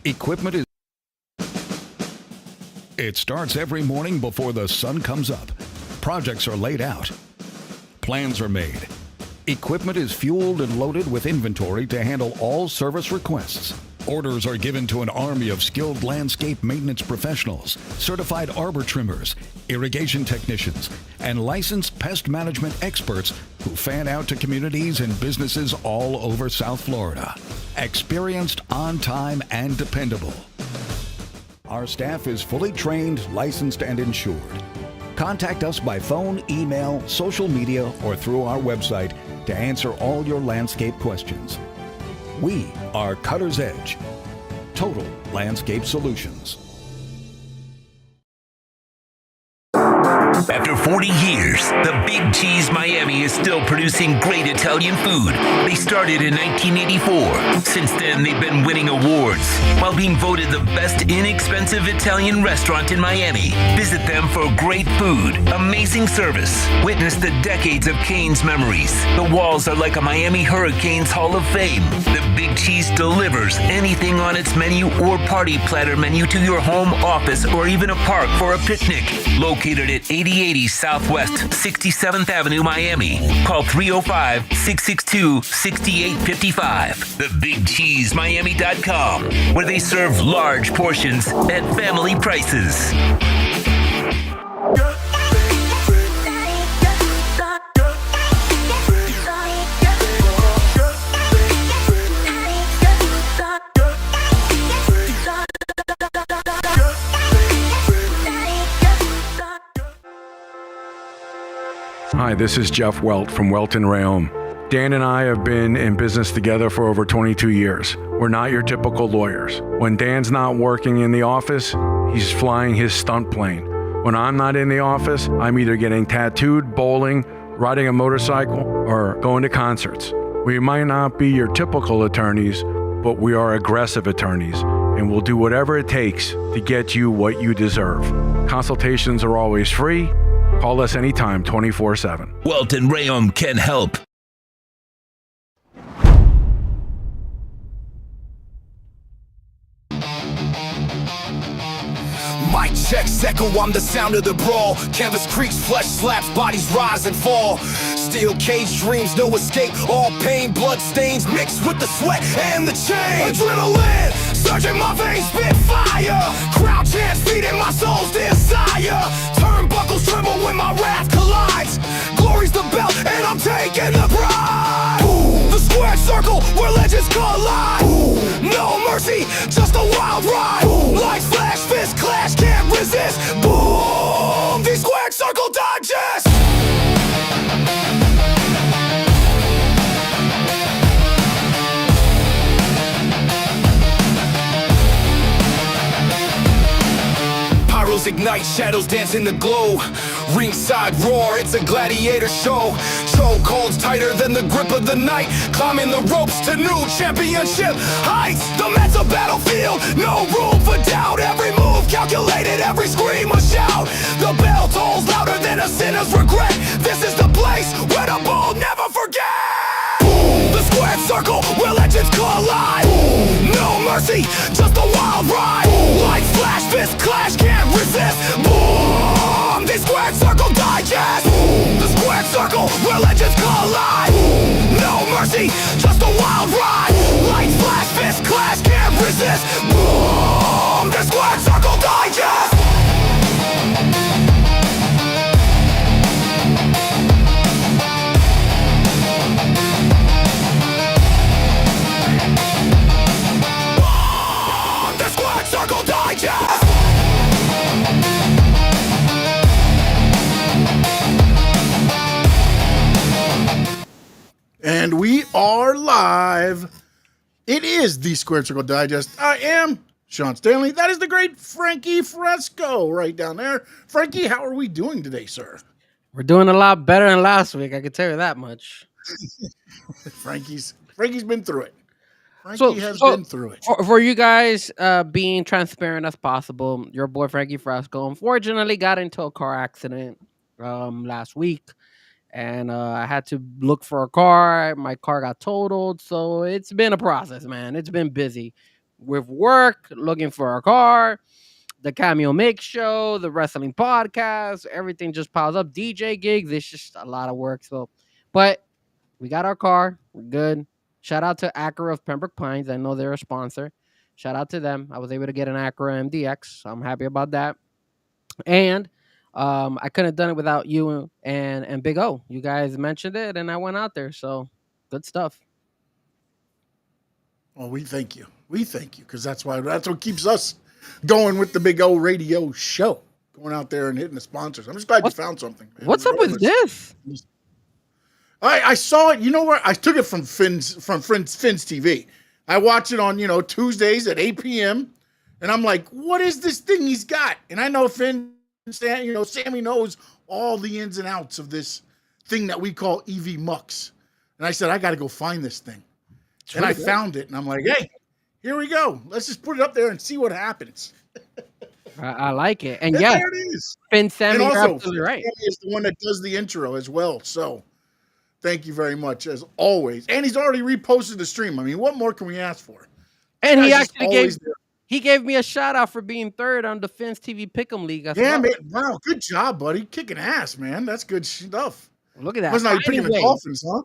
Equipment is... It starts every morning before the sun comes up. Projects are laid out. Plans are made. Equipment is fueled and loaded with inventory to handle all service requests. Orders are given to an army of skilled landscape maintenance professionals, certified arbor trimmers, irrigation technicians, and licensed pest management experts who fan out to communities and businesses all over South Florida. Experienced, on time, and dependable. Our staff is fully trained, licensed, and insured. Contact us by phone, email, social media, or through our website to answer all your landscape questions. We are Cutter's Edge, Total Landscape Solutions. After 40 years, the Big Cheese Miami is still producing great Italian food. They started in 1984. Since then, they've been winning awards while being voted the best inexpensive Italian restaurant in Miami. Visit them for great food, amazing service. Witness the decades of Cane's memories. The walls are like a Miami Hurricanes Hall of Fame. The Big Cheese delivers anything on its menu or party platter menu to your home, office, or even a park for a picnic. Located at 8080 Southwest 67th Avenue, Miami. Call 305-662-6855. TheBigCheeseMiami.com, where they serve large portions at family prices. Hi, this is Jeff Welt from Welton Rayom. Dan and I have been in business together for over 22 years. We're not your typical lawyers. When Dan's not working in the office, he's flying his stunt plane. When I'm not in the office, I'm either getting tattooed, bowling, riding a motorcycle, or going to concerts. We might not be your typical attorneys, but we are aggressive attorneys, and we'll do whatever it takes to get you what you deserve. Consultations are always free. Call us anytime, 24/7. Welton Rayom can help. Mic checks echo, I'm the sound of the brawl. Canvas creaks, flesh slaps, bodies rise and fall. Steel cage dreams, no escape. All pain, blood stains mixed with the sweat and the chain. Adrenaline surging my veins, spit fire. Crowd chants feeding my soul's desire. Turnbuckles tremble when my wrath collides. Glory's the belt and I'm taking the pride. The squared circle where legends collide. No mercy, just a wild ride. Lights flash, fist clash, can't resist. Boom, the squared circle digest. Pyros ignite, shadows dance in the glow. Ringside roar, it's a gladiator show. Chokeholds tighter than the grip of the night. Climbing the ropes to new championship heights. The mental battlefield, no room for doubt. Every move calculated, every scream a shout. The bell tolls louder than a sinner's regret. This is the place where the bold never forget. The squared circle where legends collide. No mercy, just a wild ride. Lights flash, fist clash, can't resist. Boom, the squared circle digest. The squared circle where legends collide. No mercy, just a wild ride. Lights flash, fist clash, can't resist. Boom, the squared circle digest. Circle Digest! And we are live. It is the Squared Circle Digest. I am Sean Stanley. That is the great Frankie Fresco right down there. Frankie, how are we doing today, sir? We're doing a lot better than last week. I can tell you that much. Frankie's been through it. Frankie has been through it. For you guys being transparent as possible, your boy Frankie Fresco unfortunately got into a car accident last week. And I had to look for a car. My car got totaled. So it's been a process, man. It's been busy. with work, looking for a car, the Cameo Mix show, the wrestling podcast, everything just piles up. DJ gigs, it's just a lot of work. So, but we got our car. We're good. Shout out to Acura of Pembroke Pines. I know they're a sponsor. Shout out to them. I was able to get an Acura MDX. So I'm happy about that. And I couldn't have done it without you and Big O. You guys mentioned it, and I went out there. So good stuff. Well, we thank you. We thank you because that's what keeps us going with the Big O Radio Show. Going out there and hitting the sponsors. I'm just glad you found something. Man. What's up with this? I saw it. You know where I took it from Finn's TV. I watch it on Tuesdays at 8 p.m. and I'm like, what is this thing he's got? And I know Sammy knows all the ins and outs of this thing that we call EV Mux. And I said, I got to go find this thing. And I found it, and I'm like, hey, here we go. Let's just put it up there and see what happens. I like it. And there it is. Finn Sammy, and also, absolutely right. Sammy is the one that does the intro as well. So thank you very much, as always. And he's already reposted the stream. I mean, what more can we ask for? And he actually gave me a shout out for being third on the Finn's TV Pick'em League. Man. Wow, good job, buddy. Kicking ass, man. That's good stuff. Look at that. Must not be picking the Dolphins, huh?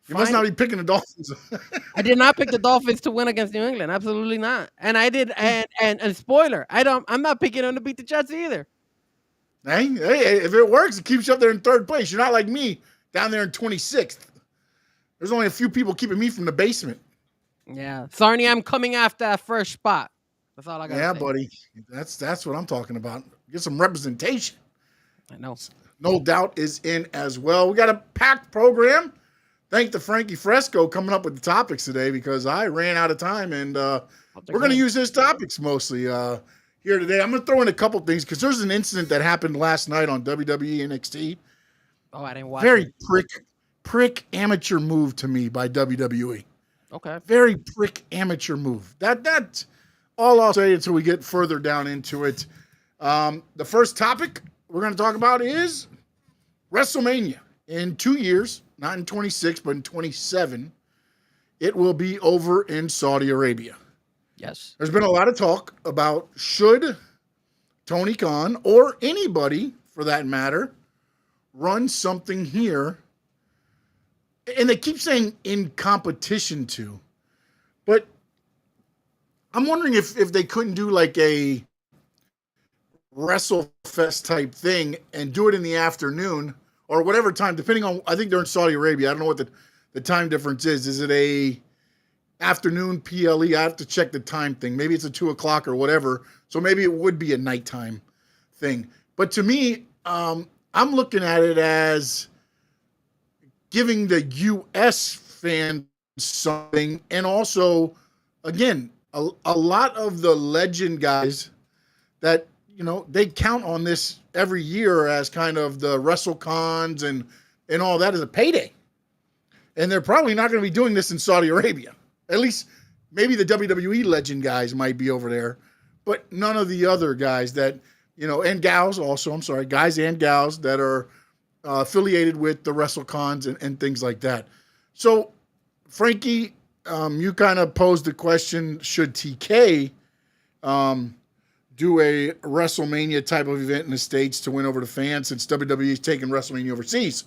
You must not be picking the Dolphins. I did not pick the Dolphins to win against New England. Absolutely not. And I did. And spoiler, I'm not picking them to beat the Jets either. Hey, if it works, it keeps you up there in third place. You're not like me down there in 26th. There's only a few people keeping me from the basement. Yeah, Sarnia, I'm coming after that first spot. That's all I got. Yeah, buddy. That's what I'm talking about. Get some representation. I know. No Doubt is in as well. We got a packed program. Thank to Frankie Fresco coming up with the topics today because I ran out of time, and we're going to use his topics mostly here today. I'm going to throw in a couple things because there's an incident that happened last night on WWE NXT. Oh, I didn't watch Very it. prick amateur move to me by WWE. Okay. Very prick amateur move. That's all I'll say until we get further down into it. The first topic we're going to talk about is WrestleMania. In 2 years, not in 26, but in 27, it will be over in Saudi Arabia. Yes. There's been a lot of talk about should Tony Khan, or anybody for that matter, run something here. And they keep saying in competition to. But I'm wondering if they couldn't do like a WrestleFest type thing and do it in the afternoon or whatever time, depending on, I think they're in Saudi Arabia. I don't know what the time difference is. Is it a afternoon PLE? I have to check the time thing. Maybe it's a 2 o'clock or whatever. So maybe it would be a nighttime thing. But to me, I'm looking at it as giving the U.S. fans something. And also, again, a lot of the legend guys that, they count on this every year as kind of the WrestleCons and all that as a payday. And they're probably not going to be doing this in Saudi Arabia. At least maybe the WWE legend guys might be over there, but none of the other guys that, and gals also, I'm sorry, guys and gals that are affiliated with the WrestleCons and things like that. So, Frankie, you kind of posed the question, should TK do a WrestleMania type of event in the States to win over the fans since WWE is taking WrestleMania overseas?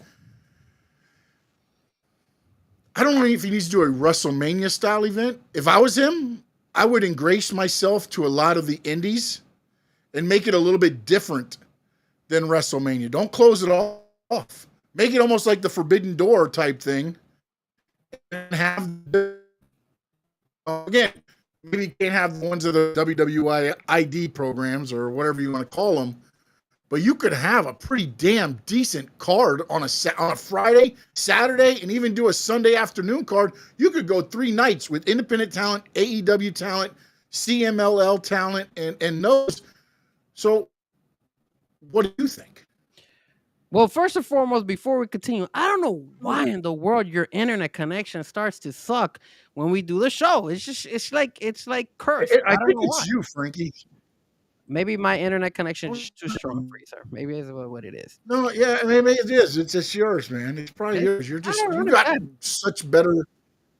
I don't know if he needs to do a WrestleMania style event. If I was him, I would ingrace myself to a lot of the indies and make it a little bit different than WrestleMania. Don't close it all off. Make it almost like the Forbidden Door type thing. And have, again, maybe you can't have the ones of the WWE ID programs or whatever you want to call them, but you could have a pretty damn decent card on a Friday, Saturday, and even do a Sunday afternoon card. You could go 3 nights with independent talent, AEW talent, CMLL talent, and those. So what do you think? Well, first and foremost, before we continue, I don't know why in the world your internet connection starts to suck when we do the show. It's like cursed. I think it's you, Frankie. Maybe my internet connection is too strong for you, sir. Maybe it's what it is. No, yeah, maybe it is. It's yours, man. It's probably yours. You got such better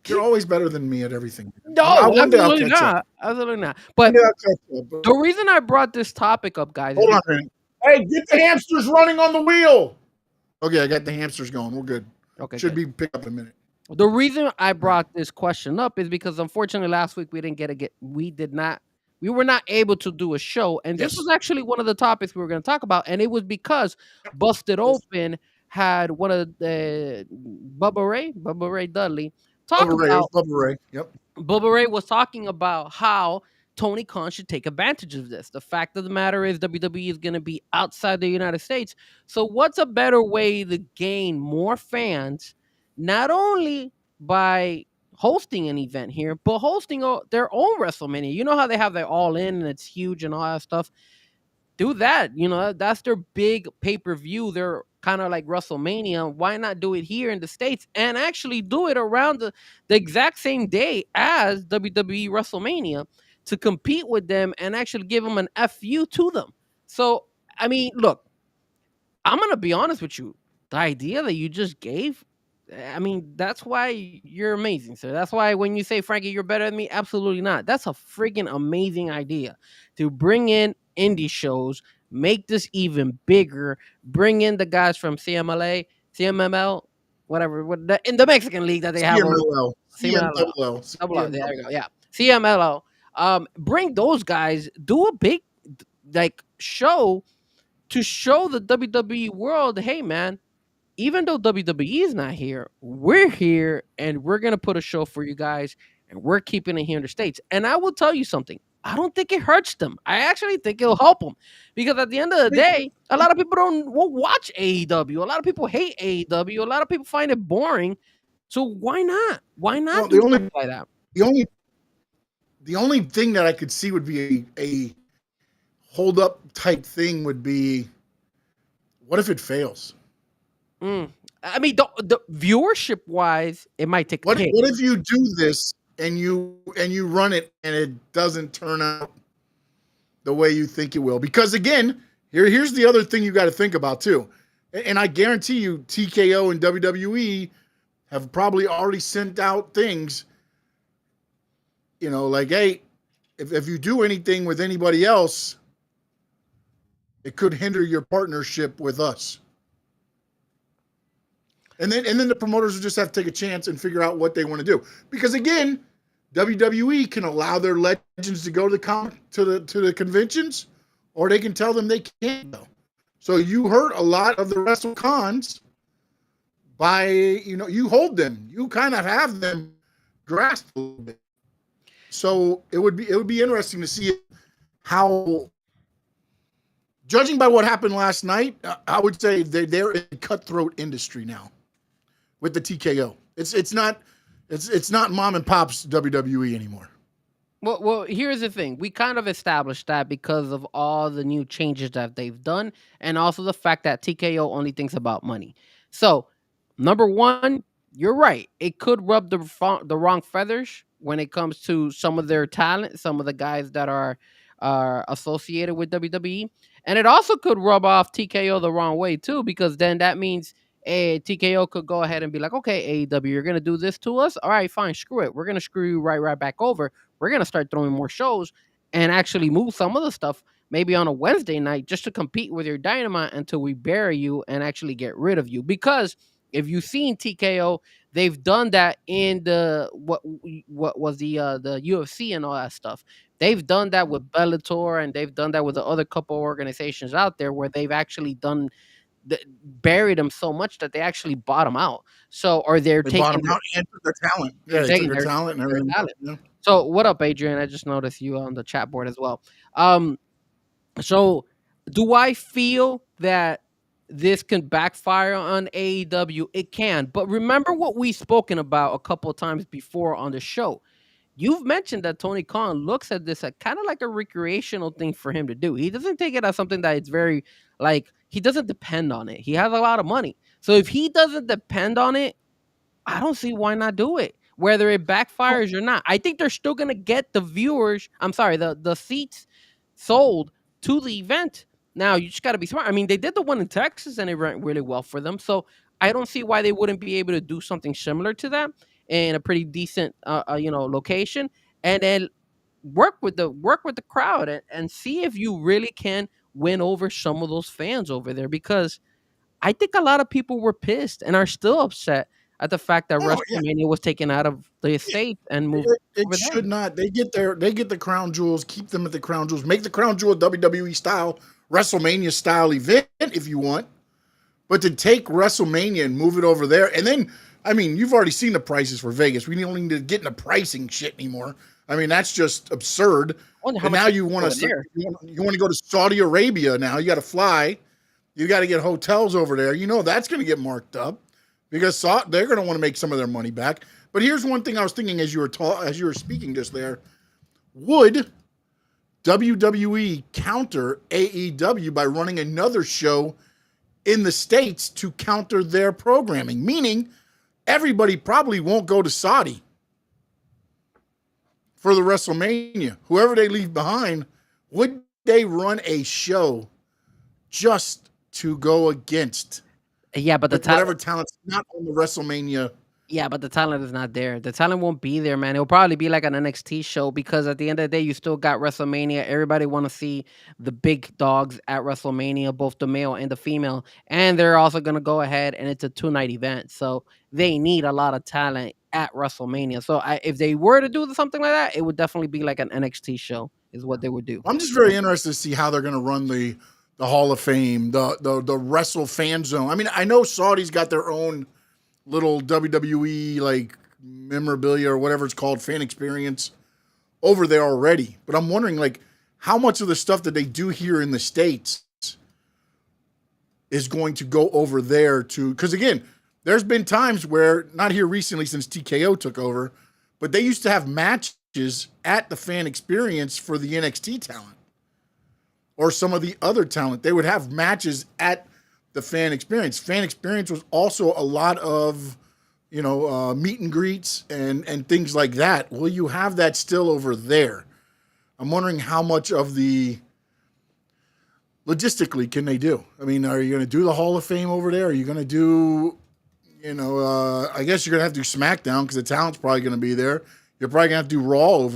You're always better than me at everything. No, One day I'll absolutely catch up. not. Absolutely not. One But day I'll catch up. the reason I brought this topic up, guys, is Hold on a minute. Hey, get the hamsters running on the wheel. Okay, I got the hamsters going. We're good. okay, Should good. be pick up in a minute. The reason I brought this question up is because unfortunately last week we didn't we were not able to do a show, and this Yes. was actually one of the topics we were going to talk about, and it was because Busted Open had one of the Bubba Ray Dudley talk about Bubba Ray. Yep. Bubba Ray was talking about how Tony Khan should take advantage of this. The fact of the matter is WWE is going to be outside the United States. So what's a better way to gain more fans, not only by hosting an event here, but hosting their own WrestleMania? You know how they have their All In and it's huge and all that stuff? Do that. You know, that's their big pay-per-view. They're kind of like WrestleMania. Why not do it here in the States and actually do it around the exact same day as WWE WrestleMania to compete with them and actually give them an FU to them? So, I mean, look, I'm going to be honest with you. The idea that you just gave, I mean, that's why you're amazing, sir. That's why when you say, Frankie, you're better than me, absolutely not. That's a freaking amazing idea to bring in indie shows, make this even bigger, bring in the guys from CMML, whatever, in the Mexican league that they have. CMLL. CMLL. There you go. Yeah. CMLL. Bring those guys, do a big show to show the WWE world, hey man, even though WWE is not here, we're here and we're going to put a show for you guys and we're keeping it here in the States. And I will tell you something. I don't think it hurts them. I actually think it'll help them because at the end of the day, a lot of people won't watch AEW. A lot of people hate AEW. A lot of people find it boring. So why not? Why not do something like that? The only thing that I could see would be a hold up type thing would be, what if it fails? I mean, the viewership wise, it might take. What if you do this and you run it and it doesn't turn out the way you think it will? Because again, here's the other thing you got to think about too. And I guarantee you, TKO and WWE have probably already sent out things. You know, like, hey, if you do anything with anybody else, it could hinder your partnership with us. And then the promoters will just have to take a chance and figure out what they want to do. Because again, WWE can allow their legends to go to the conventions, or they can tell them they can't go. So you hurt a lot of the WrestleCons by, you hold them. You kind of have them grasped a little bit. So it would be interesting to see how, judging by what happened last night, I would say they're in a cutthroat industry now with the TKO. It's not mom and pop's WWE anymore. Well, here's the thing. We kind of established that because of all the new changes that they've done, and also the fact that TKO only thinks about money. So, number one, you're right. It could rub the wrong feathers when it comes to some of their talent, some of the guys that are associated with WWE, and it also could rub off TKO the wrong way too, because then that means TKO could go ahead and be like, okay, AEW, you're gonna do this to us. All right, fine, screw it. We're gonna screw you right back over. We're gonna start throwing more shows and actually move some of the stuff maybe on a Wednesday night just to compete with your Dynamite until we bury you and actually get rid of you. Because if you've seen TKO, they've done that in the what was the UFC and all that stuff. They've done that with Bellator, and they've done that with the other couple organizations out there where they've actually buried them so much that they actually bought them out. So, or they're taking bought them out and took their talent. Yeah, they took their talent and everything. Yeah. So, what up, Adrian? I just noticed you on the chat board as well. So do I feel that this can backfire on AEW? It can, but remember what we've spoken about a couple of times before on the show. You've mentioned that Tony Khan looks at this as kind of like a recreational thing for him to do. He doesn't take it as something that it's very, like, he doesn't depend on it. He has a lot of money. So if he doesn't depend on it, I don't see why not do it, whether it backfires or not. I think they're still going to get the the seats sold to the event. Now, you just got to be smart. I mean, they did the one in Texas and it went really well for them. So I don't see why they wouldn't be able to do something similar to that. in a pretty decent, location, and then work with the crowd and see if you really can win over some of those fans over there, because I think a lot of people were pissed and are still upset at the fact that Oh yeah, WrestleMania was taken out of the it, state and moved it over there. should not. They get the crown jewels, keep them at the crown jewels, make the crown jewel a WWE style, WrestleMania style event if you want. But to take WrestleMania and move it over there, and then, I mean, you've already seen the prices for Vegas. We don't need to get into pricing shit anymore. I mean, that's just absurd. I wonder how And much now they you go want to there. you want to go to Saudi Arabia now. You got to fly. You got to get hotels over there. You know that's going to get marked up because they're going to want to make some of their money back. But here's one thing I was thinking as you were speaking just there. Would WWE counter AEW by running another show in the States to counter their programming? Meaning, everybody probably won't go to Saudi for the WrestleMania. Whoever they leave behind, would they run a show just to go against Yeah, but the with whatever talent. talent's not on the WrestleMania? Yeah, but the talent is not there. The talent won't be there, man. It'll probably be like an NXT show, because at the end of the day, you still got WrestleMania. Everybody want to see the big dogs at WrestleMania, both the male and the female. And they're also going to go ahead, and it's a 2-night event. So they need a lot of talent at WrestleMania. So if they were to do something like that, it would definitely be like an NXT show is what they would do. I'm just very interested to see how they're going to run the Hall of Fame, the Wrestle Fan Zone. I mean, I know Saudi's got their own little WWE like memorabilia or whatever it's called, fan experience over there already. But I'm wondering, like, how much of the stuff that they do here in the States is going to go over there to, because again, there's been times where, not here recently since TKO took over, but they used to have matches at the fan experience for the NXT talent or some of the other talent. They would have matches at the fan experience. Fan experience was also a lot of, meet and greets and things like that. Will you have that still over there? I'm wondering how much of the logistically can they do? I mean, are you going to do the Hall of Fame over there? Are you going to do, I guess you're going to have to do SmackDown because the talent's probably going to be there. You're probably going to have to do Raw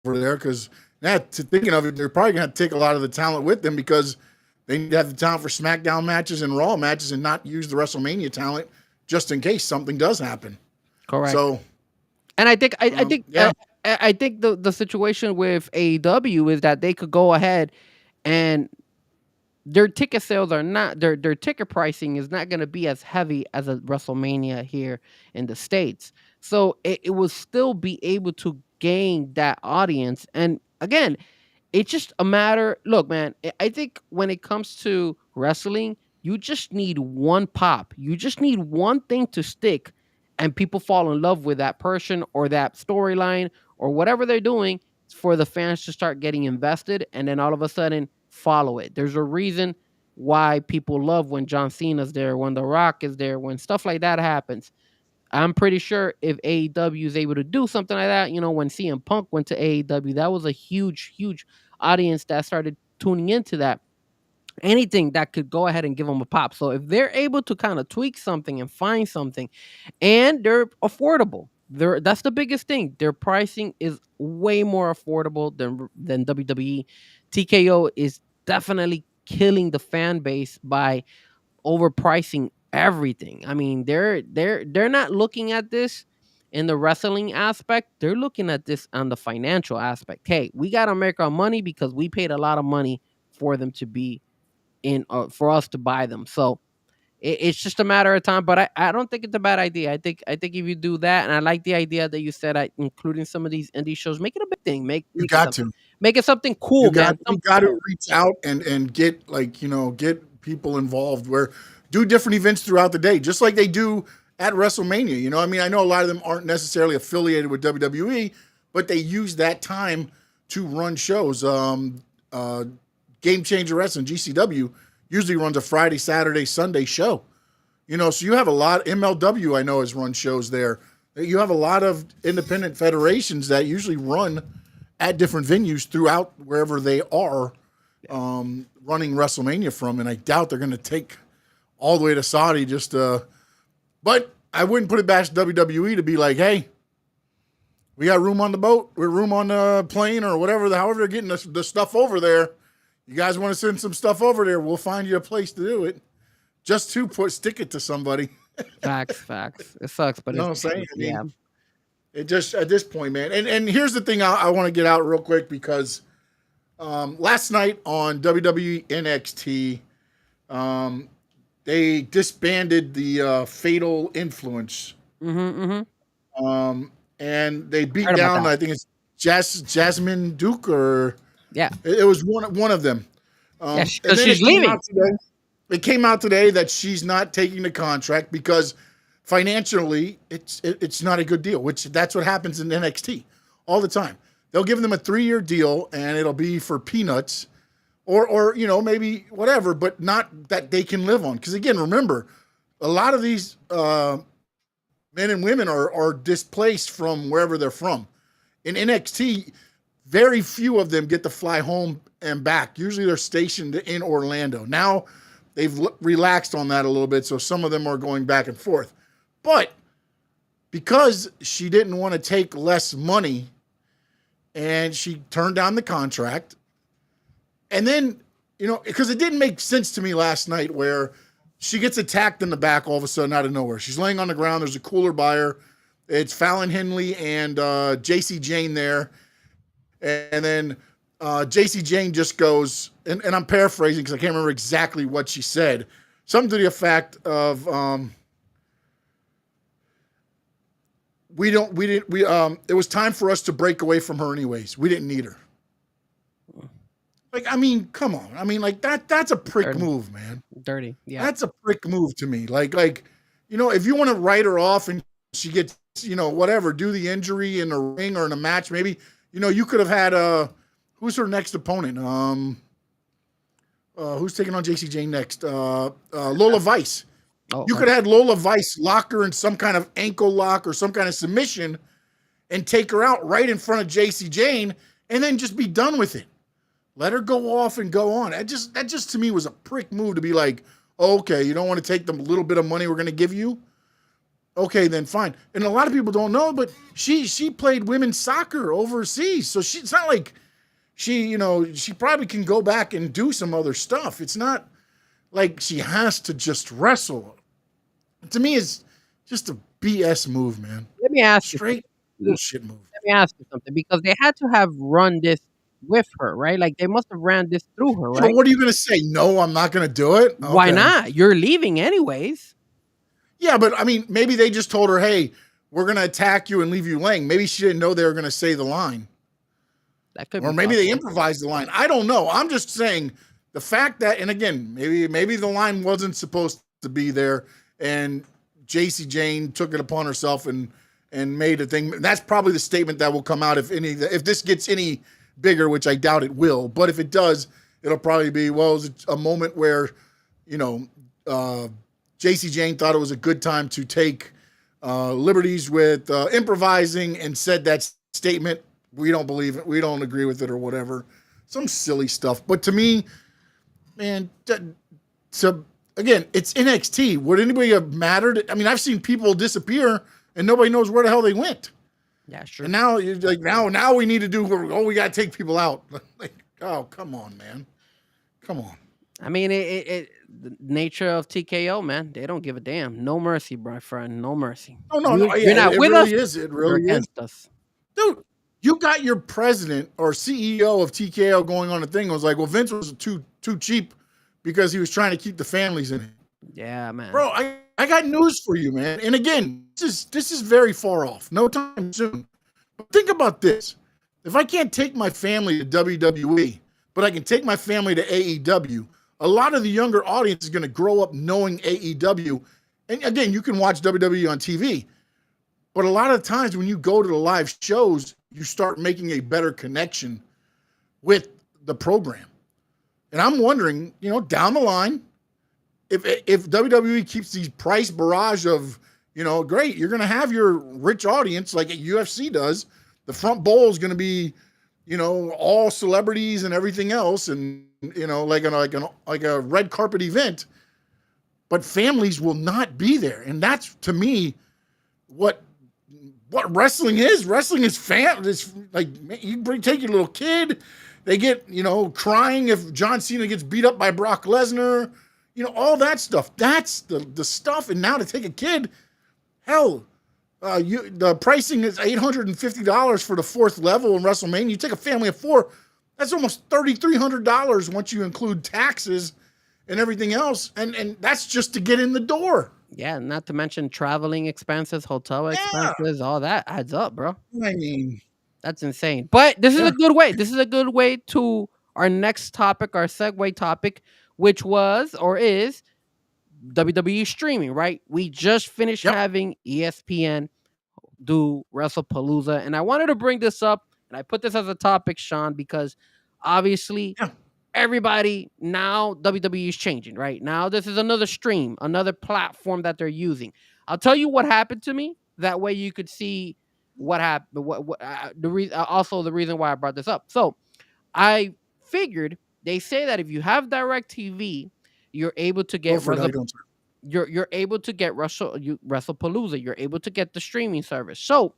over there because, thinking of it, they're probably going to have to take a lot of the talent with them because they need to have the talent for SmackDown matches and Raw matches and not use the WrestleMania talent just in case something does happen. Correct. So, and I think I think the situation with AEW is that they could go ahead and their ticket sales are not their ticket pricing is not going to be as heavy as a WrestleMania here in the States. So it will still be able to gain that audience. And again, it's just a matter. Look, man, I think when it comes to wrestling, you just need one pop. You just need one thing to stick, and people fall in love with that person or that storyline or whatever they're doing for the fans to start getting invested, and then all of a sudden follow it. There's a reason why people love when John Cena's there, when The Rock is there, when stuff like that happens. I'm pretty sure if AEW is able to do something like that, when CM Punk went to AEW, that was a huge, huge audience that started tuning into that. Anything that could go ahead and give them a pop. So if they're able to kind of tweak something and find something, and they're affordable, that's the biggest thing. Their pricing is way more affordable than WWE. TKO is definitely killing the fan base by overpricing everything. I mean, they're not looking at this in the wrestling aspect. They're looking at this on the financial aspect. Hey, we got to make our money because we paid a lot of money for them to be in, for us to buy them. So it's just a matter of time. But I don't think it's a bad idea. I think if you do that, and I like the idea that you said, including some of these indie shows, make it a big thing. you got to. Make it something cool, man. You got to reach out and get get people involved. Where do different events throughout the day, just like they do at WrestleMania. I mean, I know a lot of them aren't necessarily affiliated with WWE, but they use that time to run shows. Game Changer Wrestling (GCW) usually runs a Friday, Saturday, Sunday show. So you have a lot. MLW I know has run shows there. You have a lot of independent federations that usually run at different venues throughout wherever they are running WrestleMania from, and I doubt they're going to take all the way to Saudi but I wouldn't put it back to WWE to be like, hey, we got room on the boat, we're room on the plane or whatever, however they're getting the stuff over there. You guys want to send some stuff over there, we'll find you a place to do it. Just to stick it to somebody. Facts. It sucks, but You know it's what I'm saying? I mean, yeah. it just at this point, man. And here's the thing I want to get out real quick because last night on WWE NXT, they disbanded the Fatal Influence. And they beat down, I think it's Jasmine Duke or it was one of them. Because she's leaving. It came out today that she's not taking the contract because financially it's not a good deal, which that's what happens in NXT all the time. They'll give them a 3-year deal and it'll be for peanuts or maybe whatever, but not that they can live on. Because again, remember, a lot of these men and women are displaced from wherever they're from. In NXT, very few of them get to fly home and back. Usually they're stationed in Orlando. Now they've relaxed on that a little bit, so some of them are going back and forth. But because she didn't want to take less money and she turned down the contract, and then, because it didn't make sense to me last night where she gets attacked in the back all of a sudden out of nowhere. She's laying on the ground. There's a cooler by her. It's Fallon Henley and JC Jane there. And then JC Jane just goes, and I'm paraphrasing because I can't remember exactly what she said. Something to the effect of, it was time for us to break away from her anyways. We didn't need her. Like, I mean, come on. I mean, like that's a prick move, man. Dirty. Yeah. That's a prick move to me. Like, if you want to write her off and she gets, whatever, do the injury in a ring or in a match, maybe, you could have had, who's her next opponent? Who's taking on JC Jane next? Lola Vice. You could have had Lola Vice lock her in some kind of ankle lock or some kind of submission and take her out right in front of JC Jane and then just be done with it. Let her go off and go on. That just to me was a prick move to be like, okay, you don't want to take the little bit of money we're going to give you? Okay, then fine. And a lot of people don't know, but she played women's soccer overseas. So it's not like she probably can go back and do some other stuff. It's not like she has to just wrestle. To me, it's just a BS move, man. Let me ask you. Straight bullshit move. Let me ask you something, because they had to have run this with her, right? Like they must have ran this through her, right? But what are you going to say? No, I'm not going to do it. Okay. Why not? You're leaving anyways. Yeah, but I mean, maybe they just told her, hey, we're going to attack you and leave you laying. Maybe she didn't know they were going to say the line. That could or maybe they improvised the line. I don't know. I'm just saying the fact that, and again, maybe the line wasn't supposed to be there and JC Jane took it upon herself and made a thing. That's probably the statement that will come out if this gets any bigger, which I doubt it will. But if it does, it'll probably be, well, it was a moment where, JC Jane thought it was a good time to take liberties with improvising and said that statement. We don't believe it. We don't agree with it or whatever. Some silly stuff. But to me, man, so again, it's NXT. Would anybody have mattered? I mean, I've seen people disappear and nobody knows where the hell they went. Yeah, sure. And now you're like, now we need to do, we got to take people out. Like, oh, come on, man. Come on. I mean, the nature of TKO, man, they don't give a damn. No mercy, my friend. No mercy. No. You're not with us. It really is. Against us. Dude, you got your president or CEO of TKO going on a thing. It was like, well, Vince was too cheap because he was trying to keep the families in it. Yeah, man. Bro, I got news for you, man. And again, this is very far off. No time soon. But think about this. If I can't take my family to WWE, but I can take my family to AEW, a lot of the younger audience is going to grow up knowing AEW. And again, you can watch WWE on TV. But a lot of times when you go to the live shows, you start making a better connection with the program. And I'm wondering, down the line, if WWE keeps these price barrage of, great, you're going to have your rich audience like UFC does. The front bowl is going to be, all celebrities and everything else. And, like a red carpet event. but families will not be there. And that's, to me, what wrestling is. Wrestling is It's like, you take your little kid, they get, crying if John Cena gets beat up by Brock Lesnar, all that stuff. That's the stuff. And now to take a kid, hell, the pricing is $850 for the 4th level in WrestleMania. You take a family of 4, that's almost $3,300 once you include taxes and everything else. And that's just to get in the door. Yeah, not to mention traveling expenses, hotel expenses, all that adds up, bro. I mean, that's insane. But this is a good way. This is a good way to our next topic, our segue topic, which was or is WWE streaming, right? We just finished having ESPN do WrestlePalooza, and I wanted to bring this up, and I put this as a topic, Sean, because obviously everybody now WWE is changing, right? Now this is another stream, another platform that they're using. I'll tell you what happened to me. That way you could see what happened. Also the reason why I brought this up. So I figured they say that if you have DirecTV, you're able to get you're able to get WrestlePalooza. You're able to get the streaming service. So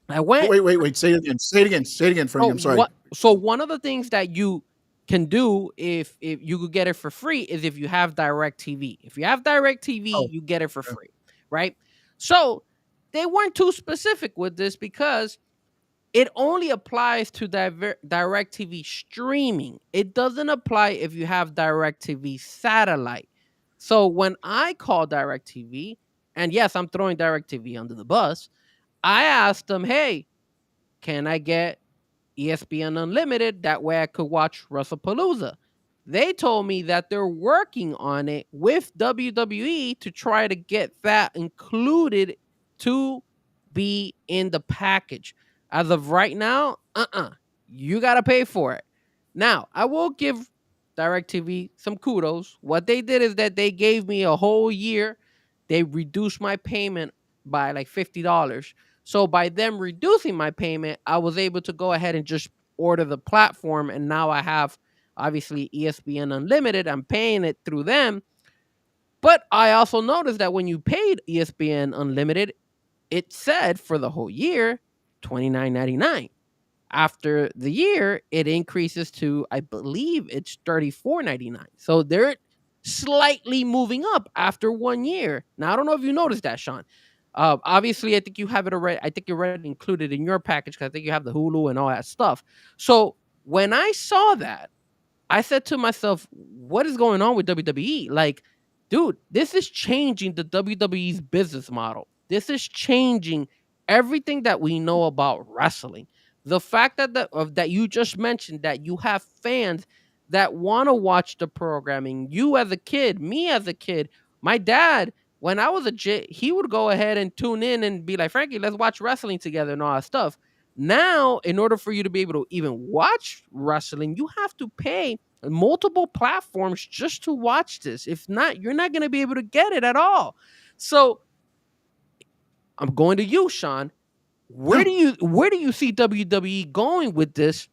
I went. Wait. Say it again, Frank. I'm sorry. So one of the things that you can do if you could get it for free is if you have DirecTV. If you have DirecTV, you get it for free, right? So they weren't too specific with this because it only applies to DirecTV streaming. It doesn't apply if you have DirecTV satellite. So when I call DirecTV, and yes, I'm throwing DirecTV under the bus, I asked them, hey, can I get ESPN Unlimited? That way I could watch WrestlePalooza. They told me that they're working on it with WWE to try to get that included to be in the package. As of right now, you got to pay for it. Now, I will give DirecTV some kudos. What they did is that they gave me a whole year. They reduced my payment by like $50. So by them reducing my payment, I was able to go ahead and just order the platform. And now I have, obviously, ESPN Unlimited. I'm paying it through them. But I also noticed that when you paid ESPN Unlimited, it said for the whole year, $29.99. After the year, it increases to, I believe it's $34.99. So they're slightly moving up after 1 year. Now, I don't know if you noticed that, Sean. Obviously, I think you have it already. I think you're already included in your package because I think you have the Hulu and all that stuff. So when I saw that, I said to myself, what is going on with WWE? Like, dude, this is changing the WWE's business model. This is changing everything that we know about wrestling. The fact that you just mentioned that you have fans that want to watch the programming. You as a kid, me as a kid, my dad, when I was he would go ahead and tune in and be like, Frankie, let's watch wrestling together and all that stuff. Now, in order for you to be able to even watch wrestling, you have to pay multiple platforms just to watch this. If not, you're not going to be able to get it at all. So I'm going to you, Sean. Where do you see WWE going with this?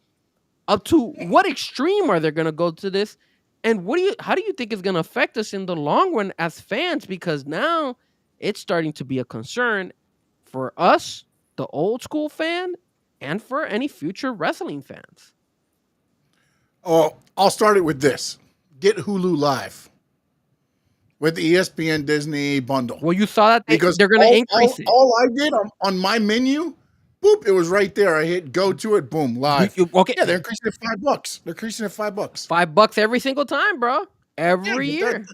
Up to what extreme are they going to go to this? And how do you think it's going to affect us in the long run as fans? Because now it's starting to be a concern for us, the old school fan, and for any future wrestling fans. Oh, I'll start it with this. Get Hulu Live with the ESPN Disney bundle. Well, you saw that they're going to increase it. All I did on my menu, boop, it was right there. I hit go to it, boom, live. Okay. Yeah, they're increasing it $5. They're increasing it $5. $5 every single time, bro. Every year.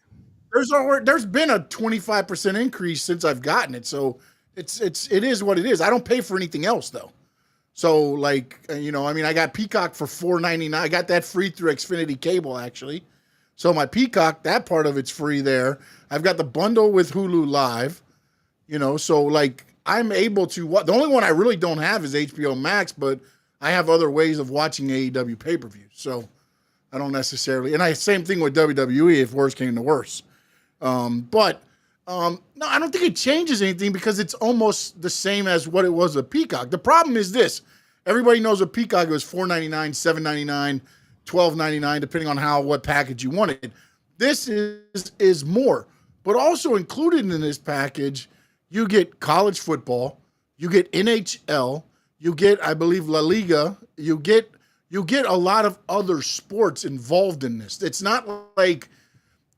There's been a 25% increase since I've gotten it. So it is what it is. I don't pay for anything else though. So like, I got Peacock for $4.99. I got that free through Xfinity Cable actually. So my Peacock, that part of it's free there. I've got the bundle with Hulu Live, so like I'm able to the only one I really don't have is HBO Max, but I have other ways of watching AEW pay-per-views. So I don't necessarily, and same thing with WWE if worse came to worse. No, I don't think it changes anything because it's almost the same as what it was with Peacock. The problem is this. Everybody knows with Peacock it was $4.99, $7.99, $12.99, depending on what package you wanted. This is more. But also included in this package, you get college football, you get NHL, you get, I believe, La Liga, you get a lot of other sports involved in this. It's not like,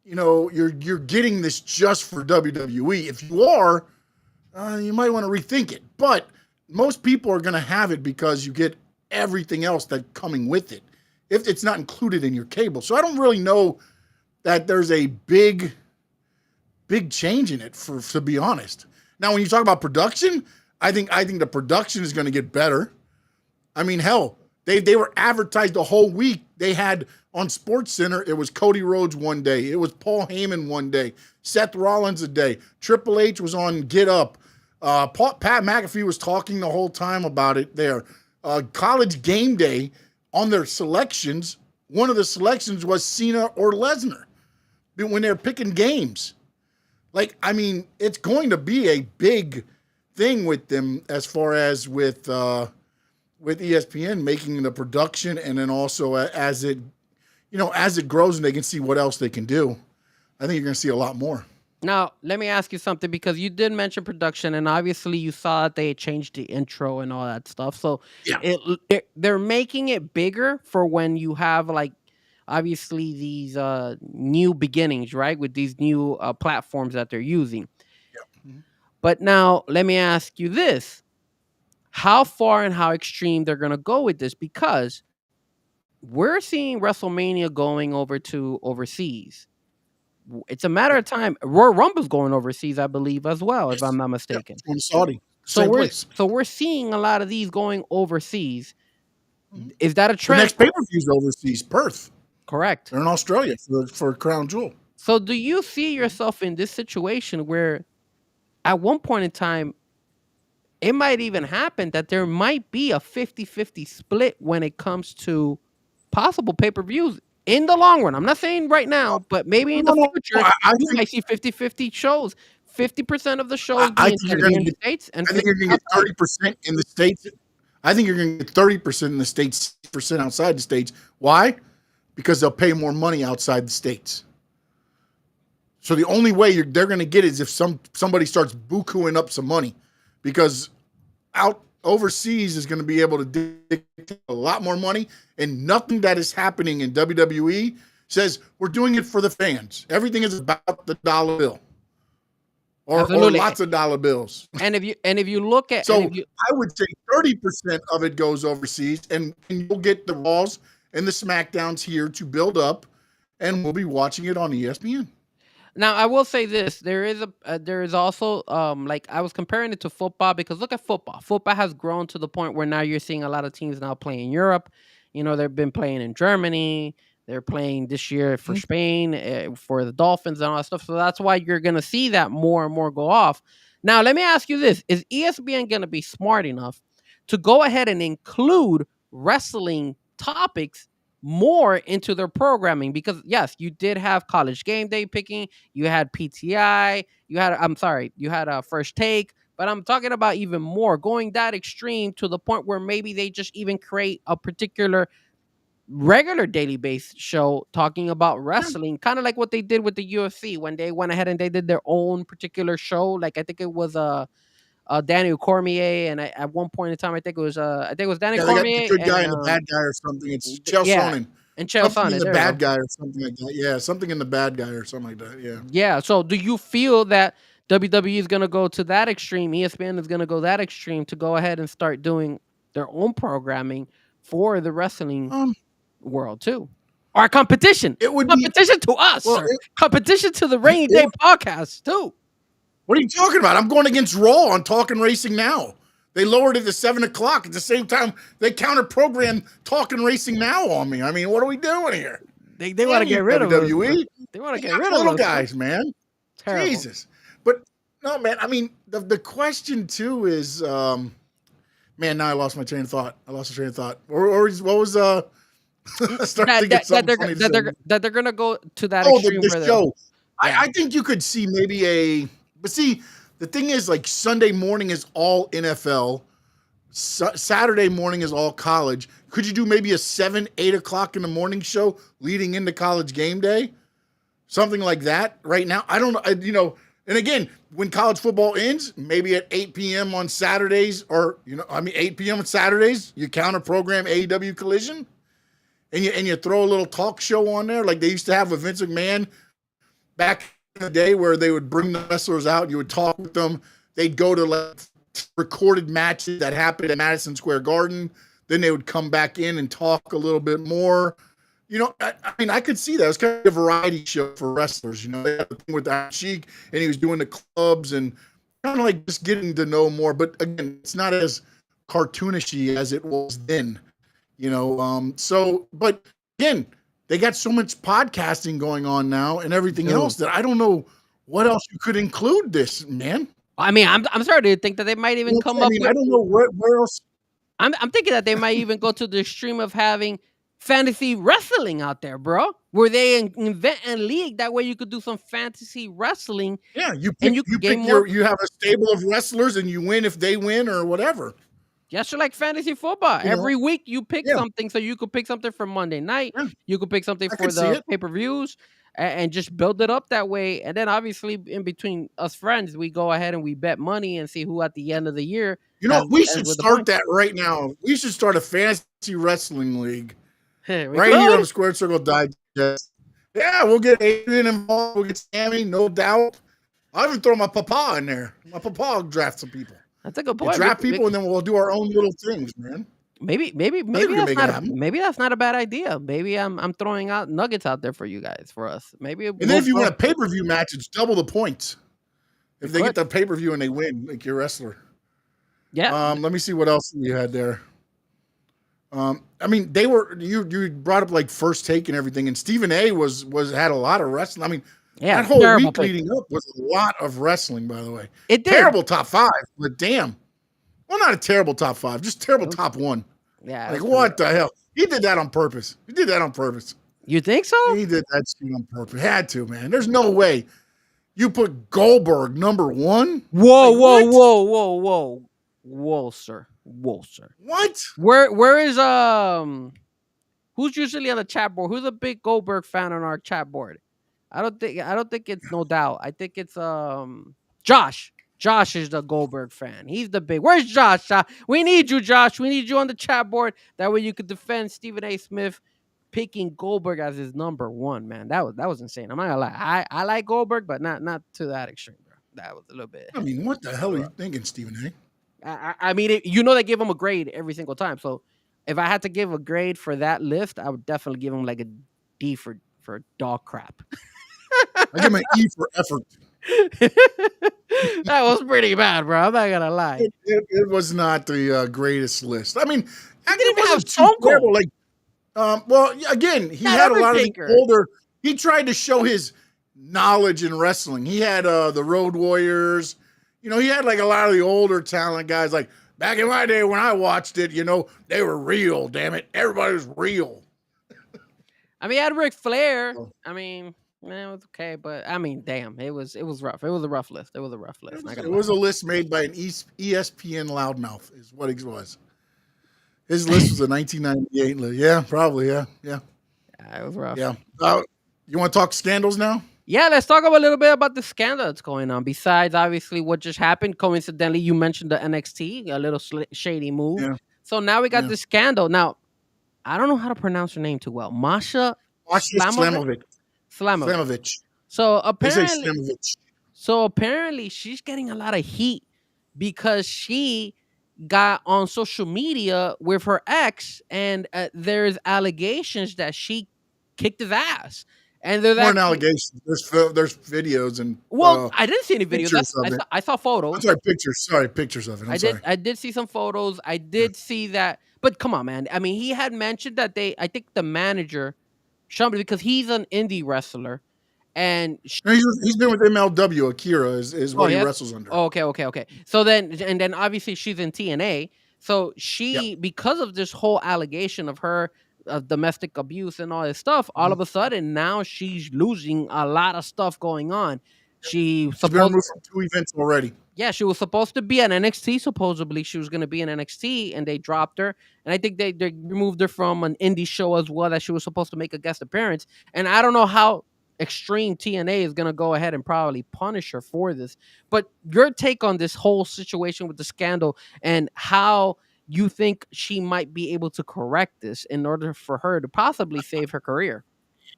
you're getting this just for WWE. If you are, you might want to rethink it. But most people are going to have it because you get everything else that's coming with it, if it's not included in your cable. So I don't really know that there's a big change in it, to be honest. Now, when you talk about production, I think the production is going to get better. I mean, hell, they were advertised the whole week. They had on SportsCenter, it was Cody Rhodes one day, it was Paul Heyman one day, Seth Rollins a day, Triple H was on Get Up, Pat McAfee was talking the whole time about it there. College Game Day, on their selections, one of the selections was Cena or Lesnar when they're picking games. Like, I mean, it's going to be a big thing with them as far as with ESPN making the production, and then also as it grows and they can see what else they can do. I think you're going to see a lot more. Now, let me ask you something, because you did mention production, and obviously you saw that they changed the intro and all that stuff. So Yeah. they're making it bigger for when you have, like, obviously these new beginnings, right? With these new platforms that they're using. Yeah. Mm-hmm. But now let me ask you this. How far and how extreme they're going to go with this? Because we're seeing WrestleMania going over to overseas. It's a matter of time. Royal Rumble's going overseas, I believe, as well, if I'm not mistaken. Yeah, from Saudi. So place. we're seeing a lot of these going overseas. Mm-hmm. Is that a The trend? next pay-per-view's overseas, Perth. Correct. They're in Australia for Crown Jewel. So do you see yourself in this situation where at one point in time, it might even happen that there might be a 50-50 split when it comes to possible pay-per-views in the long run? I'm not saying right now, but maybe in the future, you might see 50-50 shows. 50% of the shows I being think you're in going the to States, and I think you're going to get 30% in the States. I think you're going to get 30% in the States, 60% outside the States. Why? Because they'll pay more money outside the States. So the only way they're going to get it is if somebody starts bukuing up some money, because out overseas is going to be able to dictate a lot more money, and nothing that is happening in WWE says we're doing it for the fans. Everything is about the dollar bill, or lots of dollar bills. And if you look at, I would say 30% of it goes overseas, and you'll get the Raws and the SmackDowns here to build up, and we'll be watching it on ESPN. Now, I will say this: there is also like, I was comparing it to football, because look at football. Football has grown to the point where now you're seeing a lot of teams now playing in Europe. They've been playing in Germany. They're playing this year for Spain, for the Dolphins and all that stuff. So that's why you're going to see that more and more go off. Now, let me ask you this: is ESPN going to be smart enough to go ahead and include wrestling topics more into their programming? Because yes, you did have College Game Day picking, you had PTI, you had a First Take, but I'm talking about even more, going that extreme to the point where maybe they just even create a particular regular daily based show talking about wrestling, kind of like what they did with the UFC when they went ahead and they did their own particular show. Like, I think it was Daniel Cormier, and at one point in time, I think it was Daniel Cormier. The good guy and the bad guy or something. It's Chael Sonnen. And Chael Sonnen. The bad guy or something like that. Yeah, something in the bad guy or something like that. Yeah. Yeah. So do you feel that WWE is going to go to that extreme? ESPN is going to go that extreme to go ahead and start doing their own programming for the wrestling world too? Our competition. It would competition to us. Competition to the Rainy Day podcast too. What are you talking about? I'm going against Raw on Talking Racing Now. They lowered it to 7 o'clock. At the same time, they counter-programmed Talking Racing Now on me. I mean, what are we doing here? They want to get rid of WWE. They want to get rid of little guys, man. Terrible. Jesus. But no, man. I mean, the question too is, man. Now I lost my train of thought. Or what was that they're gonna go to that extreme. The show. Yeah. I think you could see maybe but see, the thing is, like, Sunday morning is all NFL. Saturday morning is all college. Could you do maybe a 7, 8 o'clock in the morning show leading into College Game Day? something like that right now. I don't know, and again, when college football ends, maybe at 8 p.m. on Saturdays, or 8 p.m. on Saturdays, you counter program AEW Collision, and you throw a little talk show on there like they used to have with Vince McMahon back in the day, where they would bring the wrestlers out, you would talk with them. They'd go to like recorded matches that happened at Madison Square Garden. Then they would come back in and talk a little bit more. I could see that. It was kind of a variety show for wrestlers. They had the thing with Iron Sheik, and he was doing the clubs and kind of like just getting to know more. But again, it's not as cartoonishy as it was then. But again, they got so much podcasting going on now and everything else that I don't know what else you could include this, man. I mean, I'm starting to think that they might even come up with. I don't know where else. I'm thinking that they might even go to the extreme of having fantasy wrestling out there, bro, where they invent a league. That way you could do some fantasy wrestling. Yeah, you have a stable of wrestlers and you win if they win or whatever. Just like fantasy football. Every week you pick something, so you could pick something for Monday night. Yeah. You could pick something for the pay-per-views and just build it up that way. And then obviously in between us friends, we go ahead and we bet money and see who at the end of the year. We should start that right now. We should start a fantasy wrestling league. Here on the Squared Circle Digest. Yeah, we'll get Adrian involved. We'll get Sammy, no doubt. I'll even throw my papa in there. My papa will draft some people. That's a good point. Draft people, and then we'll do our own little things, man. Maybe that's not a bad idea. Maybe I'm throwing out nuggets out there for you guys, for us. Maybe. And then if you win a pay-per-view match, it's double the points. If they get the pay-per-view and they win, like your wrestler. Yeah. Let me see what else you had there. They were you brought up like First Take and everything, and Stephen A had a lot of wrestling. I mean, that whole week leading up was a lot of wrestling, by the way. It did. Terrible top 5, but damn. Well, not a terrible top 5, just terrible top 1. Yeah. Like, what the hell? He did that on purpose. You think so? He did that shit on purpose. Had to, man. There's no way you put Goldberg number 1. Whoa, sir. What? Where is who's usually on the chat board? Who's a big Goldberg fan on our chat board? I don't think it's No Doubt. I think it's Josh. Josh is the Goldberg fan. He's the big. Where's Josh? We need you, Josh. We need you on the chat board. That way you could defend Stephen A. Smith picking Goldberg as his number 1, man. That was insane. I'm not gonna lie. I like Goldberg, but not to that extreme, bro. That was a little bit. I mean, what the hell are you thinking, Stephen A? I mean, they give him a grade every single time. So if I had to give a grade for that list, I would definitely give him like a D for dog crap. I give him an E for effort. That was pretty bad, bro. I'm not gonna lie. It was not the greatest list. I mean, it wasn't too terrible. Like, again, he had a lot of the older. He tried to show his knowledge in wrestling. He had the Road Warriors. He had like a lot of the older talent guys. Like back in my day when I watched it, they were real. Damn it, everybody was real. I mean, I had Ric Flair. I mean, it was okay, but I mean, damn, it was rough. It was a rough list. It was a list made by an ESPN loudmouth, is what it was. His list was a 1998 list. Yeah, probably. Yeah. Yeah, it was rough. Yeah. You want to talk scandals now? Yeah, let's talk a little bit about the scandal that's going on. Besides, obviously, what just happened. Coincidentally, you mentioned the NXT, a little shady move. Yeah. So now we got this scandal. Now, I don't know how to pronounce her name too well. Masha Slamovich. So apparently, she's getting a lot of heat because she got on social media with her ex, and there's allegations that she kicked his ass. And there's more allegations. There's videos and I didn't see any videos. I saw photos. I'm sorry, pictures. Sorry, pictures of it. I did see some photos. I did see that. But come on, man. I mean, he had mentioned that I think the manager, somebody, because he's an indie wrestler, and he's been with MLW. Akira is what he wrestles under. Oh, okay. So then obviously she's in TNA. So she, because of this whole allegation of her domestic abuse and all this stuff, all of a sudden now she's losing a lot of stuff going on. She's been removed from 2 events already. Yeah, she was supposed to be at NXT. Supposedly she was going to be in NXT, and they dropped her. And I think they removed her from an indie show as well that she was supposed to make a guest appearance. And I don't know how Extreme TNA is gonna go ahead and probably punish her for this. But your take on this whole situation with the scandal and how you think she might be able to correct this in order for her to possibly save her career?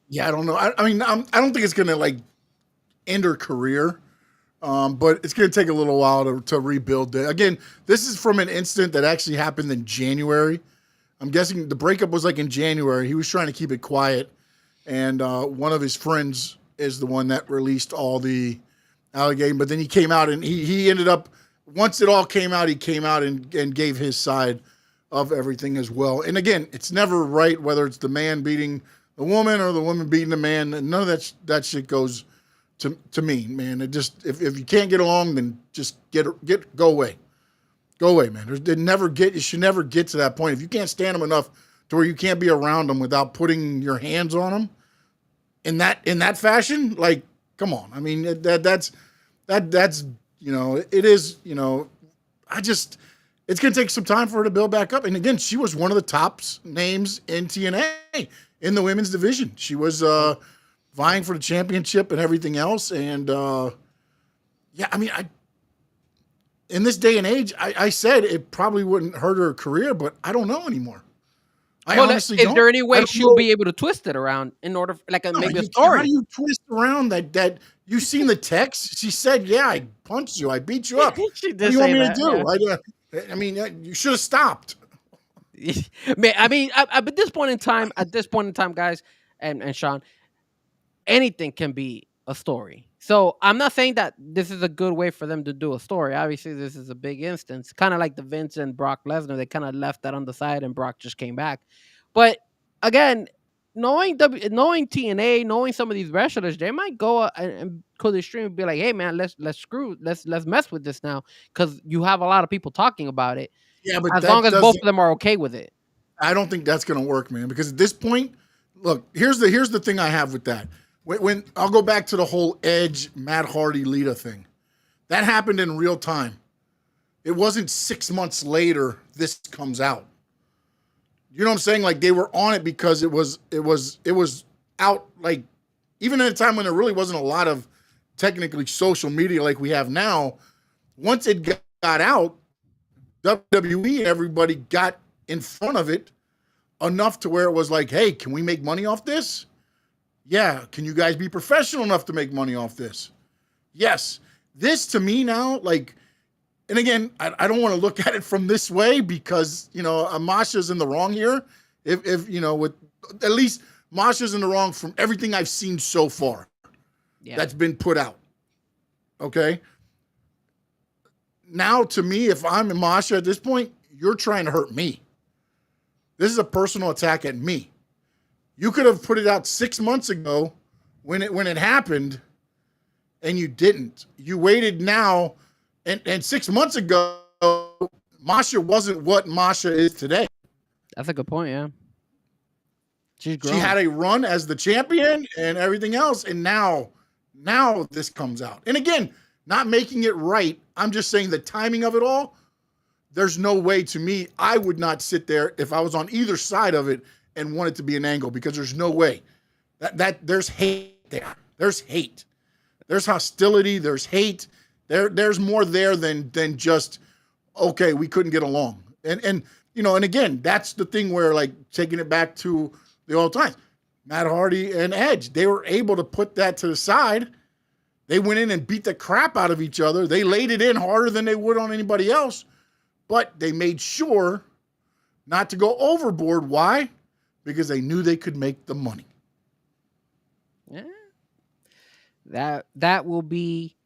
Yeah, I don't know. I mean, I don't think it's gonna like end her career, but it's gonna take a little while to rebuild it. Again, this is from an incident that actually happened in January. I'm guessing the breakup was like in January. He was trying to keep it quiet, and one of his friends is the one that released all the allegation. But then he came out and he ended up, once it all came out, he came out and gave his side of everything as well. And again, it's never right whether it's the man beating the woman or the woman beating the man. None of that shit goes to me, man. It just if you can't get along, then just go away. Go away, man. You should never get to that point. If you can't stand them enough to where you can't be around them without putting your hands on them in that fashion, like, come on. I mean, that's it is, it's going to take some time for her to build back up. And again, she was one of the top names in TNA in the women's division. She was vying for the championship and everything else. And in this day and age, I said it probably wouldn't hurt her career, but I don't know anymore. Honestly don't. Is there any way she'll be able to twist it around in order, maybe a story? How do you twist around that? You seen the text? She said, "Yeah, I punched you. I beat you up." She did. What do you want me that, to do? yeah. I mean, you should have stopped. I mean, at this point in time, guys, and Sean, anything can be a story. So I'm not saying that this is a good way for them to do a story. Obviously, this is a big instance, kind of like the Vince and Brock Lesnar. They kind of left that on the side, and Brock just came back. But again, knowing TNA, knowing some of these wrestlers, they might go and go to the stream and be like, "Hey, man, let's mess with this now," because you have a lot of people talking about it. Yeah, but as long as both of them are okay with it, I don't think that's going to work, man. Because at this point, look, here's the thing I have with that. When I'll go back to the whole Edge, Matt Hardy, Lita thing, that happened in real time. It wasn't 6 months later this comes out. You know what I'm saying? Like, they were on it because it was out, like, even at a time when there really wasn't a lot of technically social media like we have now. Once it got out, WWE and everybody got in front of it enough to where it was like, hey, can we make money off this? Yeah. Can you guys be professional enough to make money off this? Yes. This to me now, like, and again, I don't want to look at it from this way because, Masha's in the wrong here. If with at least Masha's in the wrong from everything I've seen so far that's been put out. Okay. Now, to me, if I'm Masha at this point, you're trying to hurt me. This is a personal attack at me. You could have put it out 6 months ago when it happened, and you didn't. You waited now, and 6 months ago, Masha wasn't what Masha is today. That's a good point, yeah. She's grown. She had a run as the champion and everything else, and now this comes out. And again, not making it right. I'm just saying the timing of it all, there's no way to me. I would not sit there if I was on either side of it and want it to be an angle because there's no way. That there's hate there. There's hate. There's hostility. There's hate. There's more there than just, okay, we couldn't get along. And again, that's the thing where, like, taking it back to the old times, Matt Hardy and Edge, they were able to put that to the side. They went in and beat the crap out of each other. They laid it in harder than they would on anybody else, but they made sure not to go overboard. Why? Because they knew they could make the money. Yeah. That will be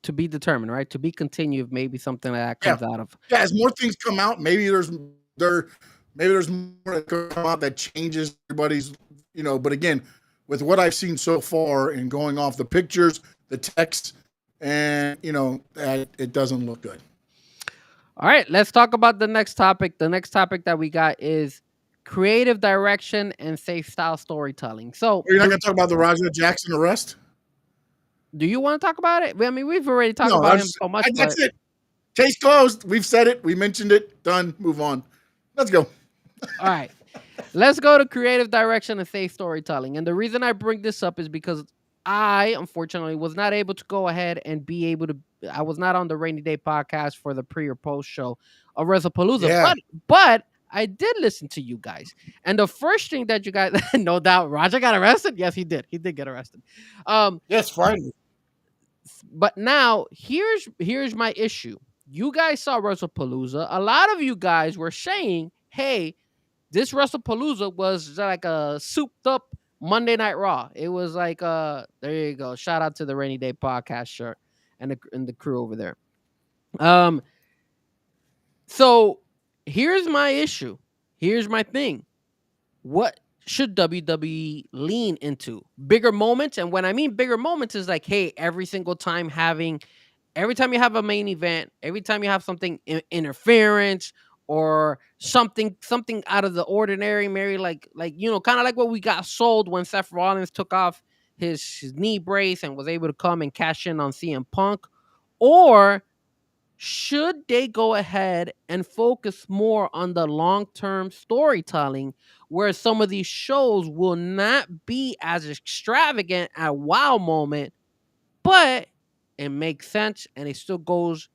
to be determined, right? To be continued, maybe something like that comes out of. Yeah, as more things come out, maybe there's more that could come out that changes everybody's, but again, with what I've seen so far and going off the pictures, the text, and it doesn't look good. All right, let's talk about the next topic. The next topic that we got is creative direction and safe style storytelling. So you're not going to talk about the Roger Jackson arrest? Do you want to talk about it? I mean, we've already talked about him so much. That's it. Case closed. We've said it. We mentioned it. Done. Move on. Let's go. All right. Let's go to creative direction and safe storytelling. And the reason I bring this up is because I unfortunately was not able to go ahead and be able to. I was not on the Rainy Day podcast for the pre or post show of WrestlePalooza, Yeah. but I did listen to you guys. And the first thing that you guys, no doubt, Roger got arrested. Yes, he did. He did get arrested. Yes, finally. But now here's my issue. You guys saw WrestlePalooza. A lot of you guys were saying, "Hey, this WrestlePalooza was like a souped up Monday Night Raw." It was like there you go. Shout out to the Rainy Day podcast shirt and the crew over there. So here's my issue. Here's my thing. What should WWE lean into? Bigger moments, and when I mean bigger moments is like, hey, every time you have a main event, every time you have something interference or something out of the ordinary, Mary, like kind of like what we got sold when Seth Rollins took off his knee brace and was able to come and cash in on CM Punk, or should they go ahead and focus more on the long-term storytelling where some of these shows will not be as extravagant at wow moment, but it makes sense and it still goes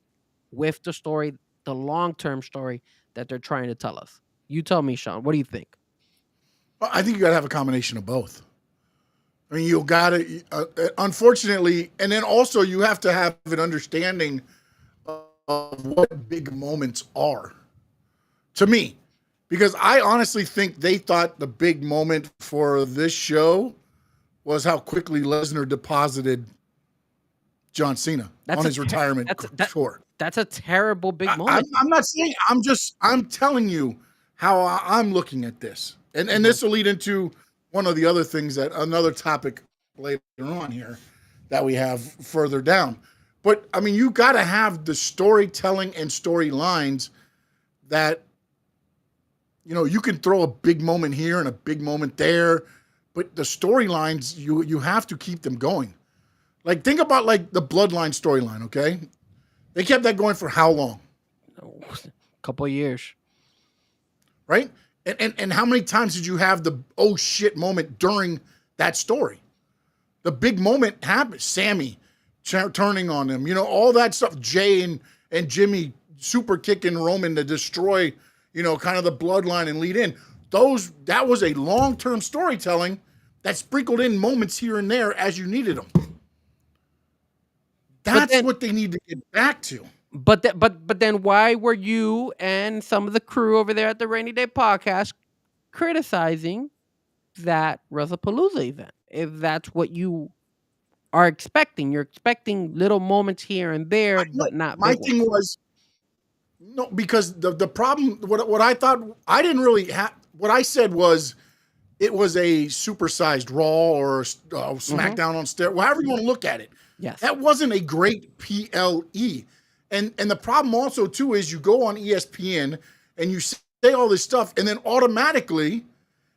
with the story, the long-term story that they're trying to tell us? You tell me, Sean, what do you think? Well, I think you got to have a combination of both. I mean, you got to, unfortunately, and then also you have to have an understanding of what big moments are to me, because I honestly think they thought the big moment for this show was how quickly Lesnar deposited John Cena on his retirement tour. That's a terrible big moment. I'm not saying, I'm telling you how I'm looking at this. And this will lead into one of the other things, that another topic later on here that we have further down. But I mean, you got to have the storytelling and storylines that, you can throw a big moment here and a big moment there, but the storylines, you have to keep them going. Like, think about like the Bloodline storyline, okay? They kept that going for how long? A couple of years. Right? And how many times did you have the oh shit moment during that story? The big moment happened. Sammy turning on him, all that stuff. Jay and Jimmy super kicking Roman to destroy, kind of the bloodline and lead in. That was a long-term storytelling that sprinkled in moments here and there as you needed them. That's what they need to get back to. But then why were you and some of the crew over there at the Rainy Day podcast criticizing that WrestlePalooza event? If that's what you are expecting, you're expecting little moments here and there, but not. My thing was no, because the problem. What I thought, I didn't really have. What I said was, it was a supersized Raw or SmackDown on steroids, however you want to look at it. Yes, that wasn't a great PLE. And the problem also too is you go on ESPN and you say all this stuff, and then automatically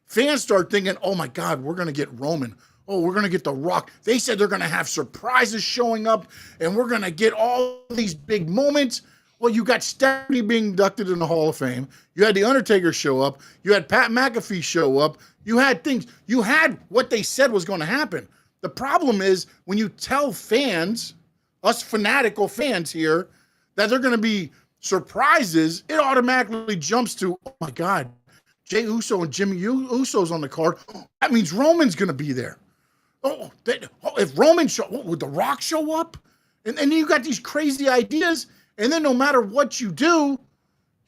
fans start thinking, "Oh my God, we're gonna get Roman. Oh, we're gonna get The Rock. They said they're gonna have surprises showing up, and we're gonna get all these big moments." Well, you got Stephanie being inducted in the Hall of Fame. You had The Undertaker show up. You had Pat McAfee show up. You had things. You had what they said was going to happen. The problem is when you tell fans, us fanatical fans here, that they're going to be surprises, it automatically jumps to, oh my God, Jey Uso and Jimmy Uso's on the card. That means Roman's going to be there. If Roman would The Rock show up? And then you got these crazy ideas, and then no matter what you do,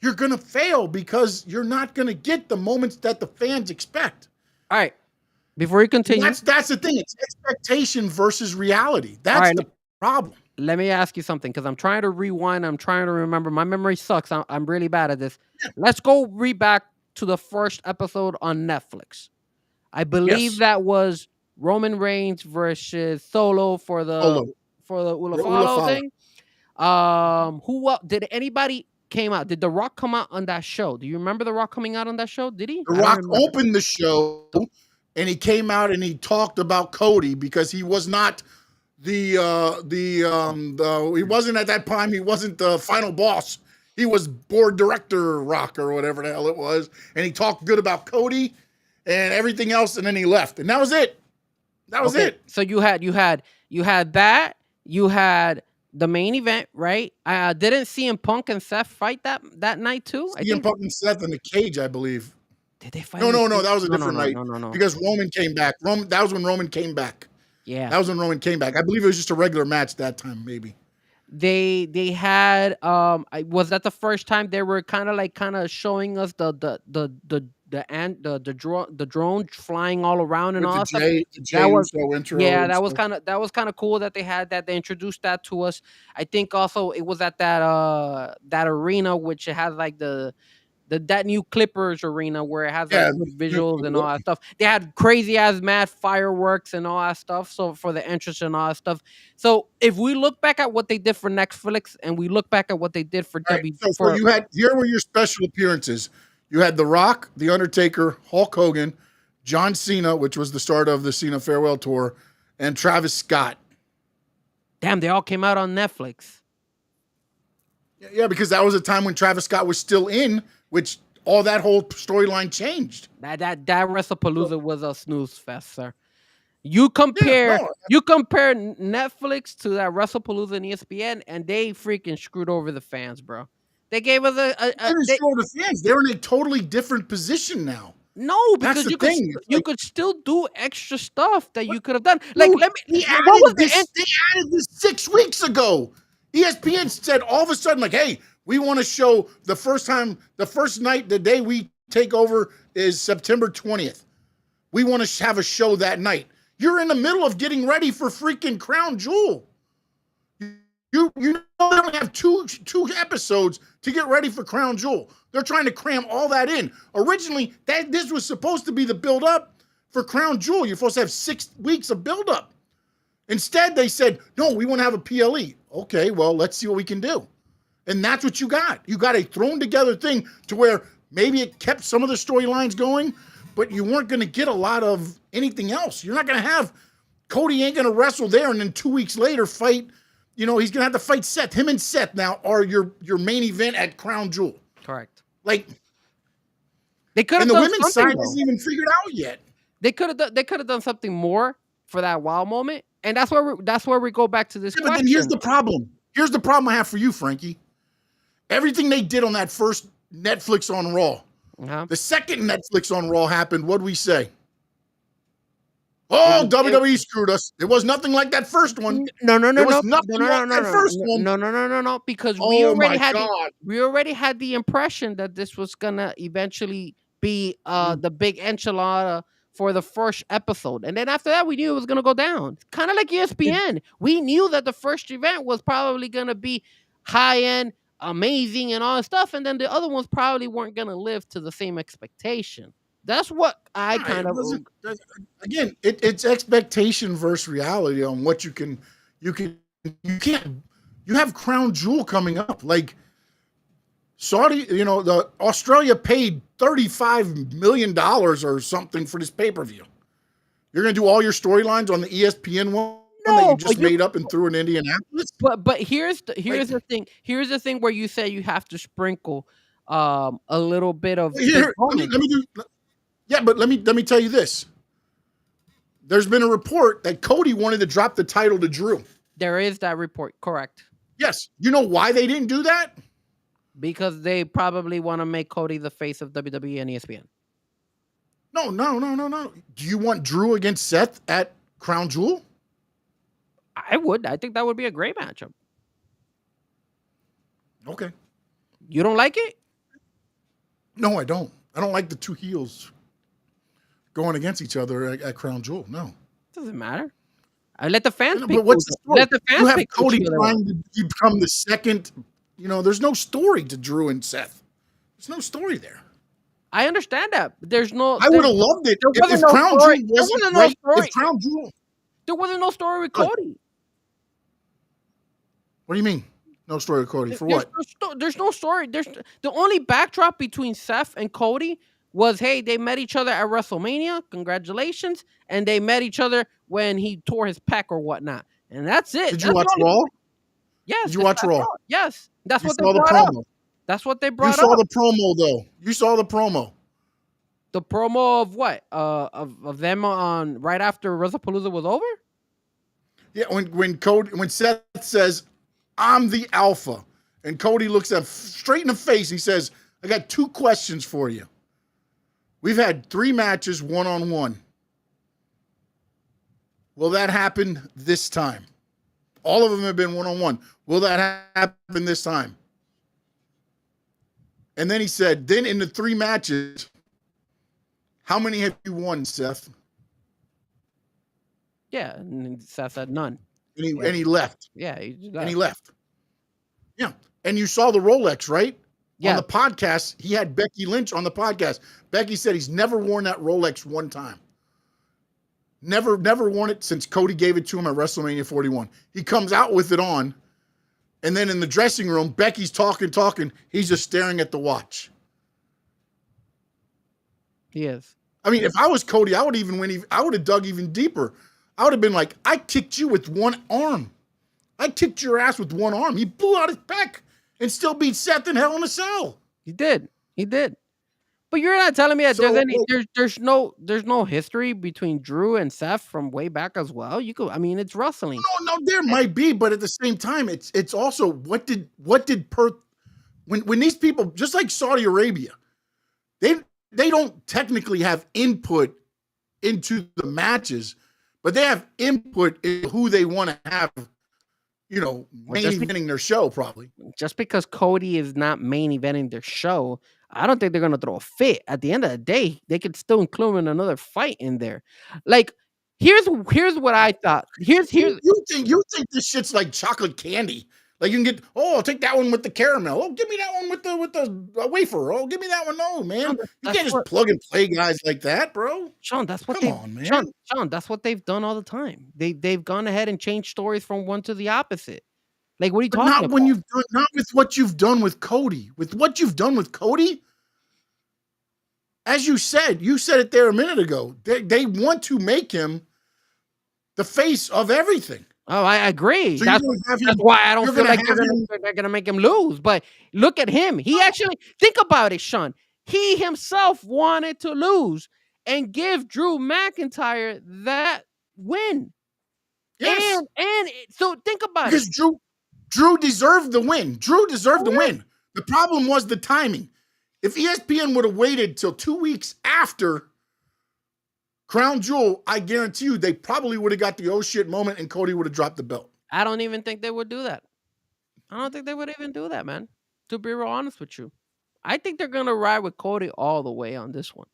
you're going to fail because you're not going to get the moments that the fans expect. All right. Before you continue. That's the thing. It's expectation versus reality. That's the problem. Let me ask you something, because I'm trying to rewind. I'm trying to remember. My memory sucks. I'm really bad at this. Yeah. Let's go back to the first episode on Netflix. I believe that was Roman Reigns versus Solo for the Ulafalo thing. Did anybody came out? Did The Rock come out on that show? Do you remember The Rock coming out on that show? Did he? The Rock opened the show, and he came out and he talked about Cody because he was not he wasn't at that time. He wasn't the final boss. He was board director Rock or whatever the hell it was, and he talked good about Cody and everything else, and then he left, and that was it. That was it. So you had that. You had the main event, right? I didn't CM Punk and Seth fight that night too. CM Punk and Seth in the cage, I believe. Did they fight? No. That was a different night. No. Because Roman came back. That was when Roman came back. Yeah. That was when Roman came back. I believe it was just a regular match that time, maybe. They had was that the first time they were kind of showing us the drone flying all around and With all the stuff. Jey Uso intro. Yeah, that was kind of cool that they had that. They introduced that to us. I think also it was at that arena, which it has like that new Clippers arena where it has like good visuals and all that stuff. They had crazy ass mad fireworks and all that stuff. So for the entrance and all that stuff. So if we look back at what they did for Netflix and we look back at what they did for WWE, so here were your special appearances. You had The Rock, The Undertaker, Hulk Hogan, John Cena, which was the start of the Cena Farewell Tour, and Travis Scott. Damn, they all came out on Netflix. Yeah, because that was a time when Travis Scott was still in, which all that whole storyline changed. That WrestlePalooza was a snooze fest, sir. You compare Netflix to that WrestlePalooza and ESPN, and they freaking screwed over the fans, bro. They gave us they didn't screw over the fans. They're in a totally different position now. No, because you could still do extra stuff that you could have done. Like, they added this 6 weeks ago. ESPN said all of a sudden, like, hey, we want to show the first night, the day we take over is September 20th. We want to have a show that night. You're in the middle of getting ready for freaking Crown Jewel. You only have two episodes to get ready for Crown Jewel. They're trying to cram all that in. Originally, this was supposed to be the build-up for Crown Jewel. You're supposed to have 6 weeks of build-up. Instead, they said, no, we want to have a PLE. Okay, well, let's see what we can do. And that's what you got. You got a thrown-together thing to where maybe it kept some of the storylines going, but you weren't going to get a lot of anything else. You're not going to have Cody ain't going to wrestle there and then 2 weeks later fight. He's going to have to fight Seth. Him and Seth now are your main event at Crown Jewel. Correct. Like, they could have. And the done women's side though. isn't even figured out yet. They could have done something more for that wow moment, and that's where we go back to this. Yeah, but then here's the problem. Here's the problem I have for you, Frankie. Everything they did on that first Netflix on Raw. Uh-huh. The second Netflix on Raw happened. What'd we say? Oh, WWE screwed us. It was nothing like that first one. No. It was nothing like that first one. No. Because we already had the impression that this was gonna eventually be the big enchilada for the first episode, and then after that, we knew it was gonna go down. Kind of like ESPN. We knew that the first event was probably gonna be high end, amazing, and all that stuff, and then the other ones probably weren't gonna live to the same expectation. That's what I kind of again. It's expectation versus reality on what you can't. You have Crown Jewel coming up. Like Saudi, the Australia paid $35 million or something for this pay-per-view. You're gonna do all your storylines on the ESPN one that you just made up and threw in Indianapolis. But here's the thing. Here's the thing where you say you have to sprinkle a little bit of. But let me tell you this. There's been a report that Cody wanted to drop the title to Drew. There is that report, correct? Yes. You know why they didn't do that? Because they probably want to make Cody the face of WWE and ESPN. No. Do you want Drew against Seth at Crown Jewel? I would. I think that would be a great matchup. Okay. You don't like it? No, I don't. I don't like the two heels going against each other at Crown Jewel. No. Doesn't matter. I let the fans pick. But what's the story? Let the fans you have pick Cody trying to become the second. There's no story to Drew and Seth. There's no story there. I understand that. But there's no. I would have loved it if Crown Jewel wasn't great. If Crown Jewel. There wasn't no story with Cody. What do you mean? No story with Cody? For what? There's no story. There's the only backdrop between Seth and Cody was, hey, they met each other at WrestleMania. Congratulations. And they met each other when he tore his pec or whatnot. And that's it. Did you watch Raw? Yes. Did you watch Raw? Yes. That's what they brought up. That's what they brought up. You saw the promo, though. You saw the promo. The promo of what? Of them on right after WrestlePalooza was over? Yeah, when Seth says, "I'm the alpha," and Cody looks at straight in the face, he says, "I got 2 questions for you. We've had 3 matches one-on-one. Will that happen this time? All of them have been one-on-one. Will that happen this time?" And then he said, "Then in the 3 matches, how many have you won, Seth?" Yeah, and Seth said none. And he left. Yeah, And he left. Yeah. And you saw the Rolex, right? Yeah. On the podcast, he had Becky Lynch on the podcast. Becky said he's never worn that Rolex one time. Never worn it since Cody gave it to him at WrestleMania 41. He comes out with it on, and then in the dressing room, Becky's talking. He's just staring at the watch. He is. I mean, if I was Cody, I would have dug even deeper. I would have been like, I kicked you with one arm. I kicked your ass with one arm. He blew out his back and still beat Seth in Hell in a Cell. He did. But you're not telling me that there's no history between Drew and Seth from way back as well. It's wrestling. No, there might be, but at the same time, it's also when these people, just like Saudi Arabia, they don't technically have input into the matches, but they have input in who they want to have, main eventing their show probably. Just because Cody is not main eventing their show, I don't think they're gonna throw a fit. At the end of the day, they could still include in another fight in there. Like, here's what I thought. Here's you think this shit's like chocolate candy. Like you can get, I'll take that one with the caramel. Oh, give me that one with the wafer. Oh, give me that one. No, man. You can't just plug and play guys like that, bro. Sean, that's what Sean, that's what they've done all the time. They've gone ahead and changed stories from one to the opposite. Like, what are you talking about? Not with what you've done with Cody. With what you've done with Cody, as you said it there a minute ago. They want to make him the face of everything. Oh, I agree. So that's why I don't feel like they're going to make him lose. But look at him. He actually, think about it, Sean. He himself wanted to lose and give Drew McIntyre that win. Yes. And so think about because it. Because Drew deserved the win. The win. The problem was the timing. If ESPN would have waited till 2 weeks after Crown Jewel, I guarantee you they probably would have got the oh shit moment and Cody would have dropped the belt. I don't even think they would do that. I don't think they would even do that, man. To be real honest with you. I think they're going to ride with Cody all the way on this one.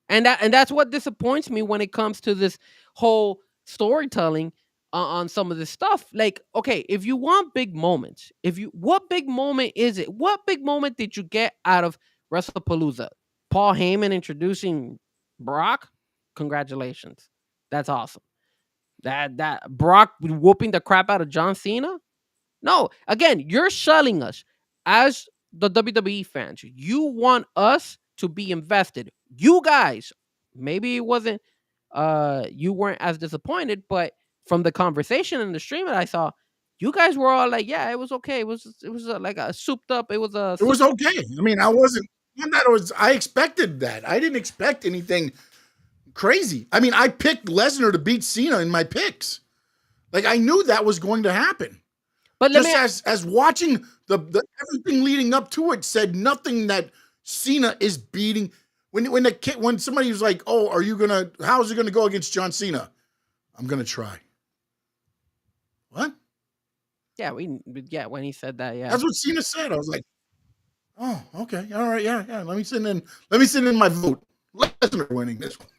And that's what disappoints me when it comes to this whole storytelling on some of this stuff. Like, okay, if you want big moments, what big moment is it? What big moment did you get out of WrestlePalooza? Paul Heyman introducing Brock? Congratulations. That's awesome. That Brock whooping the crap out of John Cena? No, again, you're selling us as the WWE fans. You want us to be invested. You guys, maybe it wasn't you weren't as disappointed, but from the conversation in the stream that I saw, you guys were all like, yeah, it was okay. It was like a souped up. It was okay. I mean, I expected that. I didn't expect anything crazy. I mean, I picked Lesnar to beat Cena in my picks. Like, I knew that was going to happen. But as watching the everything leading up to it said nothing that Cena is beating. When somebody was like, "Oh, how's it gonna go against John Cena?" I'm gonna try. What? Yeah, when he said that, yeah. That's what Cena said. I was like, "Oh, okay, all right, yeah. Let me send in my vote. Lesnar winning this one."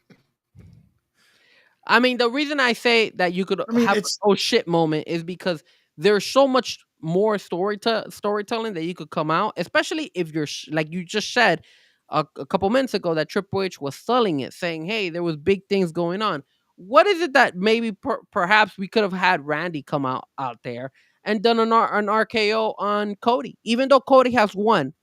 I mean, the reason I say that you could have a oh shit moment is because there's so much more storytelling that you could come out, especially if you're like you just said a couple minutes ago that Triple H was selling it, saying, "Hey, there was big things going on." What is it that maybe perhaps we could have had Randy come out there and done an RKO on Cody, even though Cody has won?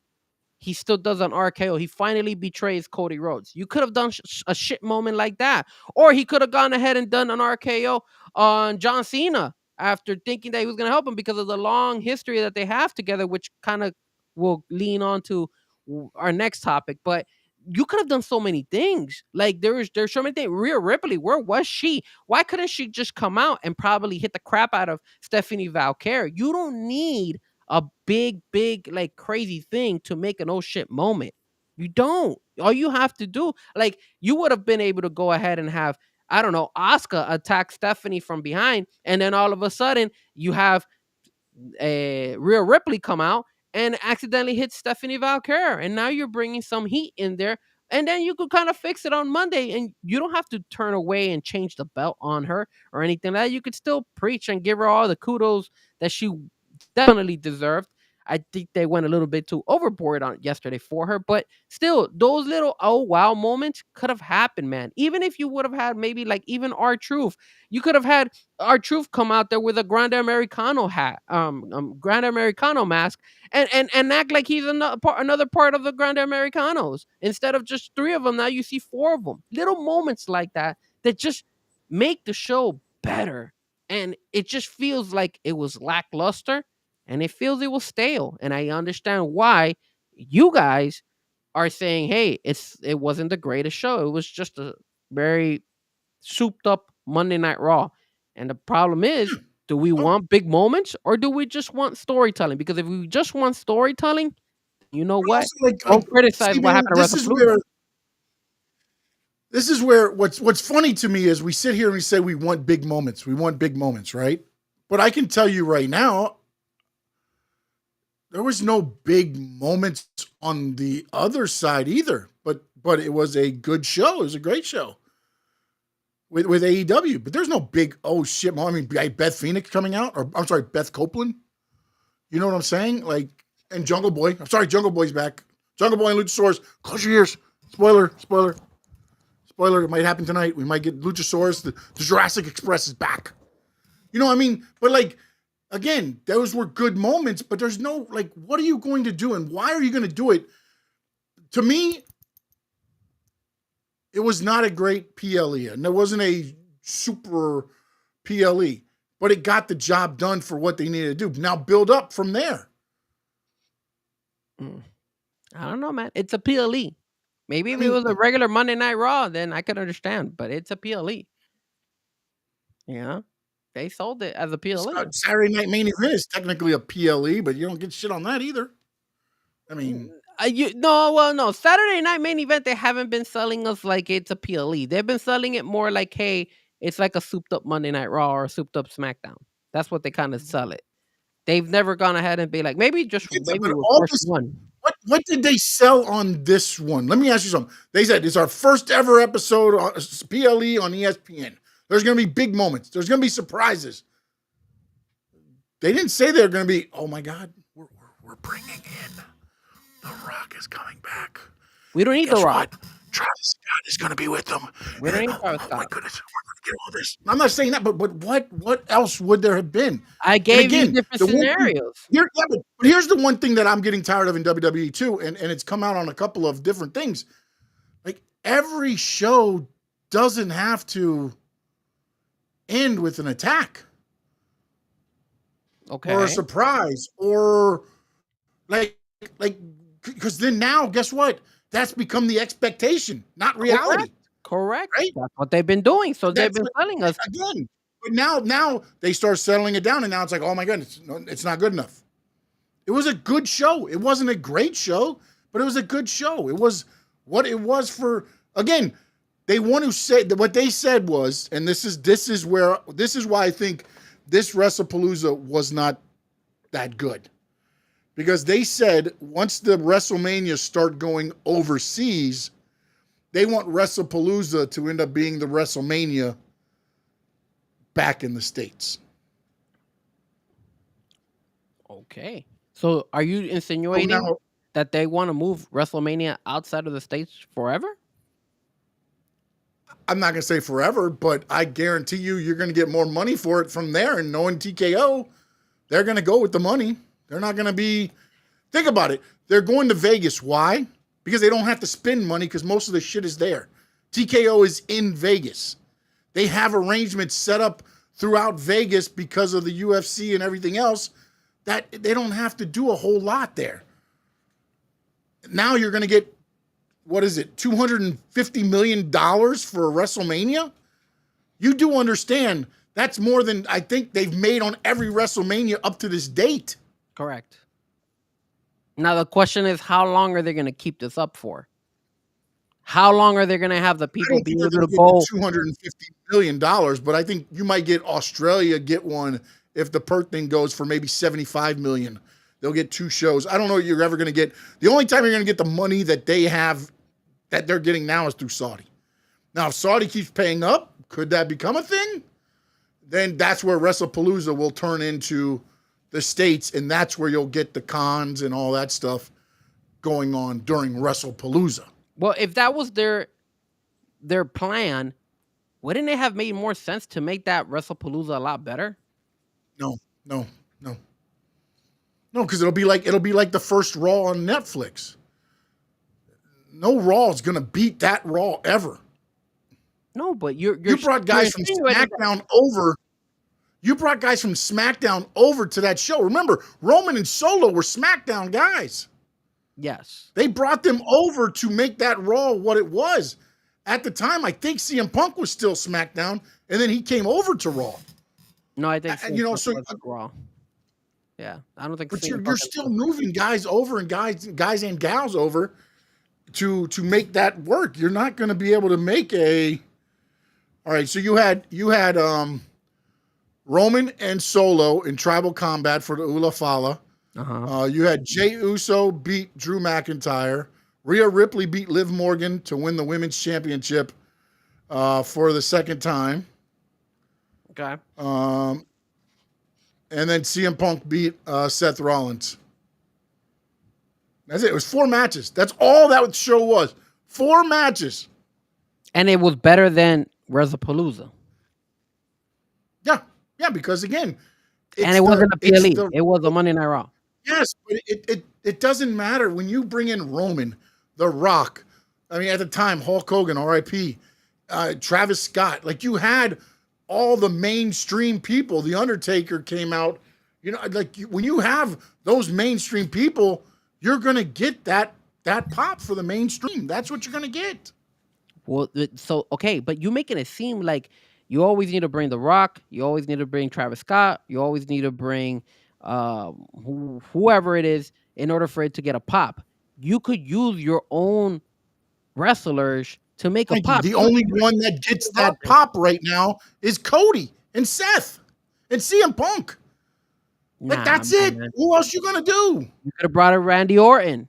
He still does an RKO. He finally betrays Cody Rhodes. You could have done a shit moment like that. Or he could have gone ahead and done an RKO on John Cena after thinking that he was going to help him because of the long history that they have together, which kind of will lean on to our next topic. But you could have done so many things. Like there's so many things. Rhea Ripley, where was she? Why couldn't she just come out and probably hit the crap out of Stephanie Valkyrie? You don't need a big like crazy thing to make an oh shit moment. You don't. All you have to do, like you would have been able to go ahead and have, I don't know, Asuka attack Stephanie from behind, and then all of a sudden you have Rhea Ripley come out and accidentally hit Stephanie Valkyrie, and now you're bringing some heat in there, and then you could kind of fix it on Monday, and you don't have to turn away and change the belt on her or anything like that. You could still preach and give her all the kudos that she definitely deserved. I think they went a little bit too overboard on yesterday for her, but still, those little oh wow moments could have happened, man. Even if you would have had maybe like even R-Truth, you could have had R-Truth come out there with a Grande Americano hat, Grande Americano mask, and act like he's another part of the Grande Americanos. Instead of just three of them, now you see four of them. Little moments like that that just make the show better, and it just feels like it was lackluster, and it feels it was stale. And I understand why you guys are saying, "Hey, it wasn't the greatest show. It was just a very souped up Monday Night Raw." And the problem is, do we want big moments or do we just want storytelling? Because if we just want storytelling, you know what? Also, Don't criticize what Steven, happened at WrestleMania. This is where what's funny to me is we sit here and we say we want big moments. We want big moments, right? But I can tell you right now, there was no big moments on the other side either. But it was a good show. It was a great show with AEW. But there's no big oh shit moment. I mean, Beth Phoenix coming out, or I'm sorry, Beth Copeland. You know what I'm saying? Like, and Jungle Boy. I'm sorry, Jungle Boy's back. Jungle Boy and Luchasaurus. Close your ears. Spoiler. It might happen tonight. We might get Luchasaurus. The Jurassic Express is back. You know what I mean? But like, again, those were good moments, but there's no, like, what are you going to do and why are you going to do it? To me, it was not a great PLE, and there wasn't a super PLE, but it got the job done for what they needed to do. Now build up from there. I don't know, man. It's a PLE. Maybe if it was a regular Monday Night Raw, then I could understand, but it's a PLE. Yeah. They sold it as a PLE. Saturday Night Main Event is technically a PLE, but you don't get shit on that either. I mean, no. Saturday Night Main Event, they haven't been selling us like it's a PLE. They've been selling it more like, hey, it's like a souped up Monday Night Raw or a souped up SmackDown. That's what they kind of sell it. They've never gone ahead and be like, maybe just maybe first one. What did they sell on this one? Let me ask you something. They said it's our first ever episode on PLE on ESPN. There's going to be big moments. There's going to be surprises. They didn't say they're going to be, oh my God, we're bringing in The Rock is coming back. We don't need The Rock. What? Travis Scott is going to be with them. We don't need Travis Scott. Oh my goodness, we're going to get all this. I'm not saying that, but what else would there have been? I gave you different scenarios. But here's the one thing that I'm getting tired of in WWE too, and it's come out on a couple of different things. Like, every show doesn't have to end with an attack. Okay. Or a surprise. Or like because then now, guess what? That's become the expectation, not reality. Correct. Right? That's what they've been doing. So they've been telling us again. But now they start settling it down, and now it's like, oh my goodness, it's not good enough. It was a good show. It wasn't a great show, but it was a good show. It was what it was for. Again, they want to say that what they said was, and this is why I think this WrestlePalooza was not that good. Because they said once the WrestleMania start going overseas, they want WrestlePalooza to end up being the WrestleMania back in the States. Okay. So are you insinuating that they want to move WrestleMania outside of the States forever? I'm not going to say forever, but I guarantee you're going to get more money for it from there. And knowing TKO, they're going to go with the money. They're not going to be... Think about it. They're going to Vegas. Why? Because they don't have to spend money because most of the shit is there. TKO is in Vegas. They have arrangements set up throughout Vegas because of the UFC and everything else that they don't have to do a whole lot there. Now you're going to get what is it, $250 million for a WrestleMania? You do understand that's more than I think they've made on every WrestleMania up to this date. Correct. Now the question is, how long are they going to keep this up for? How long are they going to have the I people don't be think able they're to going to go? get the $250 million, but I think you might get Australia get one if the Perth thing goes for maybe $75 million. They'll get 2 shows. I don't know what you're ever going to get. The only time you're going to get the money that they have, that they're getting now, is through Saudi. Now, if Saudi keeps paying up, could that become a thing? Then that's where WrestlePalooza will turn into the States, and that's where you'll get the cons and all that stuff going on during WrestlePalooza. Well, if that was their plan, wouldn't it have made more sense to make that WrestlePalooza a lot better? No, because it'll be like the first Raw on Netflix. No Raw is gonna beat that Raw ever. No, but you brought guys from SmackDown over. You brought guys from SmackDown over to that show. Remember, Roman and Solo were SmackDown guys. Yes. They brought them over to make that Raw what it was. At the time, I think CM Punk was still SmackDown, and then he came over to Raw. No, I think so Raw. Yeah, I don't think. But you're still moving guys over and guys and gals over to make that work. You're not going to be able to make a. All right, so you had Roman and Solo in tribal combat for the Ula Fala. You had Jey Uso beat Drew McIntyre. Rhea Ripley beat Liv Morgan to win the women's championship for the second time. Okay. And then CM Punk beat Seth Rollins. That's it. It was 4 matches. That's all that show was. 4 matches. And it was better than WrestlePalooza. Yeah, because again, and it wasn't a PLE. It was a Monday Night Raw. Yes, but it doesn't matter when you bring in Roman, The Rock. I mean, at the time, Hulk Hogan, R.I.P., Travis Scott. Like, you had all the mainstream people. The Undertaker came out. You know, like, when you have those mainstream people, you're gonna get that pop for the mainstream. That's what you're gonna get. Well, so okay, but you're making it seem like you always need to bring The Rock. You always need to bring Travis Scott. You always need to bring whoever it is in order for it to get a pop. You could use your own wrestlers to make a pop. The only one that gets that pop right now is Cody and Seth and CM Punk. Like, that's it. Man. Who else you gonna do? You could have brought in Randy Orton.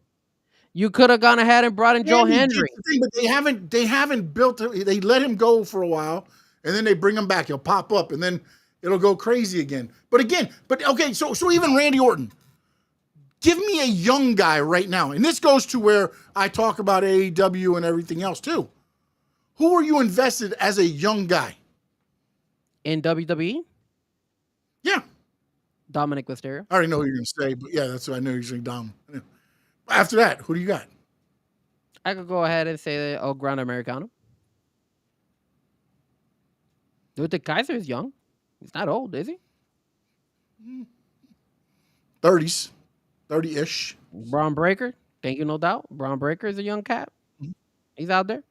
You could have gone ahead and brought in Joe Hendry. But they haven't built it. They let him go for a while, and then they bring him back. He'll pop up, and then it'll go crazy again. But okay, so even Randy Orton. Give me a young guy right now. And this goes to where I talk about AEW and everything else too. Who are you invested as a young guy? In WWE? Yeah. Dominic Mysterio. I already know what you're going to say, but yeah, that's what I know you're saying, Dom. Yeah. After that, who do you got? I could go ahead and say that Grand Americano. Luther Kaiser is young. He's not old, is he? 30s. 30-ish. Braun Breaker, thank you, no doubt. Braun Breaker is a young cat. He's out there.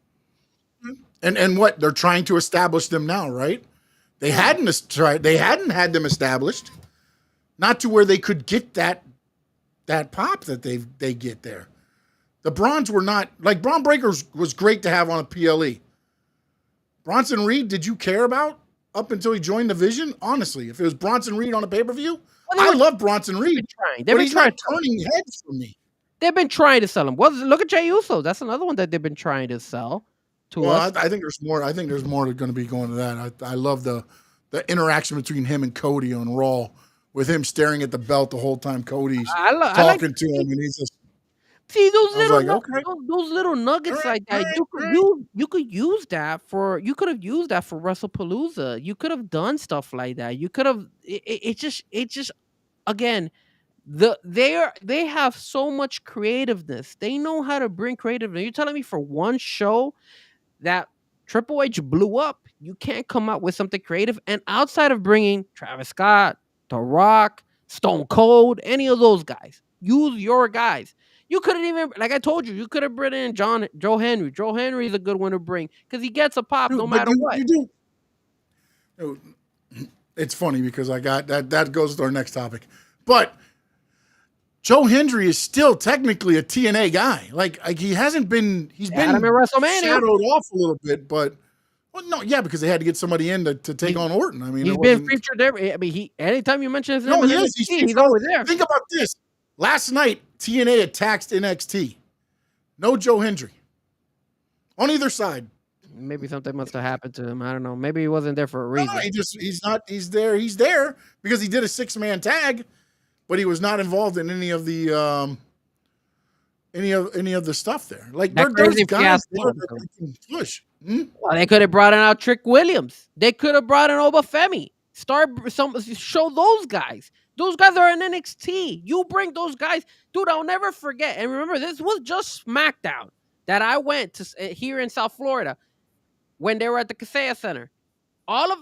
And what? They're trying to establish them now, right? They hadn't had them established. Not to where they could get that pop that they get there. The Brauns were not, like, Braun Breaker was great to have on a PLE. Bronson Reed, did you care about up until he joined the Vision? Honestly, if it was Bronson Reed on a pay-per-view, I love Bronson Reed. But he's not turning heads for me. They've been trying to sell him. Well, look at Jey Uso. That's another one that they've been trying to sell to us. I think there's more. I think there's more going to be going to that. I love the interaction between him and Cody on Raw, with him staring at the belt the whole time Cody's talking to him, and he's just. See those little nuggets like that. You could use that for. You could have used that for WrestlePalooza. You could have done stuff like that. You could have. It just again. They have so much creativeness. They know how to bring creativeness. You're telling me for one show that Triple H blew up, you can't come out with something creative? And outside of bringing Travis Scott, The Rock, Stone Cold, any of those guys, use your guys. You couldn't even, like I told you, you could have brought in Joe Henry. Joe Henry is a good one to bring because he gets a pop no Dude, matter but what. you do. It's funny because I got that. That goes to our next topic, but Joe Hendry is still technically a TNA guy. Like he hasn't been. He's been Had him at WrestleMania. shadowed off a little bit, but well, no, yeah, because they had to get somebody in to take on Orton. I mean, He's been featured every. I mean, anytime you mention his name, no, he is. he's always there. Think about this. Last night, TNA attacked NXT. No Joe Hendry on either side. Maybe something must have happened to him. I don't know. Maybe he wasn't there for a reason. No, he's not. He's there. He's there because he did a 6-man tag, but he was not involved in any of the any of the stuff there. Like there's guys there that they can push. Well, they could have brought in out Trick Williams. They could have brought in Obafemi. Show those guys. Those guys are in NXT. You bring those guys, dude. I'll never forget. And remember, this was just SmackDown that I went to here in South Florida when they were at the Kaseya Center.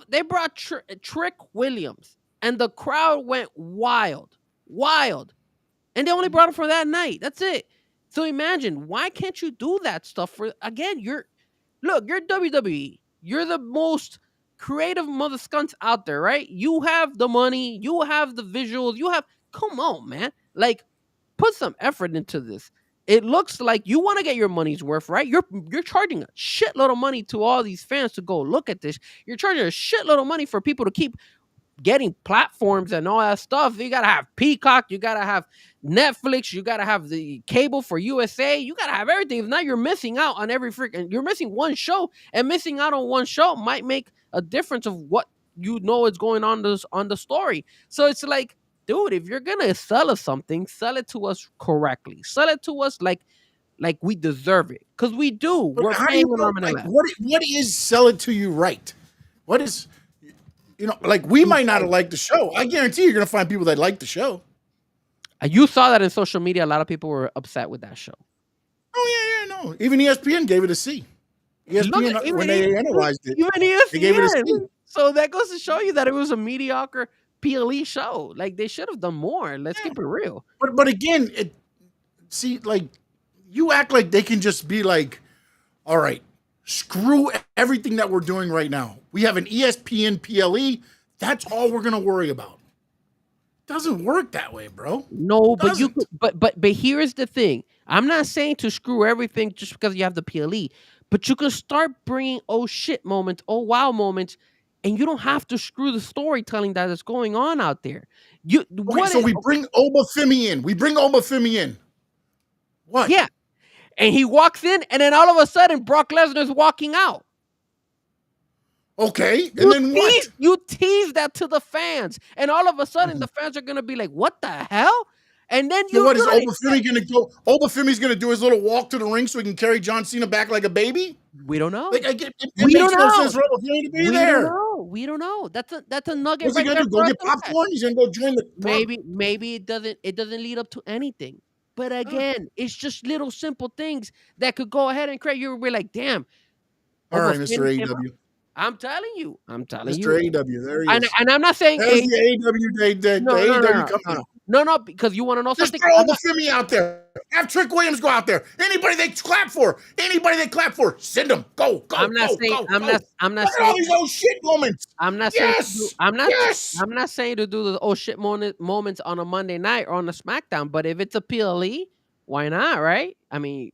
They brought Trick Williams, and the crowd went wild, and they only brought him for that night. That's it. So imagine, why can't you do that stuff for again? You're WWE. You're the most creative mother skunks out there, right? You have the money, you have the visuals, come on, man. Like, put some effort into this. It looks like you want to get your money's worth, right? You're charging a shitload of money to all these fans to go look at this. You're charging a shitload of money for people to keep getting platforms and all that stuff. You gotta have Peacock, you gotta have Netflix, you gotta have the cable for USA, you gotta have everything. If not, you're missing out on you're missing one show, and missing out on one show might make a difference of what is going on the story. So it's like, dude, if you're gonna sell us something, sell it to us correctly. Sell it to us like we deserve it, because we do. But we're paying an arm and a leg. What is sell it to you right? What is, like, we might not have liked the show. I guarantee you're going to find people that like the show. You saw that in social media. A lot of people were upset with that show. Oh, yeah, no. Even ESPN gave it a C. ESPN, when they analyzed it, they gave it a C. So that goes to show you that it was a mediocre PLE show. Like, they should have done more. Let's keep it real. But again, like, you act like they can just be like, all right, screw everything that we're doing right now. We have an ESPN PLE. That's all we're going to worry about. Doesn't work that way, bro. No, but but here's the thing. I'm not saying to screw everything just because you have the PLE, but you can start bringing oh shit moments, oh wow moments, and you don't have to screw the storytelling that is going on out there. We bring Obafemi in. What? Yeah. And he walks in, and then all of a sudden, Brock Lesnar's walking out. Okay, and then what? You tease that to the fans, and all of a sudden, the fans are going to be like, what the hell? And then what is Obafemi going to go? Obafemi's going to do his little walk to the ring so he can carry John Cena back like a baby? We don't know. Like, it makes no sense for Obafemi to be there. We don't know. That's a nugget. What's he going to do? Go get popcorn? He's going to go join the... Maybe it doesn't lead up to anything. But again, it's just little simple things that could go ahead and create. You'll be like, damn. All right, Mr. AEW. I'm telling you. Mr. AEW, there he is. And I'm not saying there's the AEW. No, because you want to know just something. Just throw Obafemi out there. Have Trick Williams go out there. Anybody they clap for, send them. Go. I'm not saying. Look at all these old shit moments. I'm not saying. I'm not saying to do the old shit moments on a Monday night or on a SmackDown. But if it's a PLE, why not? Right? I mean,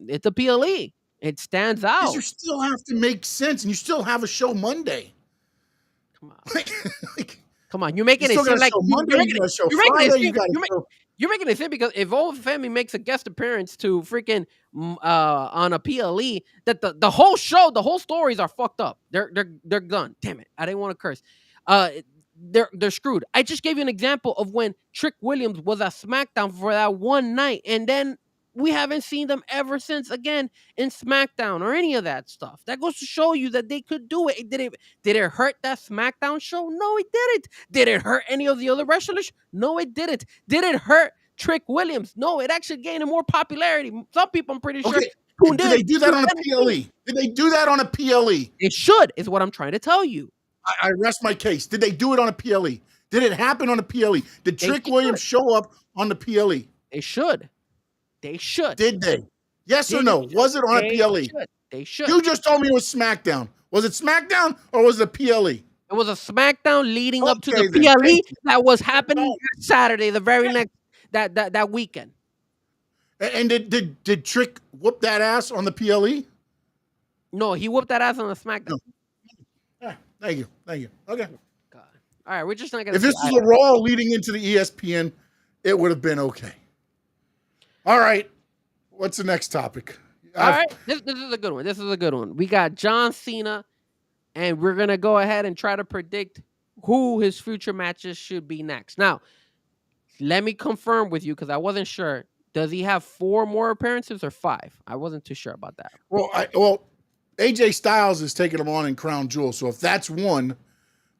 it's a PLE. It stands out. Because you still have to make sense, and you still have a show Monday. Come on. Come on. You're making it seem like you're making it seem because if Obafemi makes a guest appearance to freaking on a PLE, that the whole show, the whole stories are fucked up. They're done. Damn it. I didn't want to curse. They're screwed. I just gave you an example of when Trick Williams was at SmackDown for that one night, and then we haven't seen them ever since again in SmackDown or any of that stuff. That goes to show you that they could do it. Did it hurt that SmackDown show? No, it didn't. Did it hurt any of the other wrestlers? No, it didn't. Did it hurt Trick Williams? No, it actually gained more popularity. Some people, I'm pretty sure. Did they do that on a PLE? Did they do that on a PLE? It should, is what I'm trying to tell you. I rest my case. Did they do it on a PLE? Did it happen on a PLE? Did Trick Williams show up on the PLE? It should. They should. Did they? Yes or no? Was it on a They PLE? should. They should. You just told me it was SmackDown. Was it SmackDown or was it PLE? It was a SmackDown leading up to the Okay, then. PLE Thank you. that was happening Saturday, the very next that weekend. And did Trick whoop that ass on the PLE? No, he whooped that ass on the SmackDown. No. Thank you. Okay. God. All right, we're just not gonna. If this was a Raw leading into the ESPN, it would have been okay. All right. What's the next topic? All right, this is a good one. We got John Cena, and we're gonna go ahead and try to predict who his future matches should be next. Now, let me confirm with you because I wasn't sure. Does he have 4 more appearances or 5? I wasn't too sure about that. Well, AJ Styles is taking him on in Crown Jewel. So if that's 1,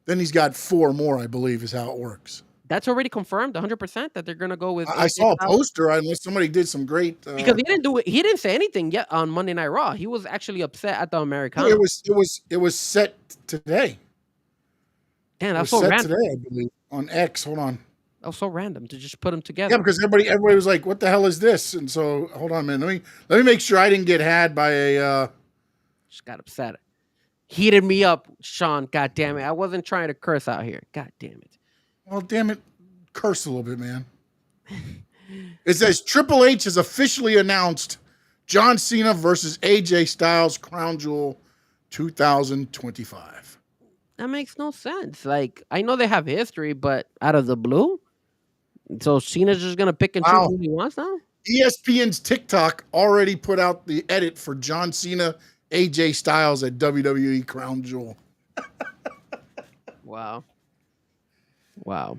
then he's got 4 more, I believe, is how it works. That's already confirmed, 100% that they're gonna go with. I saw a poster, unless somebody did some great. Because he didn't do it. He didn't say anything yet on Monday Night Raw. He was actually upset at the Americana. It was set today. Damn, that's so random. Today, I believe, on X. Hold on. That was so random to just put them together. Yeah, because everybody was like, "What the hell is this?" And so, hold on a minute. Let me make sure I didn't get had by a. Just got upset. Heated me up, Sean. God damn it! I wasn't trying to curse out here. God damn it. Well, damn it, curse a little bit, man. It says Triple H has officially announced John Cena versus AJ Styles Crown Jewel 2025. That makes no sense. Like, I know they have history, but out of the blue, so Cena's just gonna pick and choose who he wants now. ESPN's TikTok already put out the edit for John Cena, AJ Styles at WWE Crown Jewel. Wow.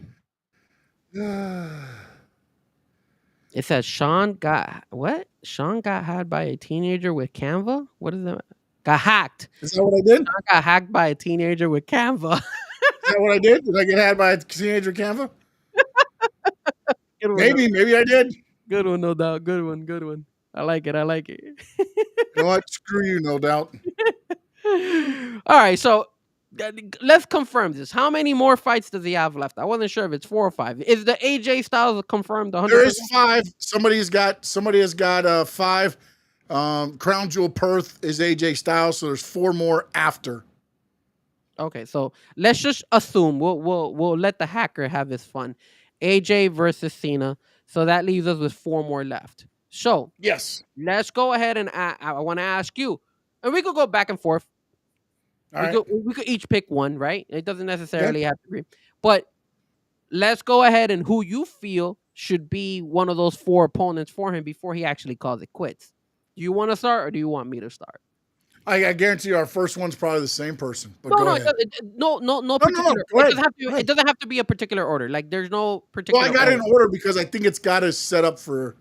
It says Sean got had by a teenager with Canva. What is that? Got hacked. Is that what I did? Sean got hacked by a teenager with Canva. Is that what I did? Did I get had by a teenager Canva? Maybe I did. Good one, no doubt. Good one. I like it. You know what? Screw you, no doubt. All right, so let's confirm this. How many more fights does he have left? I wasn't sure if it's 4 or 5. Is the AJ Styles confirmed? 100%? There is 5. Somebody has got 5. Crown Jewel Perth is AJ Styles, so there's 4 more after. Okay, so let's just assume we'll let the hacker have his fun. AJ versus Cena. So that leaves us with 4 more left. So yes, let's go ahead and I want to ask you, and we could go back and forth. We could each pick one, right? It doesn't necessarily have to be. But let's go ahead and who you feel should be one of those 4 opponents for him before he actually calls it quits. Do you want to start or do you want me to start? I guarantee you our first one's probably the same person. But no, go no, ahead. No particular. It doesn't have to be a particular order. Like there's no particular. Well, I got it in order because I think it's got us set up for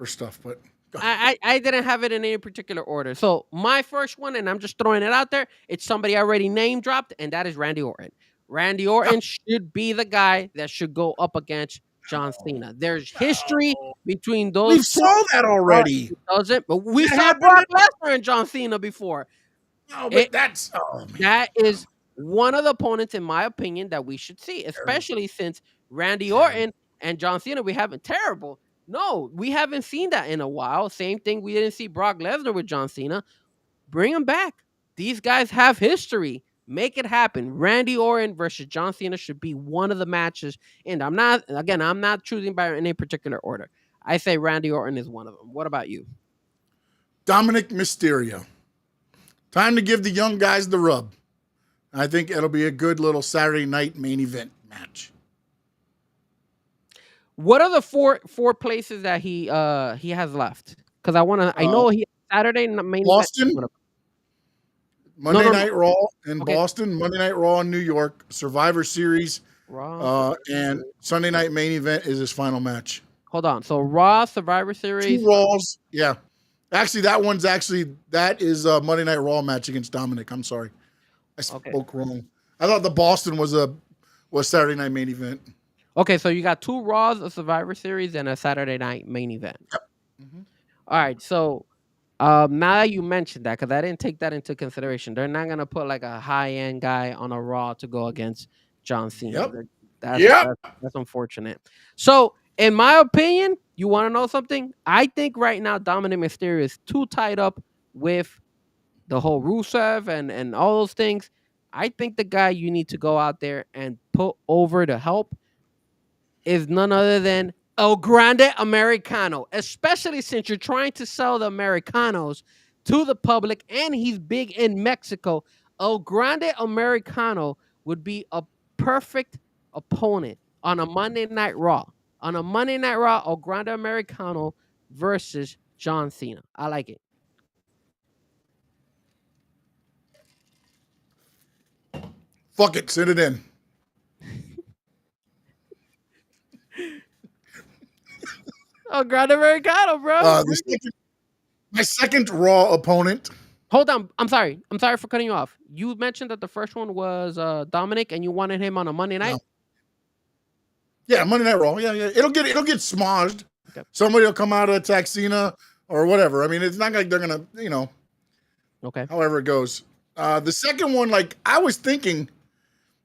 stuff. But I didn't have it in any particular order. So my first one, and I'm just throwing it out there, it's somebody I already name dropped, and that is Randy Orton. Randy Orton should be the guy that should go up against John Cena. There's history between those. We saw that already. Doesn't, but we saw Brock Lesnar and John Cena before. No, but that is one of the opponents, in my opinion, that we should see, especially since Randy Orton and John Cena, we haven't terrible. No, we haven't seen that in a while. Same thing, we didn't see Brock Lesnar with John Cena. Bring them back. These guys have history. Make it happen. Randy Orton versus John Cena should be one of the matches. And I'm not choosing by any particular order. I say Randy Orton is one of them. What about you? Dominic Mysterio. Time to give the young guys the rub. I think it'll be a good little Saturday night main event match. What are the four places that he has left? Because I know he Saturday main Boston. Event. Monday Night Raw in Boston, Monday Night Raw in New York, Survivor Series, Raw, and Sunday night main event is his final match. Hold on. So Raw, Survivor Series. 2 Raws. Yeah. Actually, that is a Monday Night Raw match against Dominic. I'm sorry. I spoke wrong. I thought the Boston was Saturday night main event. Okay, so you got 2 Raws, a Survivor Series, and a Saturday night main event. Yep. Mm-hmm. All right, so now that you mentioned that, because I didn't take that into consideration, they're not going to put like a high-end guy on a Raw to go against John Cena. Yep. That's unfortunate. So In my opinion, you want to know something? I think right now Dominic Mysterio is too tied up with the whole Rusev and all those things. I think the guy you need to go out there and put over to help is none other than El Grande Americano, especially since you're trying to sell the Americanos to the public and he's big in Mexico. El Grande Americano would be a perfect opponent on a Monday Night Raw. On a Monday Night Raw, El Grande Americano versus John Cena. I like it. Fuck it, send it in. El Grande Americano, bro. My second Raw opponent. Hold on. I'm sorry. I'm sorry for cutting you off. You mentioned that the first one was Dominic, and you wanted him on a Monday night. No. Yeah, Monday Night Raw. Yeah. It'll get smodged. Okay. Somebody will come out and attack Cena or whatever. I mean, it's not like they're gonna, Okay. however it goes. The second one, like I was thinking,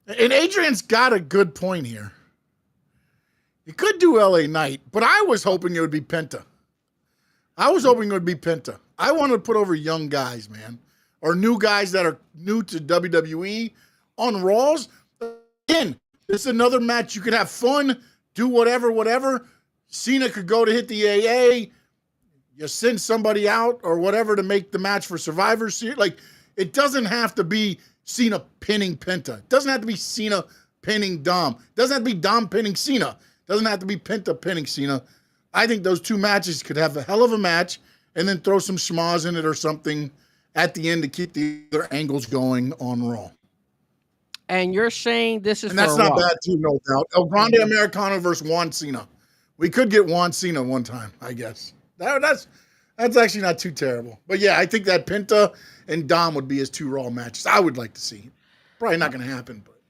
and Adrian's got a good point here. You could do LA Knight, but I was hoping it would be Penta. I wanted to put over young guys, man, or new guys that are new to WWE on Raws. Again, this is another match. You could have fun, do whatever. Cena could go to hit the AA. You send somebody out or whatever to make the match for Survivor Series. Like, it doesn't have to be Cena pinning Penta. It doesn't have to be Cena pinning Dom. It doesn't have to be Dom pinning Cena. It doesn't have to be Penta pinning Cena. I think those two matches could have a hell of a match and then throw some schmoz in it or something at the end to keep the other angles going on Raw. And you're saying this is And that's for not Raw. bad too, no doubt. El Grande Americano versus Juan Cena. We could get Juan Cena one time, I guess. That's actually not too terrible. But yeah, I think that Penta and Dom would be his two Raw matches. I would like to see. Probably not going to happen, but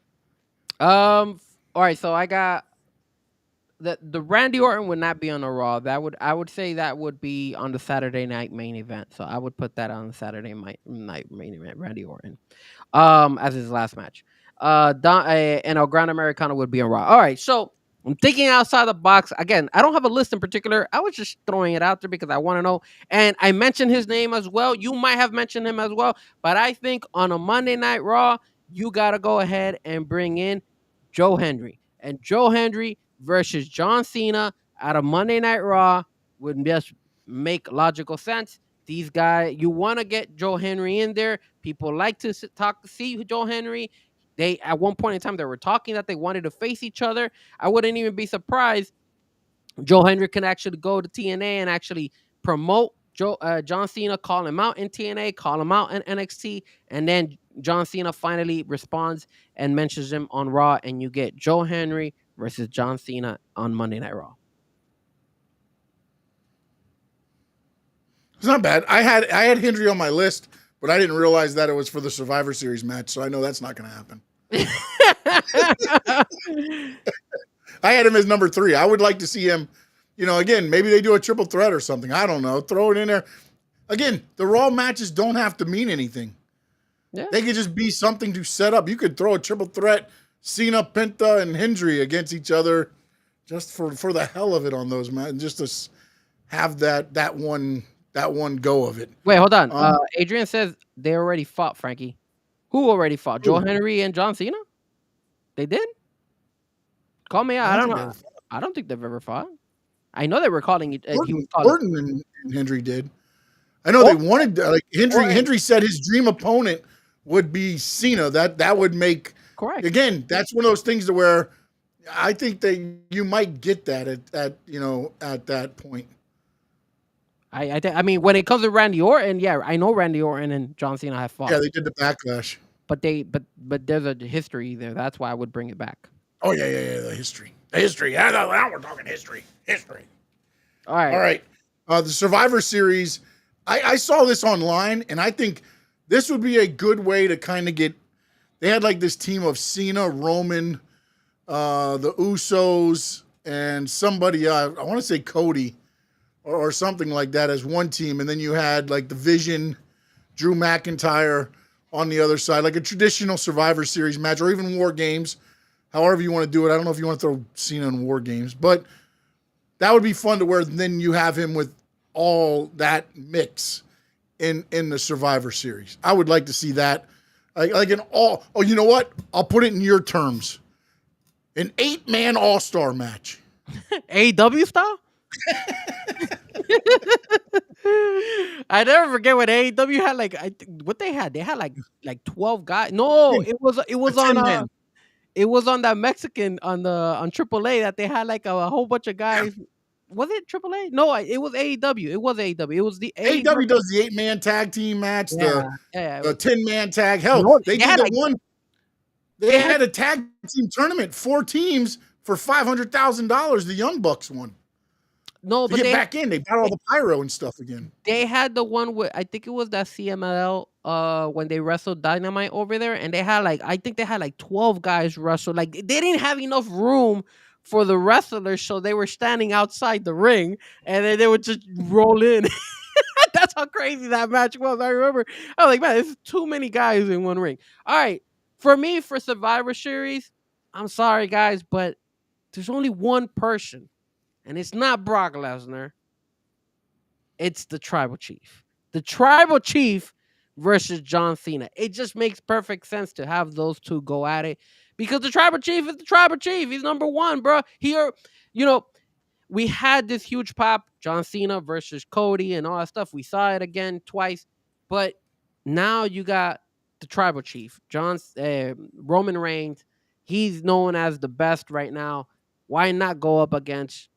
All right, so I got the Randy Orton would not be on the Raw. I would say that would be on the Saturday night main event. So I would put that on the Saturday night main event. Randy Orton, as his last match. And El Gran Americano would be on Raw. All right, so I'm thinking outside the box. Again, I don't have a list in particular. I was just throwing it out there because I want to know. And I mentioned his name as well. You might have mentioned him as well. But I think on a Monday Night Raw, you got to go ahead and bring in Joe Hendry. And Joe Hendry versus John Cena at a Monday Night Raw would just make logical sense. These guys, you want to get Joe Hendry in there. People like to see Joe Hendry. They at one point in time they were talking that they wanted to face each other. I wouldn't even be surprised Joe Hendry can actually go to TNA and actually promote John Cena, call him out in TNA, call him out in NXT, and then John Cena finally responds and mentions him on Raw, and you get Joe Hendry versus John Cena on Monday Night Raw. it's not bad. I had Hendry on my list, but I didn't realize that it was for the Survivor Series match, so I know that's not going to happen. I had him as number 3. I would like to see him, again, maybe they do a triple threat or something. I don't know. Throw it in there. Again, the Raw matches don't have to mean anything. Yeah. They could just be something to set up. You could throw a triple threat, Cena, Penta, and Hendry against each other just for the hell of it on those matches, just to have that one go of it. Wait, hold on. Adrian says they already fought, Frankie. Who already fought? Joe Hendry and John Cena? They did? Call me out. I don't know. I don't think they've ever fought. I know they were calling it. Orton and Hendry did. I know they wanted Hendry said his dream opponent would be Cena. That would make correct. Again, that's one of those things to where I think you might get that at that point. I mean, when it comes to Randy Orton, yeah, I know Randy Orton and John Cena have fought. Yeah, they did the Backlash. But there's a history there. That's why I would bring it back. Oh yeah, the history. Yeah, now we're talking history. All right. The Survivor Series. I saw this online, and I think this would be a good way to kind of get. They had like this team of Cena, Roman, the Usos, and somebody. I want to say Cody, or something like that as one team, and then you had like the Vision, Drew McIntyre on the other side, like a traditional Survivor Series match, or even War Games. However you want to do it. I don't know if you want to throw Cena in War Games, but that would be fun to where then you have him with all that mix in the Survivor Series. I would like to see that. Like an all. Oh, you know what? I'll put it in your terms. An 8-man All-Star match. AEW style. I never forget what AEW had. Like what they had. They had like 12 guys. No, it was on 10 men. it was on that Mexican on AAA that they had like a whole bunch of guys. Was it AAA? No, it was AEW. It was AEW. It was the AEW does the 8-man tag team match, the 10-man tag. Hell, No, they did one. They had a tag team tournament, 4 teams for $500,000. The Young Bucks won. No, to but get back in, they got all the pyro and stuff again. They had the one with I think it was that CMLL when they wrestled Dynamite over there, and they had like I think they had like 12 guys wrestle. Like they didn't have enough room for the wrestlers, so they were standing outside the ring, and then they would just roll in. That's how crazy that match was. I remember I was like, man, there's too many guys in one ring. All right, for me for Survivor Series, I'm sorry guys, but there's only one person. And it's not Brock Lesnar. It's the Tribal Chief. The Tribal Chief versus John Cena. It just makes perfect sense to have those two go at it. Because the Tribal Chief is the Tribal Chief. He's number one, bro. Here, we had this huge pop, John Cena versus Cody and all that stuff. We saw it again twice. But now you got the Tribal Chief, Roman Reigns. He's known as the best right now. Why not go up against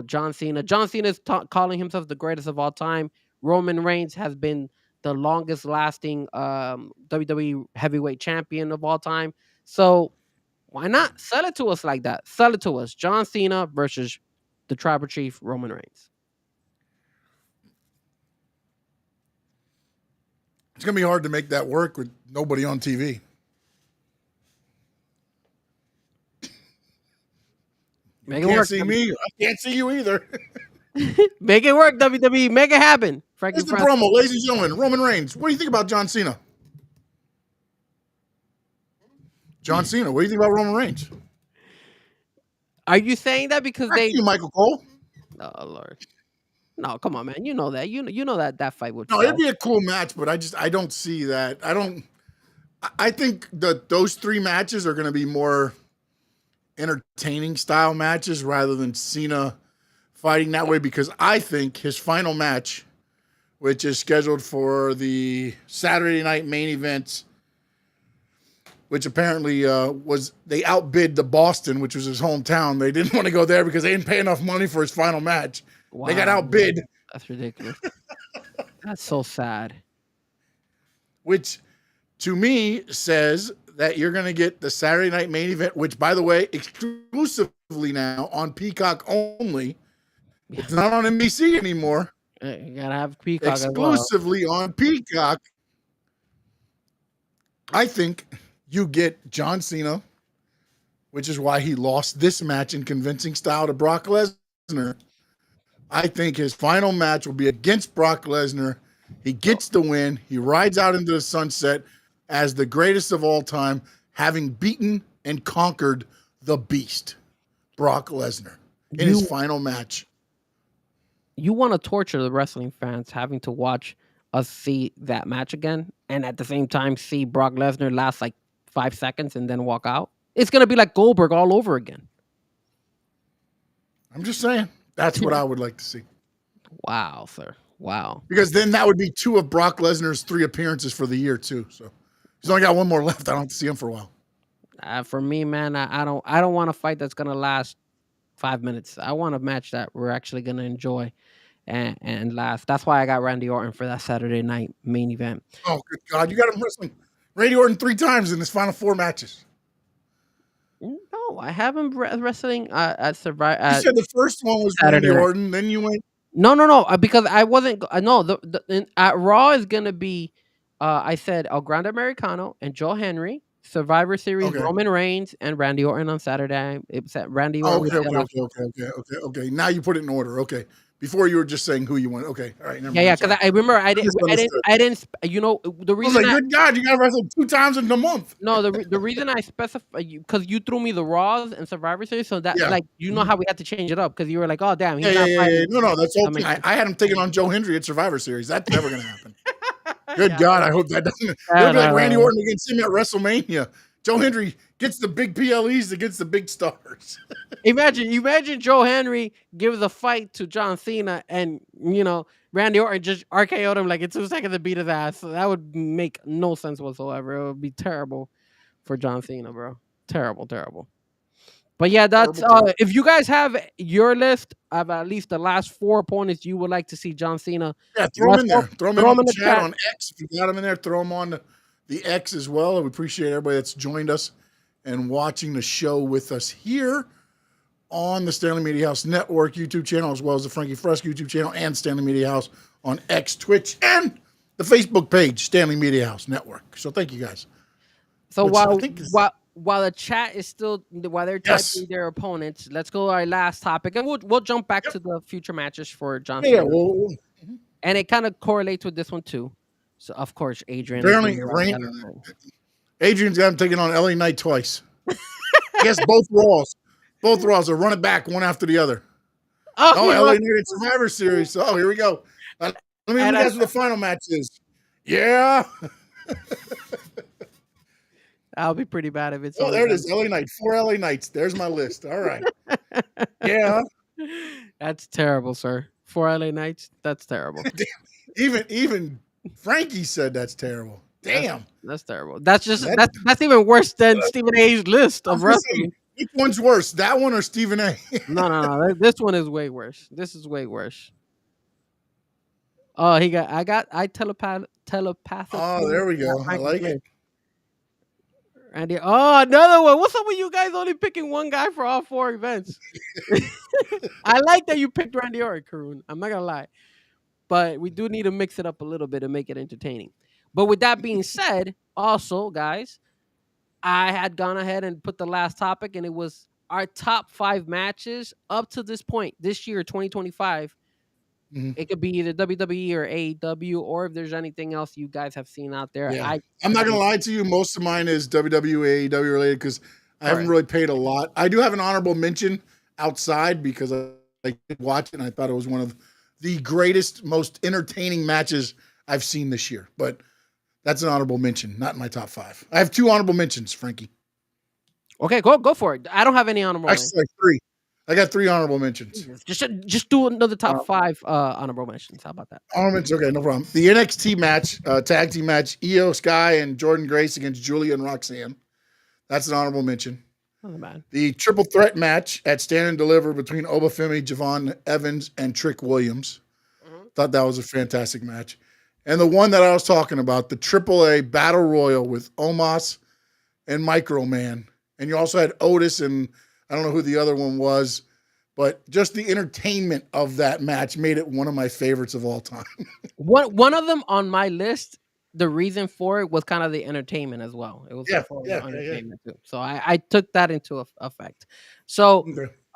John Cena? John Cena is calling himself the greatest of all time. Roman Reigns has been the longest lasting WWE heavyweight champion of all time. So why not sell it to us like that? Sell it to us. John Cena versus the Tribal Chief, Roman Reigns. It's going to be hard to make that work with nobody on TV. Make You it can't work. see me. I can't see you either. Make it work, WWE. Make it happen. Here's the promo, ladies and gentlemen. Roman Reigns. What do you think about John Cena? John Cena. What do you think about Roman Reigns? Are you saying that because Back to you, Michael Cole. Oh Lord. No, come on, man. You know that. You know that fight would. No, it'd be a cool match, but I don't see that. I think that those 3 matches are going to be more entertaining style matches rather than Cena fighting that way, because I think his final match, which is scheduled for the Saturday night main event, which apparently they outbid the Boston, which was his hometown. They didn't want to go there because they didn't pay enough money for his final match. Wow. They got outbid. That's ridiculous. That's so sad. Which to me says that you're going to get the Saturday night main event, which, by the way, exclusively now on Peacock only. Yeah. It's not on NBC anymore. You got to have Peacock exclusively on Peacock. I think you get John Cena, which is why he lost this match in convincing style to Brock Lesnar. I think his final match will be against Brock Lesnar. He gets the win. He rides out into the sunset as the greatest of all time, having beaten and conquered the Beast, Brock Lesnar, in his final match. You want to torture the wrestling fans having to watch us see that match again, and at the same time see Brock Lesnar last like 5 seconds and then walk out? It's going to be like Goldberg all over again. I'm just saying. That's what I would like to see. Wow, sir. Wow. Because then that would be 2 of Brock Lesnar's 3 appearances for the year too. So he's only got 1 more left. I don't have to see him for a while. For me, man, I don't want a fight that's gonna last 5 minutes. I want a match that we're actually gonna enjoy and last. That's why I got Randy Orton for that Saturday night main event. Oh, good God! You got him wrestling Randy Orton 3 times in his final 4 matches. No, I have him wrestling at Survivor. You said the first one was Saturday Randy Orton, then you went. No, because I wasn't. No, at Raw is gonna be. I said El Grande Americano and Joe Henry Survivor Series, Okay. Roman Reigns and Randy Orton on Saturday. It said Randy Oh, Orton was okay, set okay, off. okay, okay, okay, okay, okay. Now you put it in order. Okay. Before you were just saying who you want. Okay. All right. Never Yeah, mind. because Sorry. I remember Misunderstood. you know, the I was reason like, good God, you got to wrestle 2 times in a month. no, the reason I specify you because you threw me the Raws and Survivor Series, so that Yeah. like you know Mhm. how we had to change it up because you were like, oh damn, Yeah, he's yeah, not yeah, yeah. fighting. No, that's the whole That thing. makes I had him taking on Joe Hendry at Survivor Series. That's never going to happen. Good Yeah, God, I hope that doesn't. It'll be like Randy Orton against him at WrestleMania. Joe Hendry gets the big PLEs against the big stars. Imagine Joe Henry gives a fight to John Cena, and Randy Orton just RKO'd him like in 2 seconds to beat his ass. So that would make no sense whatsoever. It would be terrible for John Cena, bro. Terrible, terrible. But yeah, that's Terrible, terrible. if you guys have your list of at least the last 4 opponents you would like to see John Cena Yeah, throw them in wrestle, there. Throw them in throw on them in the the chat chat. on X. If you got them in there, throw them on the X as well. We appreciate everybody that's joined us and watching the show with us here on the Stanley Media House Network YouTube channel, as well as the Frankie Fresk YouTube channel and Stanley Media House on X, Twitch, and the Facebook page, Stanley Media House Network. So thank you guys. So Which I think is- while the chat is still while they're Yes. typing their opponents, let's go to our last topic, and we'll jump back to the future matches for John Yeah, Cena. well, And it kind of correlates with this one too. So of course, Adrian. apparently Adrian's got him taking on LA Knight twice. Yes, both Raws. Both Raws are run it back one after the other. Oh, LA Knight in Survivor Series. Oh, here we go. Let me guess what the final match is. Yeah. That'll be pretty bad if it's. Oh, there it is. LA Knight. 4 LA Knights. There's my list. All right. Yeah. That's terrible, sir. 4 LA Knights. That's terrible. Even Frankie said that's terrible. Damn. That's terrible. That's that's even worse than Stephen A's list of wrestling. Which one's worse, that one or Stephen A? No. This one is way worse. This is way worse. Oh, I telepathic. Oh, there we go. I like it. Randy. Oh, another one. What's up with you guys only picking one guy for all 4 events? I like that you picked Randy Orton, Karun. I'm not gonna lie, but we do need to mix it up a little bit and make it entertaining. But with that being said, also, guys, I had gone ahead and put the last topic, and it was our top 5 matches up to this point this year, 2025. Mhm. It could be either WWE or AEW, or if there's anything else you guys have seen out there. Yeah. I'm not gonna lie to you. Most of mine is WWE, AEW related because I haven't really paid a lot. I do have an honorable mention outside because I did watch it and I thought it was one of the greatest, most entertaining matches I've seen this year. But that's an honorable mention, not in my top 5. I have 2 honorable mentions, Frankie. Okay, go for it. I don't have any honorable mentions. Actually, 3. I got 3 honorable mentions. Just do another top 5 honorable mentions. How about that? Honorable mentions, okay, no problem. The NXT match, tag team match, Io Sky and Jordan Grace against Julia and Roxanne. That's an honorable mention. Not bad. The triple threat match at Stand and Deliver between Obafemi, Javon Evans, and Trick Williams. Thought that was a fantastic match. And the one that I was talking about, the AAA Battle Royal with Omos and Micro Man. And you also had Otis and I don't know who the other one was, but just the entertainment of that match made it one of my favorites of all time. One of them on my list, the reason for it was kind of the entertainment as well. It was entertainment too. So I took that into effect. So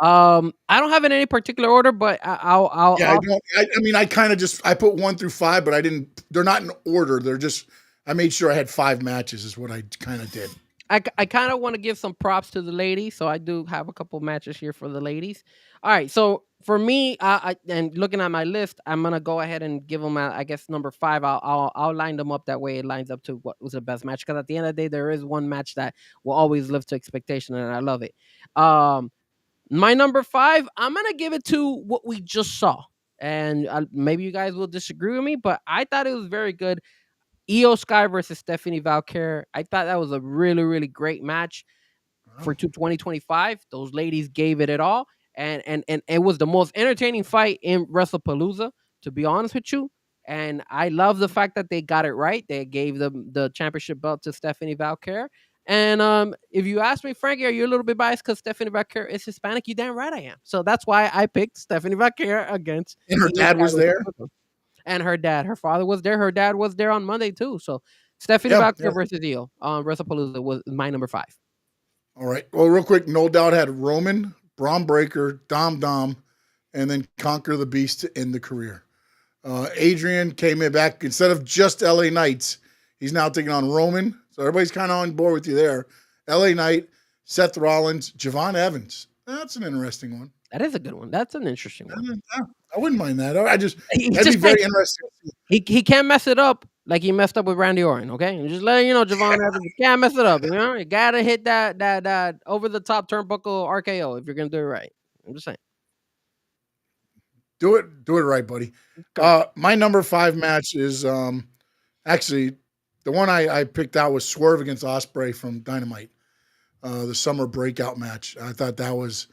I don't have it in any particular order, but I'll I kind of just I put 1 through 5, but they're not in order. They're just I made sure I had 5 matches is what I kind of did. I kind of want to give some props to the ladies, so I do have a couple matches here for the ladies. All right, so for me, and looking at my list, I'm gonna go ahead and give them, I guess, number 5. I'll line them up that way. It lines up to what was the best match, because at the end of the day, there is one match that will always live to expectation, and I love it. My number 5, I'm gonna give it to what we just saw, and maybe you guys will disagree with me, but I thought it was very good. Io Sky versus Stephanie Valkyrie. I thought that was a really, really great match for 2025. Those ladies gave it all. And it was the most entertaining fight in WrestlePalooza, to be honest with you. And I love the fact that they got it right. They gave the championship belt to Stephanie Valkyrie. And if you ask me, Frankie, are you a little bit biased because Stephanie Valkyrie is Hispanic? You damn right I am. So that's why I picked Stephanie Valkyrie against. And her dad was there. And her father was there. Her dad was there on Monday too. So Stephanie Yeah, yeah. Valkyrie versus Io on WrestlePalooza was my number 5. All right. Well, real quick, No Doubt had Roman, Braun Breaker, Dom, and then Conquer the Beast to end the career. Adrian came in back instead of just LA Knights. He's now taking on Roman. So everybody's kind of on board with you there. LA Knight, Seth Rollins, Javon Evans. That's an interesting one. That is a good one. That's an interesting one. Yeah, I wouldn't mind that. That'd be Just very interesting. he can't mess it up like he messed up with Randy Orton. Okay, and just letting you know, Javon Evans, you can't mess it up. You know, you gotta hit that over the top turnbuckle RKO if you're gonna do it right. I'm just saying. Do it right, buddy. My number 5 match is actually the one I picked out was Swerve against Ospreay from Dynamite, the summer breakout match. I thought that was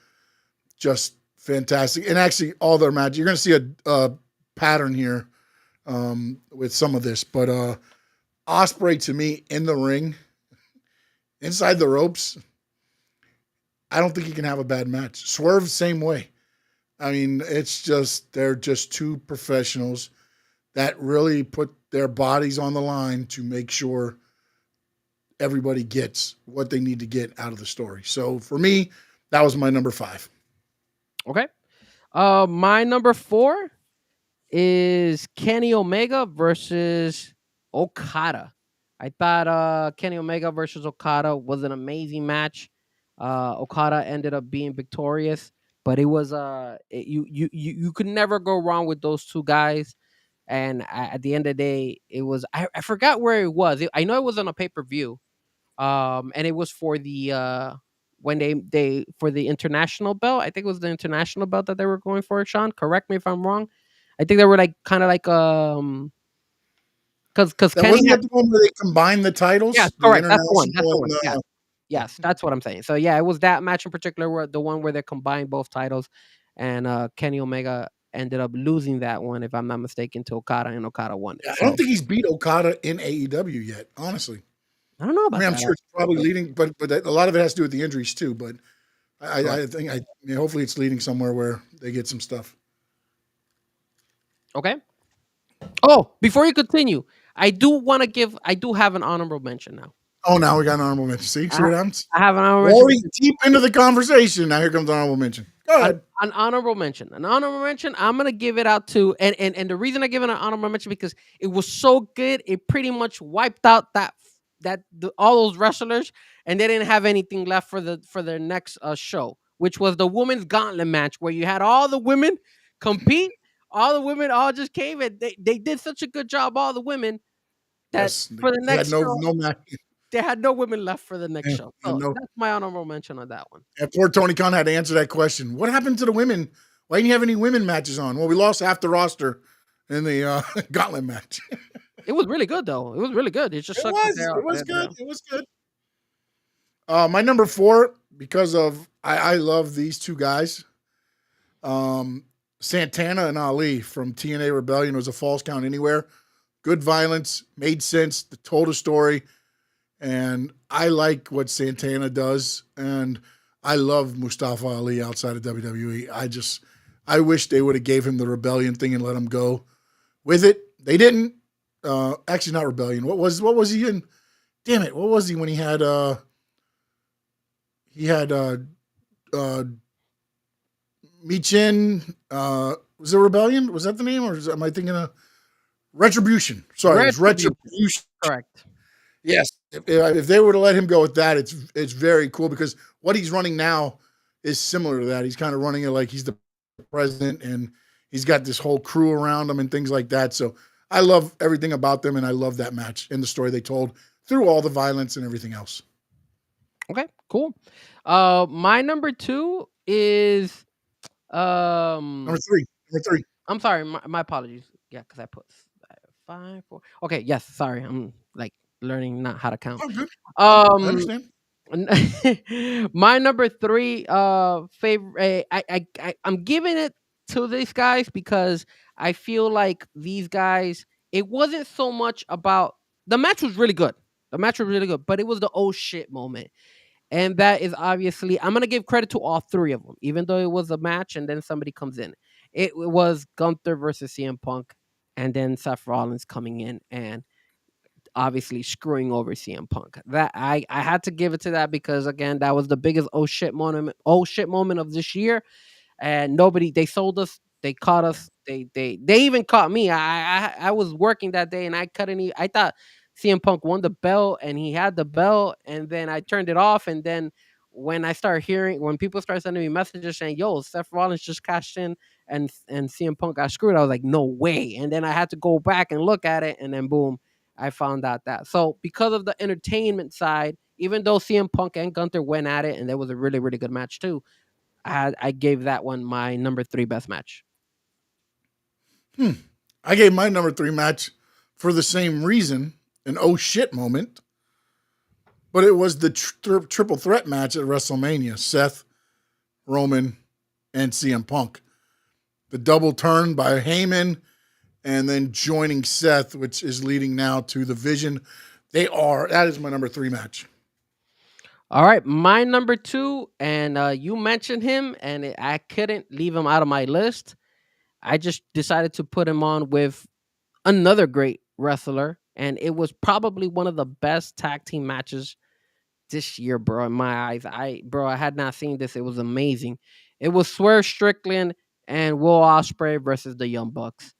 just fantastic, and actually all their matches. You're going to see a pattern here with some of this, but Ospreay to me in the ring, inside the ropes, I don't think he can have a bad match. Swerve same way. I mean, it's just they're just two professionals that really put their bodies on the line to make sure everybody gets what they need to get out of the story. So for me, that was my number 5. Okay. My number 4 is Kenny Omega versus Okada. I thought Kenny Omega versus Okada was an amazing match. Okada ended up being victorious, but it was you could never go wrong with those two guys. And at the end of the day, it was I forgot where it was. I know it was on a pay-per-view. And it was for the when they for the international belt. I think it was the international belt that they were going for. Sean, correct me if I'm wrong. I think they were like kind of like because That Kenny wasn't had, that the one where they combined the titles? yes, The correct. That's the one. That's the international one. and Yeah. Yes, that's what I'm saying. So yeah, it was that match in particular where the one where they combined both titles, and Kenny Omega ended up losing that one, if I'm not mistaken, to Okada, and Okada won it. I So don't think he's beat Okada in AEW yet, honestly. I don't know I about mean, I'm that. sure it's probably leading, but a lot of it has to do with the injuries too. But I think hopefully it's leading somewhere where they get some stuff. Okay. Oh, before you continue, I do have an honorable mention now. Oh, now we got an honorable mention. See what happens? I have an honorable Already mention. deep into the conversation. Now here comes an honorable mention. Go ahead. An honorable mention. An honorable mention. I'm gonna give it out to and the reason I give it an honorable mention because it was so good. It pretty much wiped out all those wrestlers, and they didn't have anything left for their next show, which was the women's gauntlet match, where you had all the women compete. All the women all just came, and they did such a good job. All the women that Yes, for the they had next show, no match. they had no women left for the next show. So No. that's my honorable mention on that one. And poor Tony Khan had to answer that question. What happened to the women? Why didn't you have any women matches on? Well, we lost half the roster in the gauntlet match. It was really good though. It was really good. It just sucked that It was good. It was good. My number 4, because of I love these two guys. Santana and Ali from TNA Rebellion was a false count anywhere. Good violence, made sense, told a story, and I like what Santana does, and I love Mustafa Ali outside of WWE. I wish they would have gave him the Rebellion thing and let him go with it. They didn't. Actually, not Rebellion. What was he in? Damn it! What was he when he had Michin? Was it Rebellion? Was that the name, or am I thinking of Retribution? Sorry, it's Retribution. Correct. Yes, if they were to let him go with that, it's very cool because what he's running now is similar to that. He's kind of running it like he's the president, and he's got this whole crew around him and things like that. So I love everything about them, and I love that match and the story they told through all the violence and everything else. Okay, cool. My number 2 is Number three. I'm sorry, my apologies. Yeah, because I put 5, 4. Okay, yes, sorry. I'm like learning not how to count. Oh, good. I understand. My number 3 favorite. I'm giving it to these guys because I feel like these guys. It wasn't so much about the match was really good. The match was really good, but it was the oh shit moment. And that is obviously, I'm going to give credit to all 3 of them, even though it was a match and then somebody comes in. It was Gunther versus CM Punk and then Seth Rollins coming in and obviously screwing over CM Punk. That I had to give it to that because again, that was the biggest oh shit moment of this year. And nobody, they sold us, they caught us, they even caught me. I was working that day and I couldn't even, I thought CM Punk won the belt and he had the belt, and then I turned it off, and then when people start sending me messages saying, yo, Seth Rollins just cashed in and CM Punk got screwed, I was like, no way. And then I had to go back and look at it, and then boom, I found out that. So because of the entertainment side, even though CM Punk and Gunther went at it and there was a really, really good match too, I gave that one my number 3 best match. I gave my number 3 match for the same reason, an oh shit moment. But it was the triple threat match at WrestleMania. Seth, Roman, and CM Punk. The double turn by Heyman, and then joining Seth, which is leading now to the Vision. That is my number 3 match. All right, my number 2, and you mentioned him, and I couldn't leave him out of my list. I just decided to put him on with another great wrestler, and it was probably one of the best tag team matches this year, bro. In my eyes, I had not seen this. It was amazing. It was Swerve Strickland and Will Ospreay versus the Young Bucks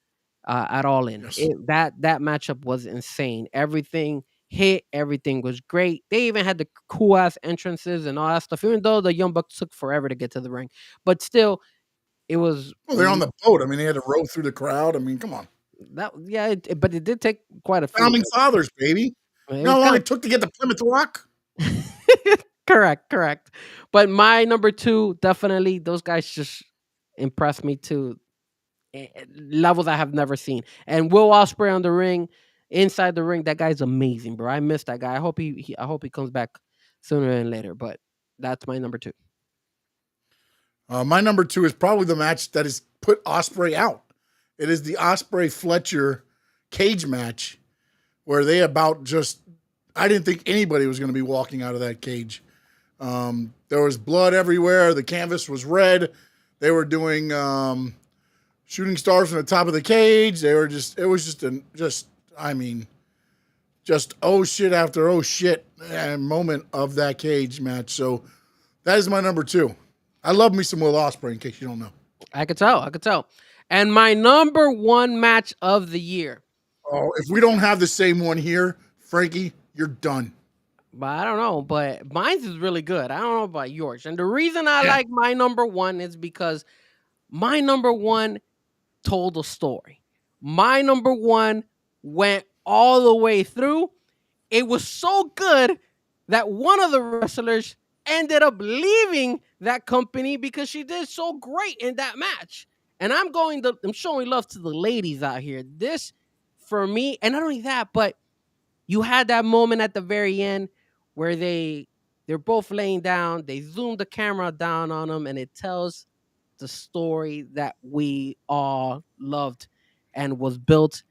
at All In. Yes. That matchup was insane. Everything hit. Everything was great. They even had the cool ass entrances and all that stuff. Even though the Young Bucks took forever to get to the ring, but still, it was. Well, they're on the boat. I mean, they had to row through the crowd. I mean, come on. But it did take quite a few. Founding fathers, baby. You know how long it took to get to Plymouth Rock? Correct. But my number 2, definitely, those guys just impressed me to levels I have never seen. And Will Ospreay on the ring, inside the ring, that guy's amazing, bro. I miss that guy. I hope he comes back sooner than later. But that's my number 2. My number 2 is probably the match that has put Ospreay out. It is the Ospreay Fletcher cage match, where they I didn't think anybody was going to be walking out of that cage. There was blood everywhere. The canvas was red. They were doing shooting stars from the top of the cage. It was just oh shit after oh shit moment of that cage match. So that is my number 2. I love me some Will Ospreay, in case you don't know. I could tell. And my number 1 match of the year. Oh, if we don't have the same one here, Frankie, you're done. But I don't know. But mine is really good. I don't know about yours. And the reason I like my number 1 is because my number 1 told a story. My number 1 went all the way through. It was so good that one of the wrestlers ended up leaving that company because she did so great in that match. And I'm showing love to the ladies out here. This, for me, and not only that, but you had that moment at the very end where they're both laying down. They zoom the camera down on them, and it tells the story that we all loved and was built.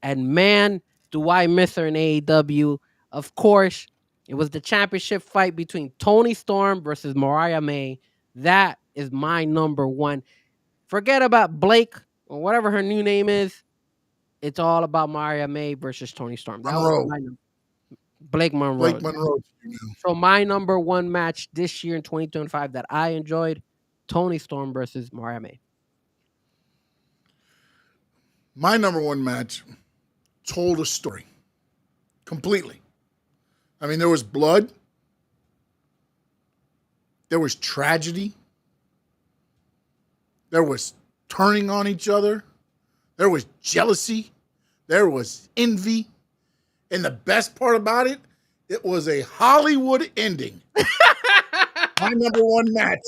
And man, do I miss her in AEW. Of course, it was the championship fight between Toni Storm versus Mariah May. That is my number 1. Forget about Blake or whatever her new name is. It's all about Mariah May versus Toni Storm. Blake Monroe. So my number 1 match this year in 2025 that I enjoyed, Toni Storm versus Mariah May. My number 1 match told a story completely. I mean, there was blood. There was tragedy. There was turning on each other. There was jealousy. There was envy. And the best part about it, it was a Hollywood ending. My number 1 match,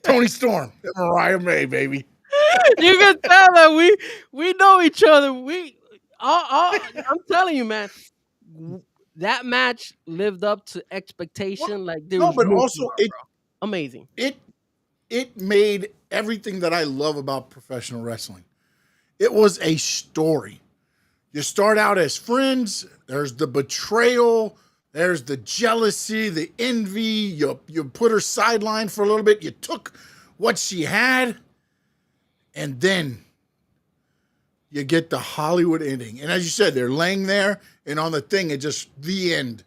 Toni Storm and Mariah May, baby. You can tell that we know each other. I'm telling you, man, that match lived up to expectation. Amazing. It made everything that I love about professional wrestling. It was a story. You start out as friends. There's the betrayal. There's the jealousy, the envy. You put her sidelined for a little bit. You took what she had. And then you get the Hollywood ending. And as you said, they're laying there, and on the thing, it just the end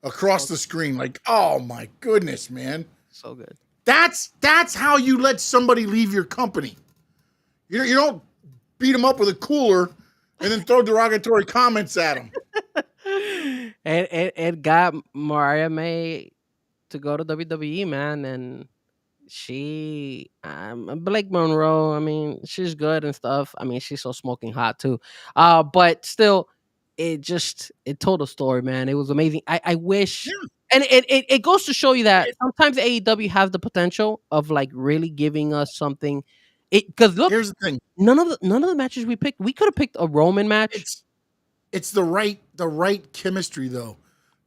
across the screen. Like, oh my goodness, man. So good. That's how you let somebody leave your company. You don't beat them up with a cooler and then throw derogatory comments at them. And it got Mariah May to go to WWE, man, and she Blake Monroe, I mean, she's good and stuff. I mean, she's so smoking hot too. But still, it told a story, man. It was amazing. I wish, Yeah. and it goes to show you that sometimes AEW has the potential of like really giving us something. Because look, Here's the thing. none of the matches we picked, we could have picked a Roman match. It's the right chemistry though.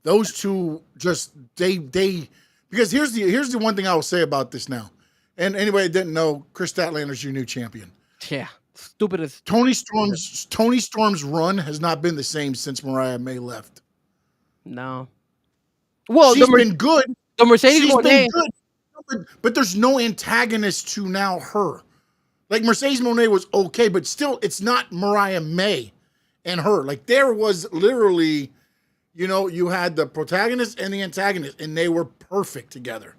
Those two just they because here's the one thing I will say about this now. And anybody that didn't know, Chris Statlander's your new champion. Yeah, stupid as Tony Storm's run has not been the same since Mariah May left. no. Well, she's been good. The Mercedes She's Moné, been good, but there's no antagonist to now her. Like Mercedes Moné was okay, but still, it's not Mariah May and her. Like there was literally, you had the protagonist and the antagonist, and they were perfect together.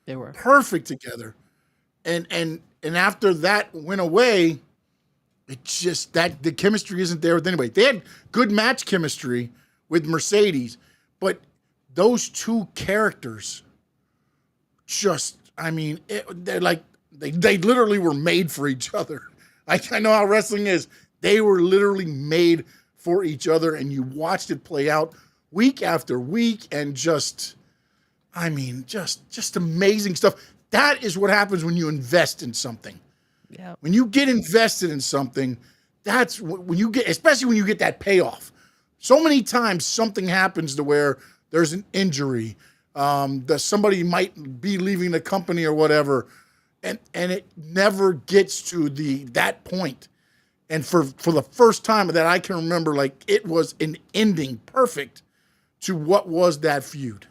They were perfect together. And after that went away, it just that the chemistry isn't there with anybody. They had good match chemistry with Mercedes, but those two characters just, I mean, they're like they literally were made for each other. I know how wrestling is. They were literally made for each other, and you watched it play out week after week, and just amazing stuff. That is what happens when you invest in something. Yeah. When you get invested in something, that's when you get, especially when you get that payoff. So many times something happens to where there's an injury, that somebody might be leaving the company or whatever, and it never gets to that point. And for the first time that I can remember, like it was an ending perfect to what was that feud.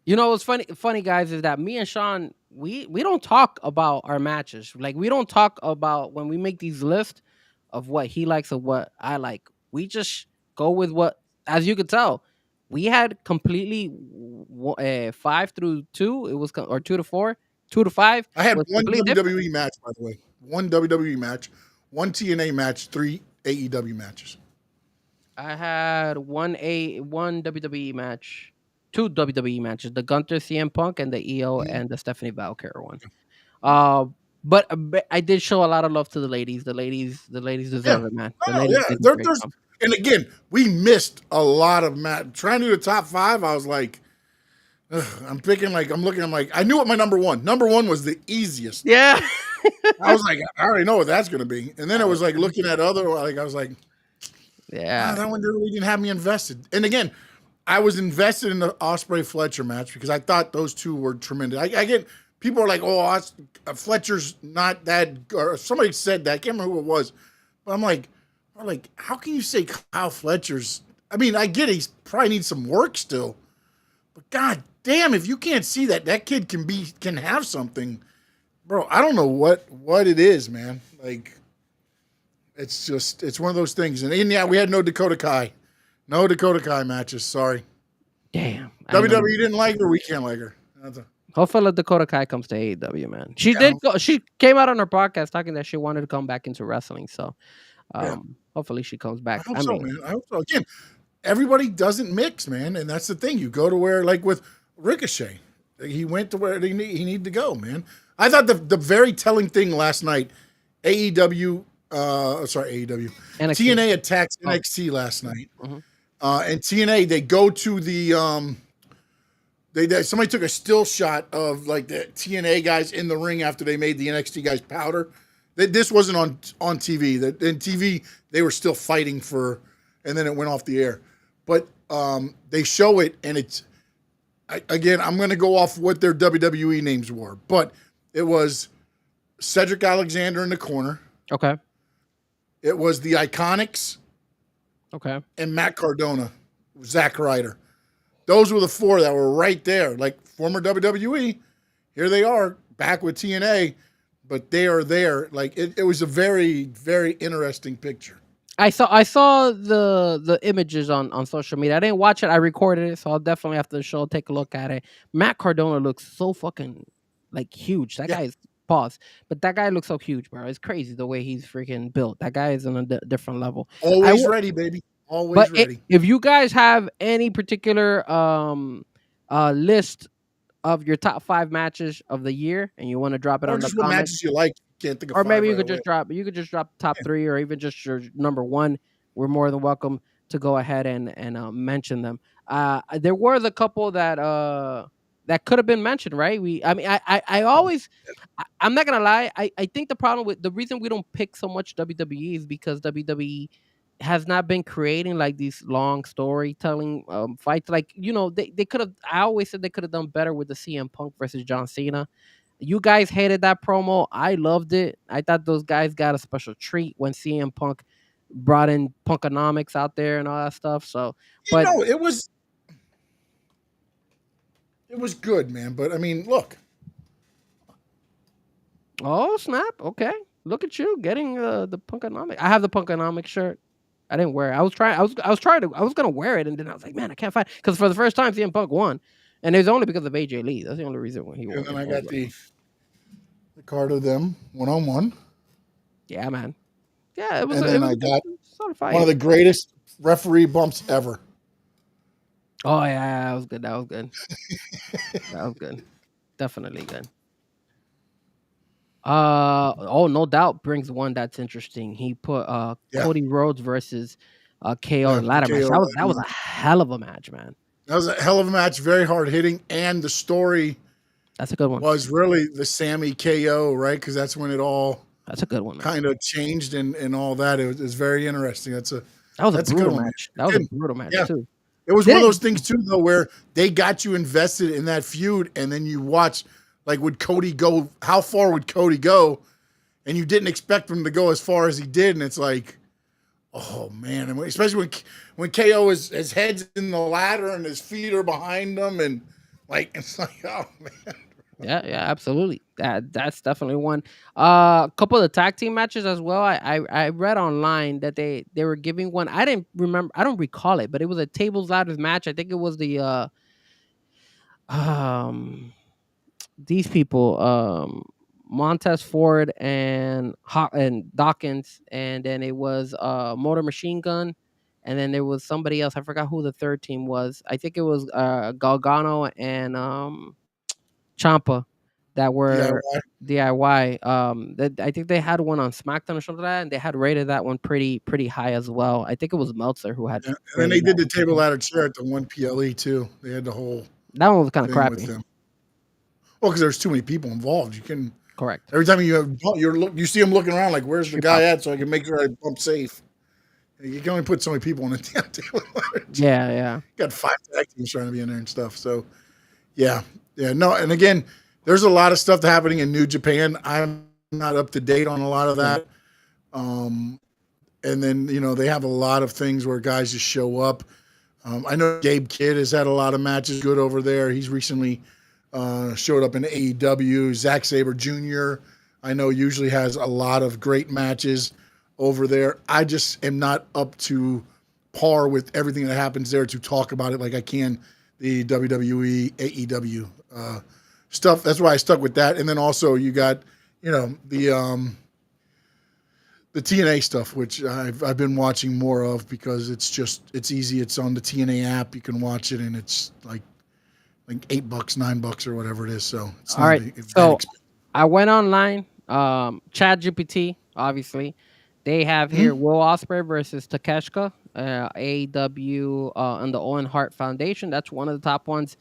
What's funny guys, is that me and Sean, we don't talk about our matches. Like we don't talk about when we make these lists of what he likes or what I like. We just go with what, as you could tell, we had completely 5 through 2. It was or 2 to 4, 2 to 5. I had one WWE different. match, by the way. One WWE match, one TNA match, 3 AEW matches. I had one WWE match, 2 WWE matches, the Gunther CM Punk and the EO and the Stephanie Valkyrie one. But I did show a lot of love to the ladies. The ladies deserve it, man. The ladies did a great job. And again, we missed a lot of matches. Trying to do the top 5, I was like, I'm like, I knew what my number one was the easiest. Yeah. I was like, I already know what that's going to be. And then it was like looking at other, like, I was like, yeah, that one really didn't have me invested. And again, I was invested in the Ospreay Fletcher match because I thought those two were tremendous. I get people are like, oh, Fletcher's not that, or somebody said that. I can't remember who it was, but I'm like, how can you say Kyle Fletcher's? I mean, I get he probably needs some work still, but god damn, if you can't see that kid can have something, bro. I don't know what it is, man. Like, it's one of those things. And yeah, we had no Dakota Kai matches. Sorry. Damn. WWE didn't like her. We can't like her. Hopefully Dakota Kai comes to AEW, man. She did go. She came out on her podcast talking that she wanted to come back into wrestling. So, hopefully she comes back. I hope so. Again, everybody doesn't mix, man, and that's the thing. You go to where, like with Ricochet, he went to where he needed to go, man. I thought the very telling thing last night, NXT. TNA attacked NXT last night, and TNA they go to the somebody took a still shot of like the TNA guys in the ring after they made the NXT guys powder. This wasn't on TV. That in TV they were still fighting and then it went off the air. But they show it, and it's again. I'm going to go off what their WWE names were, but it was Cedric Alexander in the corner. Okay. It was the Iconics. Okay. And Matt Cardona, Zack Ryder. Those were the 4 that were right there. Like former WWE, here they are back with TNA. but they are there. Like it was a very, very interesting picture. I saw the images on social media. I didn't watch it. I recorded it, so I'll definitely after the show take a look at it. Matt Cardona looks so fucking like huge. That Yeah. guy is pause, but that guy looks so huge, bro. It's crazy the way he's freaking built. That guy is on a different level. Always ready, baby. Always But ready. if you guys have any particular list of your top 5 matches of the year and you want to drop it Or on the just what comments, matches you like. Can't think of or five maybe right away. you could just drop top 3 or even just your number 1. We're more than welcome to go ahead and mention them. There was a couple that could have been mentioned, right? I always I'm not gonna lie. I think the problem with the reason we don't pick so much WWE is because WWE has not been creating like these long storytelling fights. Like, they could have. I always said they could have done better with the CM Punk versus John Cena. You guys hated that promo. I loved it. I thought those guys got a special treat when CM Punk brought in Punkonomics out there and all that stuff. So, but it was good, man. But I mean, look. oh snap! Okay, look at you getting the Punkonomics. I have the Punkonomics shirt. I didn't wear it. I was gonna wear it, and then I was like, man, I can't find, because for the first time CM Punk won, and it was only because of AJ Lee. That's the only reason when he won. And then I got the card of them 1-on-1. Yeah, man. Yeah, it was. And then I got fight. one of the greatest referee bumps ever. Oh yeah, that was good. That was good. That was good. Definitely good. No doubt brings one that's interesting. He put Cody Rhodes versus KO in ladder match. That was a hell of a match, man. That was a hell of a match, very hard hitting, and the story that's a good one. Was really the Sammy KO, right? Because that's when it all that's a good one, kind of changed and all that. It was very interesting. That's a brutal match. That was a brutal match too. It was one of those things too, though, where they got you invested in that feud, and then you watch, like, would Cody go? How far would Cody go? And you didn't expect him to go as far as he did, and it's like, oh man! And especially when KO his head's in the ladder and his feet are behind him, and like it's like, oh man. Yeah, absolutely. That's definitely one. A couple of the tag team matches as well. I read online that they were giving one. I didn't remember. I don't recall it, but it was a tables ladders match. I think it was the these people Montez Ford and Dawkins, and then it was Motor Machine Gun, and then there was somebody else. I forgot who the third team was. I think it was Gargano and Ciampa that were DIY. I think they had one on SmackDown or something like that, and they had rated that one pretty high as well. I think it was Meltzer who had. And then they did the table ladder chair at the one PLE too. They had the whole. That one was kind of crappy. Well, because there's too many people involved. You can correct every time you see them looking around like, where's the guy at, so I can make sure I bump safe. You can only put so many people on the damn table ladder chair. Yeah. You got 5 tag teams trying to be in there and stuff. So, yeah. No, and again, there's a lot of stuff happening in New Japan. I'm not up to date on a lot of that. And then, they have a lot of things where guys just show up. I know Gabe Kidd has had a lot of matches good over there. He's recently showed up in AEW. Zack Sabre Jr., I know, usually has a lot of great matches over there. I just am not up to par with everything that happens there to talk about it like I can the WWE AEW stuff. That's why I stuck with that. And then also you got, the TNA stuff, which I've been watching more of because it's easy. It's on the TNA app. You can watch it, and it's like $8, $9 or whatever it is. So it's all right. So I went online. Chat GPT, obviously. They have here Will Ospreay versus Takeshita, AEW and the Owen Hart Foundation. That's one of the top ones.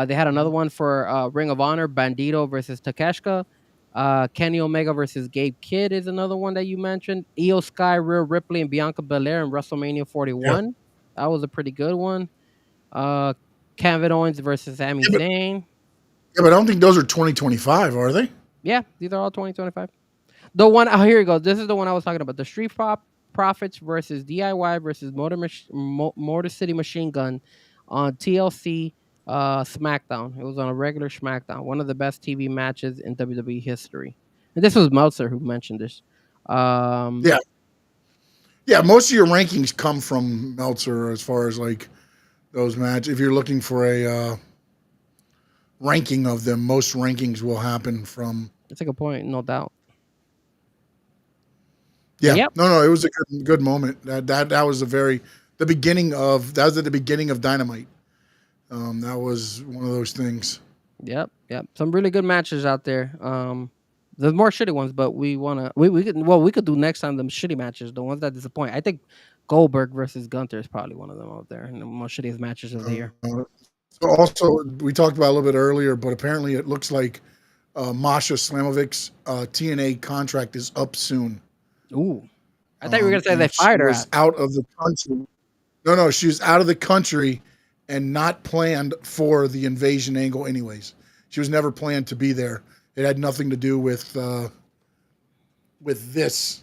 They had another one for Ring of Honor, Bandito versus Takeshita. Kenny Omega versus Gabe Kidd is another one that you mentioned. Io Sky, Rhea Ripley, and Bianca Belair in WrestleMania 41. Yeah. That was a pretty good one. Kevin Owens versus Sami Zayn. Yeah, but I don't think those are 2025, are they? Yeah, these are all 2025. The one, here you go. This is the one I was talking about. The Street Profits versus DIY versus Motor City Machine Gun on TLC SmackDown. It was on a regular SmackDown. One of the best TV matches in WWE history. And this was Meltzer who mentioned this. Yeah. Yeah, most of your rankings come from Meltzer as far as like those matches. If you're looking for a ranking of them, most rankings will happen from. That's a good point, no doubt. Yeah, Yep. no, it was a good moment. That was the beginning of that was at the beginning of Dynamite. That was one of those things. Yep. Some really good matches out there. There's more shitty ones, but we could do next time them shitty matches, the ones that disappoint. I think Goldberg versus Gunther is probably one of them out there, and the most shittiest matches of the year. So also, we talked about it a little bit earlier, but apparently it looks like Masha Slamovic's TNA contract is up soon. Ooh, I thought you were gonna say they She fired her. was out of the country. No, she was out of the country and not planned for the invasion angle. Anyways, she was never planned to be there. It had nothing to do with this.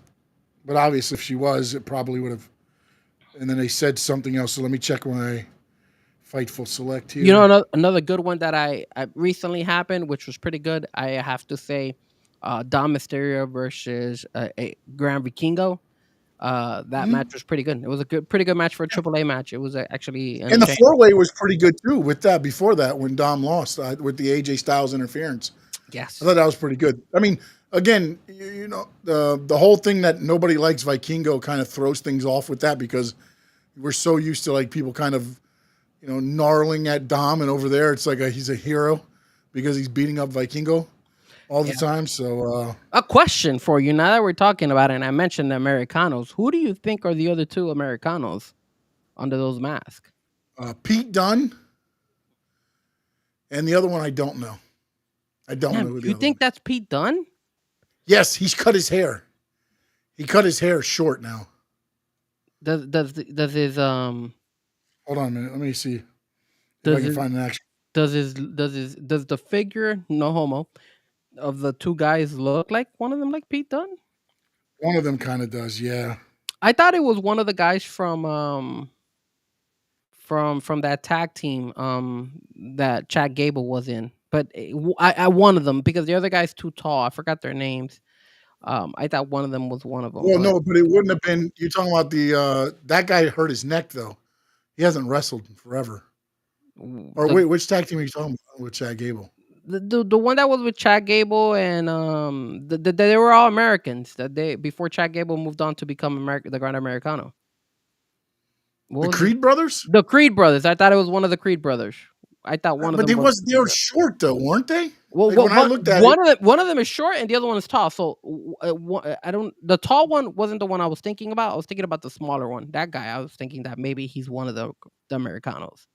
But obviously, if she was, it probably would have. And then they said something else. So let me check my Fightful Select here. You know, another good one that I recently happened, which was pretty good. I have to say, Dom Mysterio versus a Gran Vikingo. That match was pretty good. It was a pretty good match for a AAA match. It was actually and the 4-way was pretty good too. With that, before that, when Dom lost with the AJ Styles interference, yes, I thought that was pretty good. I mean, again, you know, the whole thing that nobody likes Vikingo kind of throws things off with that because we're so used to like people kind of, you know, gnarling at Dom, and over there it's like he's a hero because he's beating up Vikingo all the time. So a question for you now that we're talking about it, and I mentioned the Americanos. Who do you think are the other two Americanos under those masks? Pete Dunne and the other one I don't know. I don't know who the You other think one. that's Pete Dunne? Yes, he's cut his hair. He cut his hair short now. Does his Hold on a minute. Let me see if does I can his, find an action. does the figure, no homo, of the two guys look like one of them like Pete Dunne? One of them kind of does, yeah. I thought it was one of the guys from that tag team that Chad Gable was in, but I one of them because the other guy's too tall. I forgot their names. I thought one of them was one of them. Well, no, but it wouldn't have been. You're talking about the that guy hurt his neck though. He hasn't wrestled in forever. Or wait, which tag team are you talking about with Chad Gable? The one that was with Chad Gable and they were all Americans that they before Chad Gable moved on to become the Grand Americano. The Creed brothers? The Creed brothers. I thought it was one of the Creed brothers. I thought one of them. But they were short though, weren't they? Well, like when I looked at one of them is short and the other one is tall. So I don't. The tall one wasn't the one I was thinking about. I was thinking about the smaller one. That guy. I was thinking that maybe he's one of the Americanos.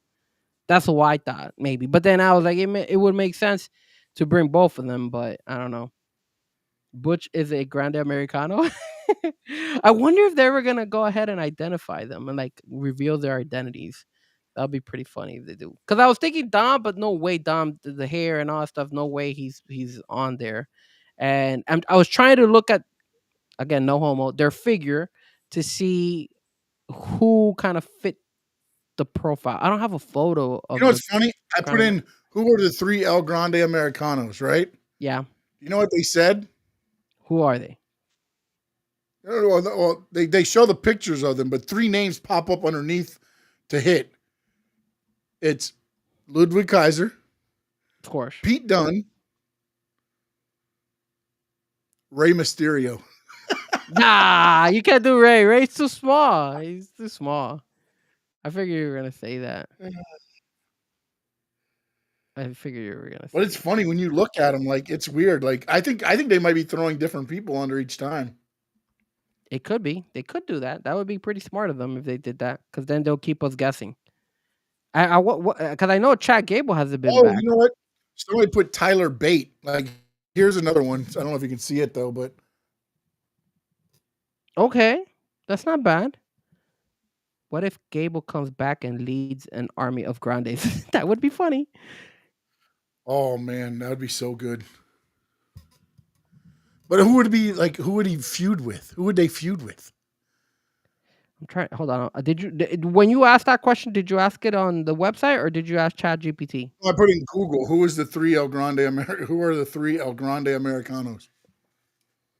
That's what I thought maybe. But then I was like, it would make sense to bring both of them. But I don't know. Butch is a Grande Americano. I wonder if they were gonna go ahead and identify them and like reveal their identities. That'd be pretty funny if they do. Because I was thinking Dom, but no way, Dom, the hair and all that stuff. No way, he's on there. And I was trying to look at again, no homo, their figure to see who kind of fit the profile. I don't have a photo of. You know what's funny? I put in who were the 3 El Grande Americanos, right? Yeah. You know what they said? Who are they? Well, they show the pictures of them, but 3 names pop up underneath to hit. It's Ludwig Kaiser, Of course. Pete Dunne, Rey Mysterio. Nah, you can't do Ray. Ray's too small. He's too small. I figured you were gonna say that. I figured you were gonna say But it's funny when you look at them, like it's weird. Like I think they might be throwing different people under each time. It could be. They could do that. That would be pretty smart of them if they did that, because then they'll keep us guessing. Because I know Chad Gable hasn't been back. You know what? Somebody put Tyler Bate. Like here's another one. I don't know if you can see it though, but okay, that's not bad. What if Gable comes back and leads an army of Grandes? That would be funny. Oh man, that would be so good. But who would it be like? Who would he feud with? Who would they feud with? I'm trying. Hold on. When you asked that question? Did you ask it on the website or did you ask ChatGPT? I put in Google. Who is the 3 El Grande Who are the 3 El Grande Americanos?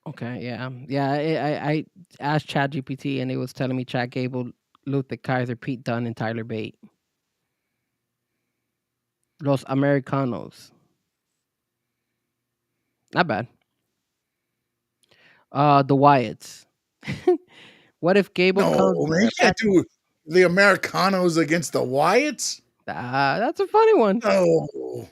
Okay, yeah. I asked ChatGPT and it was telling me Chad Gable, Luther Kaiser, Pete Dunne, and Tyler Bate. Los Americanos. Not bad. The Wyatts. What if Gable No, comes man, you can't do the Americanos against the Wyatts. That's a funny one. No.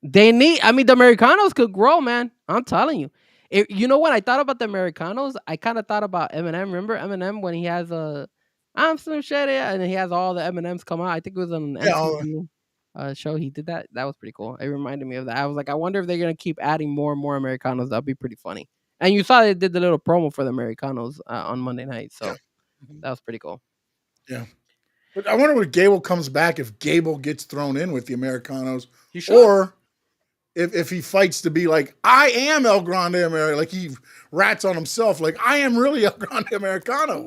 They need. I mean, the Americanos could grow, man. I'm telling you. You know what? I thought about the Americanos. I kind of thought about Eminem. Remember Eminem when he has a "I'm Slim Shady" and he has all the M&Ms come out. I think it was on an Yeah, MTV show. He did that. That was pretty cool. It reminded me of that. I was like, I wonder if they're gonna keep adding more and more Americanos. That'd be pretty funny. And you saw they did the little promo for the Americanos on Monday night, yeah. so that was pretty cool. Yeah. But I wonder when Gable comes back if Gable gets thrown in with the Americanos, You should. or if he fights to be like, I am El Grande Americano, like he rats on himself, like I am really El Grande Americano.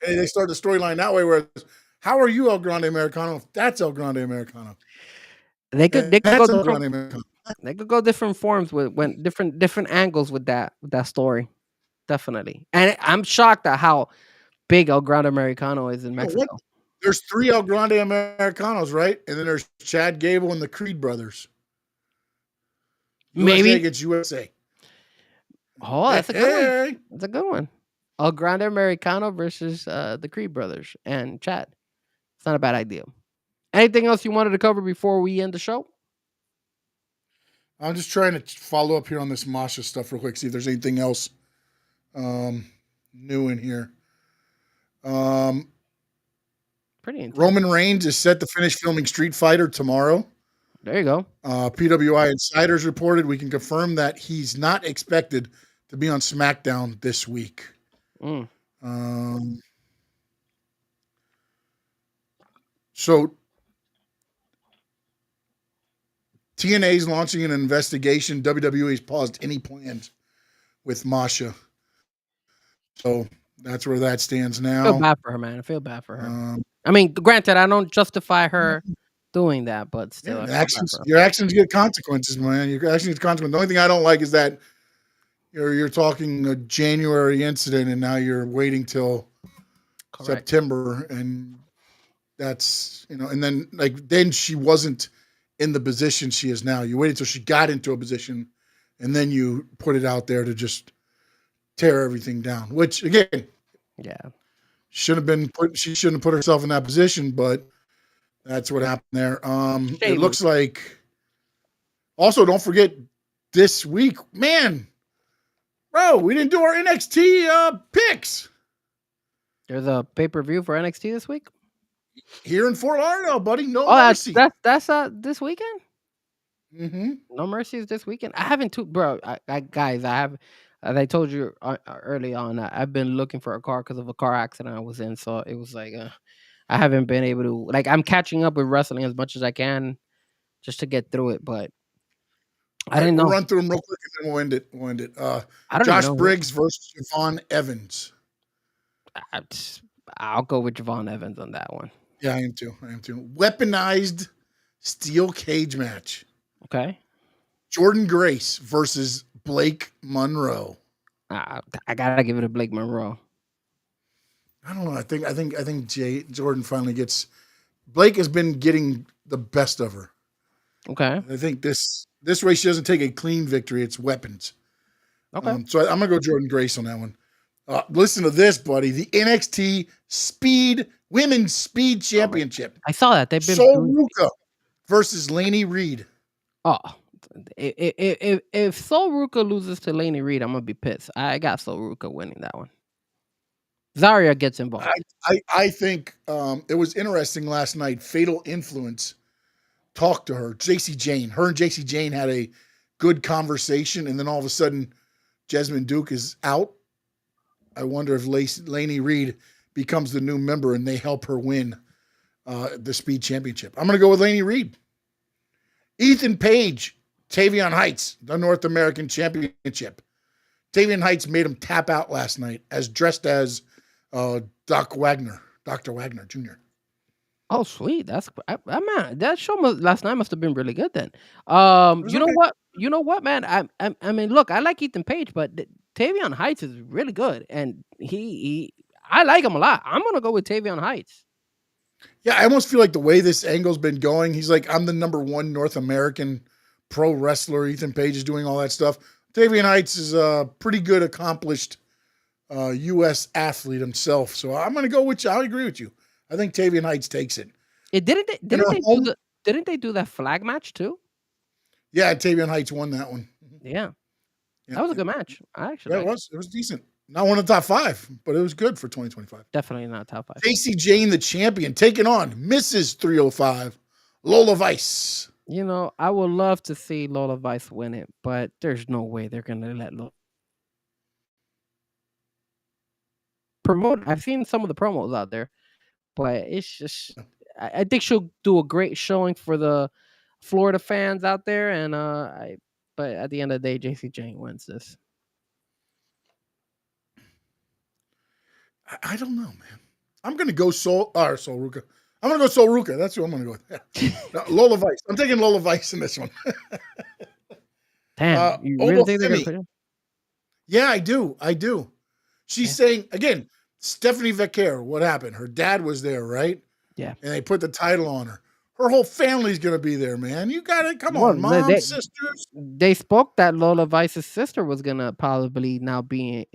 And they start the storyline that way where it's, how are you El Grande Americano? That's El Grande Americano. They And could go that's El different. Grande Americano. They could go different forms with when different angles with that story. Definitely. And I'm shocked at how big El Grande Americano is in You know what? Mexico. There's 3 El Grande Americanos, right? And then there's Chad Gable and the Creed brothers. USA Maybe. against USA. Oh, that's a good one. Hey. That's a good one. El Grande Americano versus the Creed brothers and Chad. It's not a bad idea. Anything else you wanted to cover before we end the show? I'm just trying to follow up here on this Masha stuff real quick, see if there's anything else new in here. Pretty interesting. Roman Reigns is set to finish filming Street Fighter tomorrow. There you go. PWI Insiders reported we can confirm that he's not expected to be on SmackDown this week. Mm. So TNA is launching an investigation. WWE's paused any plans with Masha. So that's where that stands I now. feel bad for her, man. I feel bad for her. I mean, granted, I don't justify her doing that, but still, I feel bad for her. Your actions get consequences, man. Your actions get consequences. The only thing I don't like is that you're talking a January incident, and now you're waiting till September, and that's and then then she wasn't in the position she is now. You waited till she got into a position, and then you put it out there to just tear everything down. Which again, should have been put. She shouldn't have put herself in that position, but that's what happened there. It looks like. Also, don't forget this week, man. Bro, we didn't do our NXT picks. There's a pay-per-view for NXT this week here in Fort Lauderdale, buddy. No Mercy. That's this weekend. Mm-hmm. No Mercy is this weekend. I haven't guys. I have, as I told you early on, I've been looking for a car because of a car accident I was in. So it was like I haven't been able to I'm catching up with wrestling as much as I can just to get through it, but. I didn't know. We'll run through them real quick and then we'll end it. I don't Josh know. Briggs versus Javon Evans. I'll go with Javon Evans on that one. Yeah, I am too. Weaponized steel cage match. Okay. Jordan Grace versus Blake Monroe. I gotta give it to Blake Monroe. I don't know. I think Jordan finally gets. Blake has been getting the best of her. Okay. I think this way she doesn't take a clean victory. It's weapons. Okay. So I'm gonna go Jordan Grace on that one. Listen to this, buddy. The NXT Women's Speed Championship. I saw that. They've been Sol Ruca versus Laney Reed. Oh, if Sol Ruca loses to Laney Reed, I'm gonna be pissed. I got Sol Ruca winning that one. Zarya gets involved. I think it was interesting last night. Fatal Influence talked to her. JC Jane. Her and JC Jane had a good conversation, and then all of a sudden, Jessamine Duke is out. I wonder if Laney Reed becomes the new member and they help her win the Speed Championship. I'm going to go with Laney Reed. Ethan Page, Tavion Heights, the North American Championship. Tavion Heights made him tap out last night as dressed as Dr. Wagner Jr. Oh, sweet. Man, that show last night must have been really good then. You know what, man? I mean, look, I like Ethan Page, but Tavion Heights is really good, and I like him a lot. I'm gonna go with Tavion Heights. Yeah, I almost feel like the way this angle's been going, he's like, I'm the #1 North American pro wrestler. Ethan Page is doing all that stuff. Tavion Heights is a pretty good, accomplished U.S. athlete himself. So I'm going to go with you. I agree with you. I think Tavion Heights takes it. Didn't they do that flag match too? Yeah, Tavion Heights won that one. Yeah. That was a good match. I actually it was decent. Not one of the top 5, but it was good for 2025. Definitely not top 5. JC Jane, the champion, taking on Mrs. 305, Lola Vice. You know, I would love to see Lola Vice win it, but there's no way they're gonna let Lola promote. I've seen some of the promos out there, but it's just I think she'll do a great showing for the Florida fans out there, and but at the end of the day, JC Jane wins this. I don't know, man. I'm gonna go Sol Ruka. I'm gonna go Sol Ruka. That's who I'm gonna go with. Yeah. No, Lola Vice. I'm taking Lola Vice in this one. Damn, you really think they're gonna put him? Yeah, I do. She's saying again, Stephanie Vecchio. What happened? Her dad was there, right? Yeah. And they put the title on her. Her whole family's gonna be there, man. You got it. Come on, mom, sisters. They spoke that Lola Vice's sister was gonna probably now be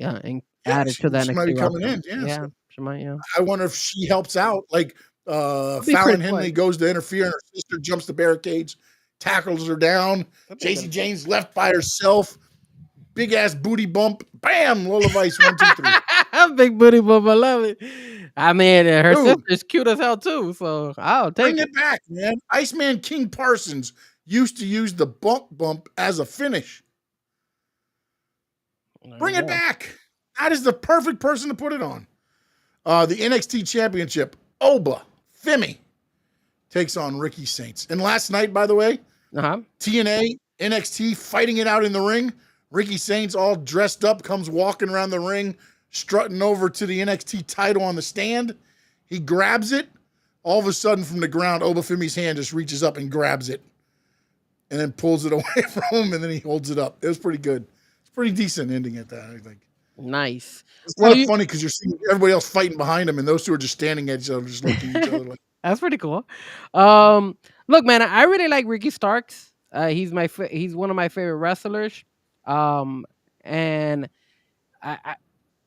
added to that. She might be coming in. Yeah, she might. Yeah. I wonder if she helps out. Like Fallon Henley goes to interfere, and her sister jumps the barricades, tackles her down. JC Jane's left by herself. Big ass booty bump. Bam! Lola Vice 1, 2, 3. Big booty bump. I love it. I mean, her sister's cute as hell too. So I'll take Bring it back, man. Iceman King Parsons used to use the bump as a finish. Bring it back. That is the perfect person to put it on. The NXT Championship, Oba Femi takes on Ricky Saints. And last night, by the way, TNA, NXT fighting it out in the ring. Ricky Saints all dressed up, comes walking around the ring, strutting over to the NXT title on the stand. He grabs it. All of a sudden, from the ground, Oba Femi's hand just reaches up and grabs it and then pulls it away from him, and then he holds it up. It was pretty good. It's pretty decent ending at that, I think. Nice. It's kind of funny because you're seeing everybody else fighting behind him, and those two are just standing at each other, just looking at each other. Like. That's pretty cool. Look, man, I really like Ricky Starks. He's one of my favorite wrestlers. And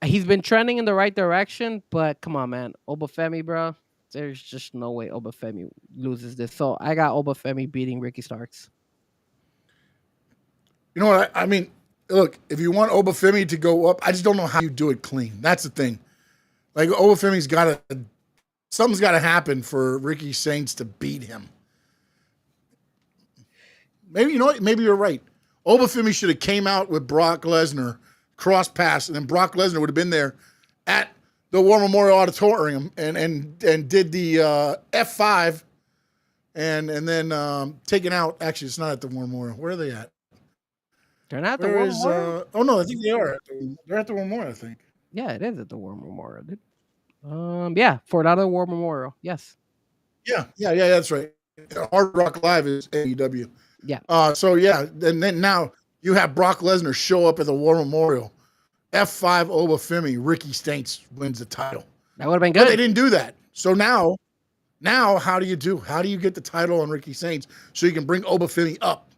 he's been trending in the right direction, but come on, man, Oba Femi, bro. There's just no way Oba Femi loses this. So I got Oba Femi beating Ricky Starks. You know what? I mean, look, if you want Oba Femi to go up, I just don't know how you do it clean. That's the thing. Like, Oba Femi's something's got to happen for Ricky Saints to beat him. Maybe, you know what? Maybe you're right. Oba Femi should have came out with Brock Lesnar, cross pass, and then Brock Lesnar would have been there at the War Memorial Auditorium and did the F5 and then taken out. Actually, it's not at the War Memorial. Where are they at? They're not at the War Memorial? Oh, no, I think they are. They're at the War Memorial, I think. Yeah, it is at the War Memorial, dude. Yeah, Fort Lauderdale War Memorial. Yes. Yeah, that's right. Hard Rock Live is AEW. Yeah. So yeah, and then now you have Brock Lesnar show up at the War Memorial. F5 Oba Femi, Ricky Saints wins the title. That would have been good. But they didn't do that. So now how do you do? How do you get the title on Ricky Saints so you can bring Oba Femi up?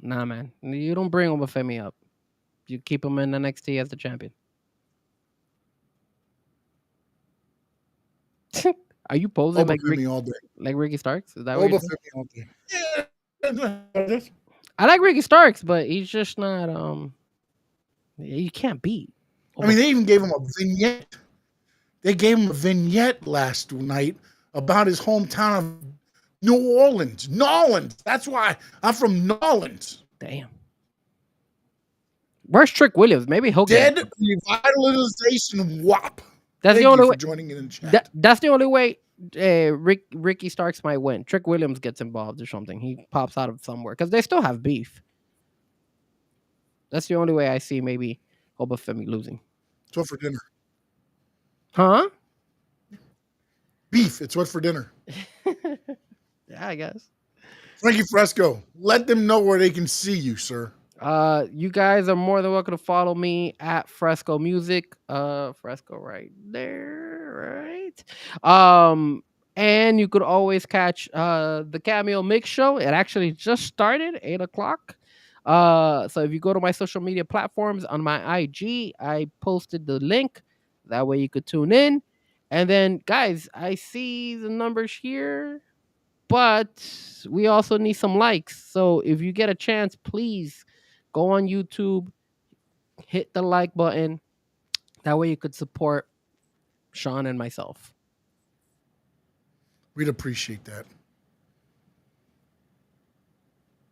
Nah, man. You don't bring Oba Femi up. You keep him in NXT as the champion. Are you posing Oba like Femi all day. Like Ricky Starks? Is that Oba what Femi all day? Yeah. I like Ricky Starks, but he's just not. You can't beat. I mean, they even gave him a vignette. They gave him a vignette last night about his hometown of New Orleans. Nolans. That's why I'm from Nolans. Damn. Where's Trick Williams? Maybe he'll get Dead Revitalization WAP. That's the only way. Joining in the chat. That's the only way Ricky Starks might win. Trick Williams gets involved or something. He pops out of somewhere because they still have beef. That's the only way I see maybe Oba Femi losing. It's what for dinner. Huh? Beef. It's what for dinner. Yeah, I guess. Frankie Fresco, let them know where they can see you, sir. You guys are more than welcome to follow me at Fresco Music. Fresco right there, right? And you could always catch the Cameo Mix Show. It actually just started 8 o'clock. So if you go to my social media platforms on my IG, I posted the link. That way you could tune in. And then, guys, I see the numbers here, but we also need some likes. So if you get a chance, please go on YouTube, hit the like button. That way you could support Sean and myself. We'd appreciate that.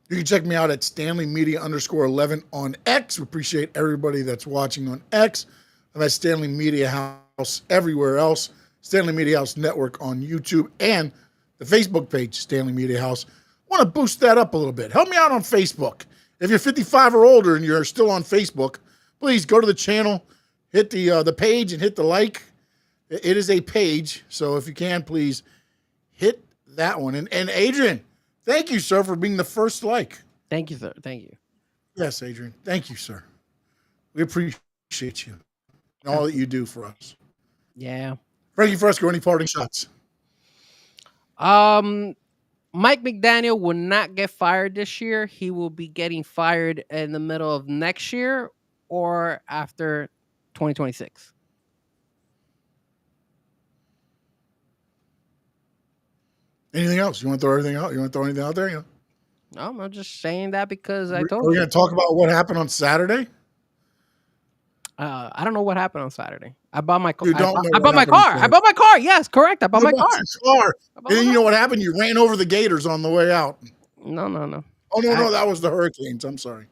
You can check me out at Stanley Media _11 on X. We appreciate everybody that's watching on X. I'm at Stanley Media House everywhere else. Stanley Media House Network on YouTube and the Facebook page, Stanley Media House. I want to boost that up a little bit. Help me out on Facebook. If you're 55 or older and you're still on Facebook, please go to the channel, hit the page and hit the like. It is a page, so if you can, please hit that one. And Adrian, thank you, sir, for being the first like. Thank you, sir. Thank you. Yes, Adrian. Thank you, sir. We appreciate you and all that you do for us. Yeah. Frankie Fresco, any parting shots? Mike McDaniel will not get fired this year. He will be getting fired in the middle of next year or after 2026. Anything else? You want to throw everything out? You want to throw anything out there? You know? No, I'm just saying that because I told We're you. going to talk about what happened on Saturday. I don't know what happened on Saturday. I bought my car. You don't know I what bought my happened car. on I bought my car. Yes, correct. I bought You my bought car. your car. I bought And then my you know car. what happened? You ran over the Gators on the way out. No. Oh, no, that was the Hurricanes. I'm sorry.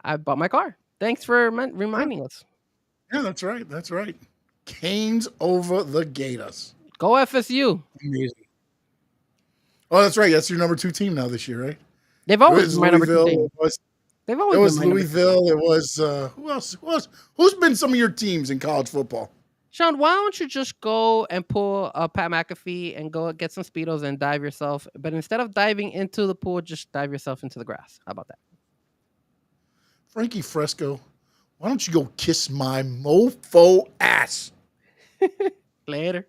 I bought my car. Thanks for reminding us. Yeah, that's right. That's right. Canes over the Gators. Go FSU. Amazing. Oh, that's right. That's your number 2 team now this year, right? They've It always was been my number 2 Louisville. team. They've always It was been my number 2. Louisville. It was who else? Who's been some of your teams in college football? Sean, why don't you just go and pull a Pat McAfee and go get some Speedos and dive yourself? But instead of diving into the pool, just dive yourself into the grass. How about that? Frankie Fresco, why don't you go kiss my mofo ass? Later.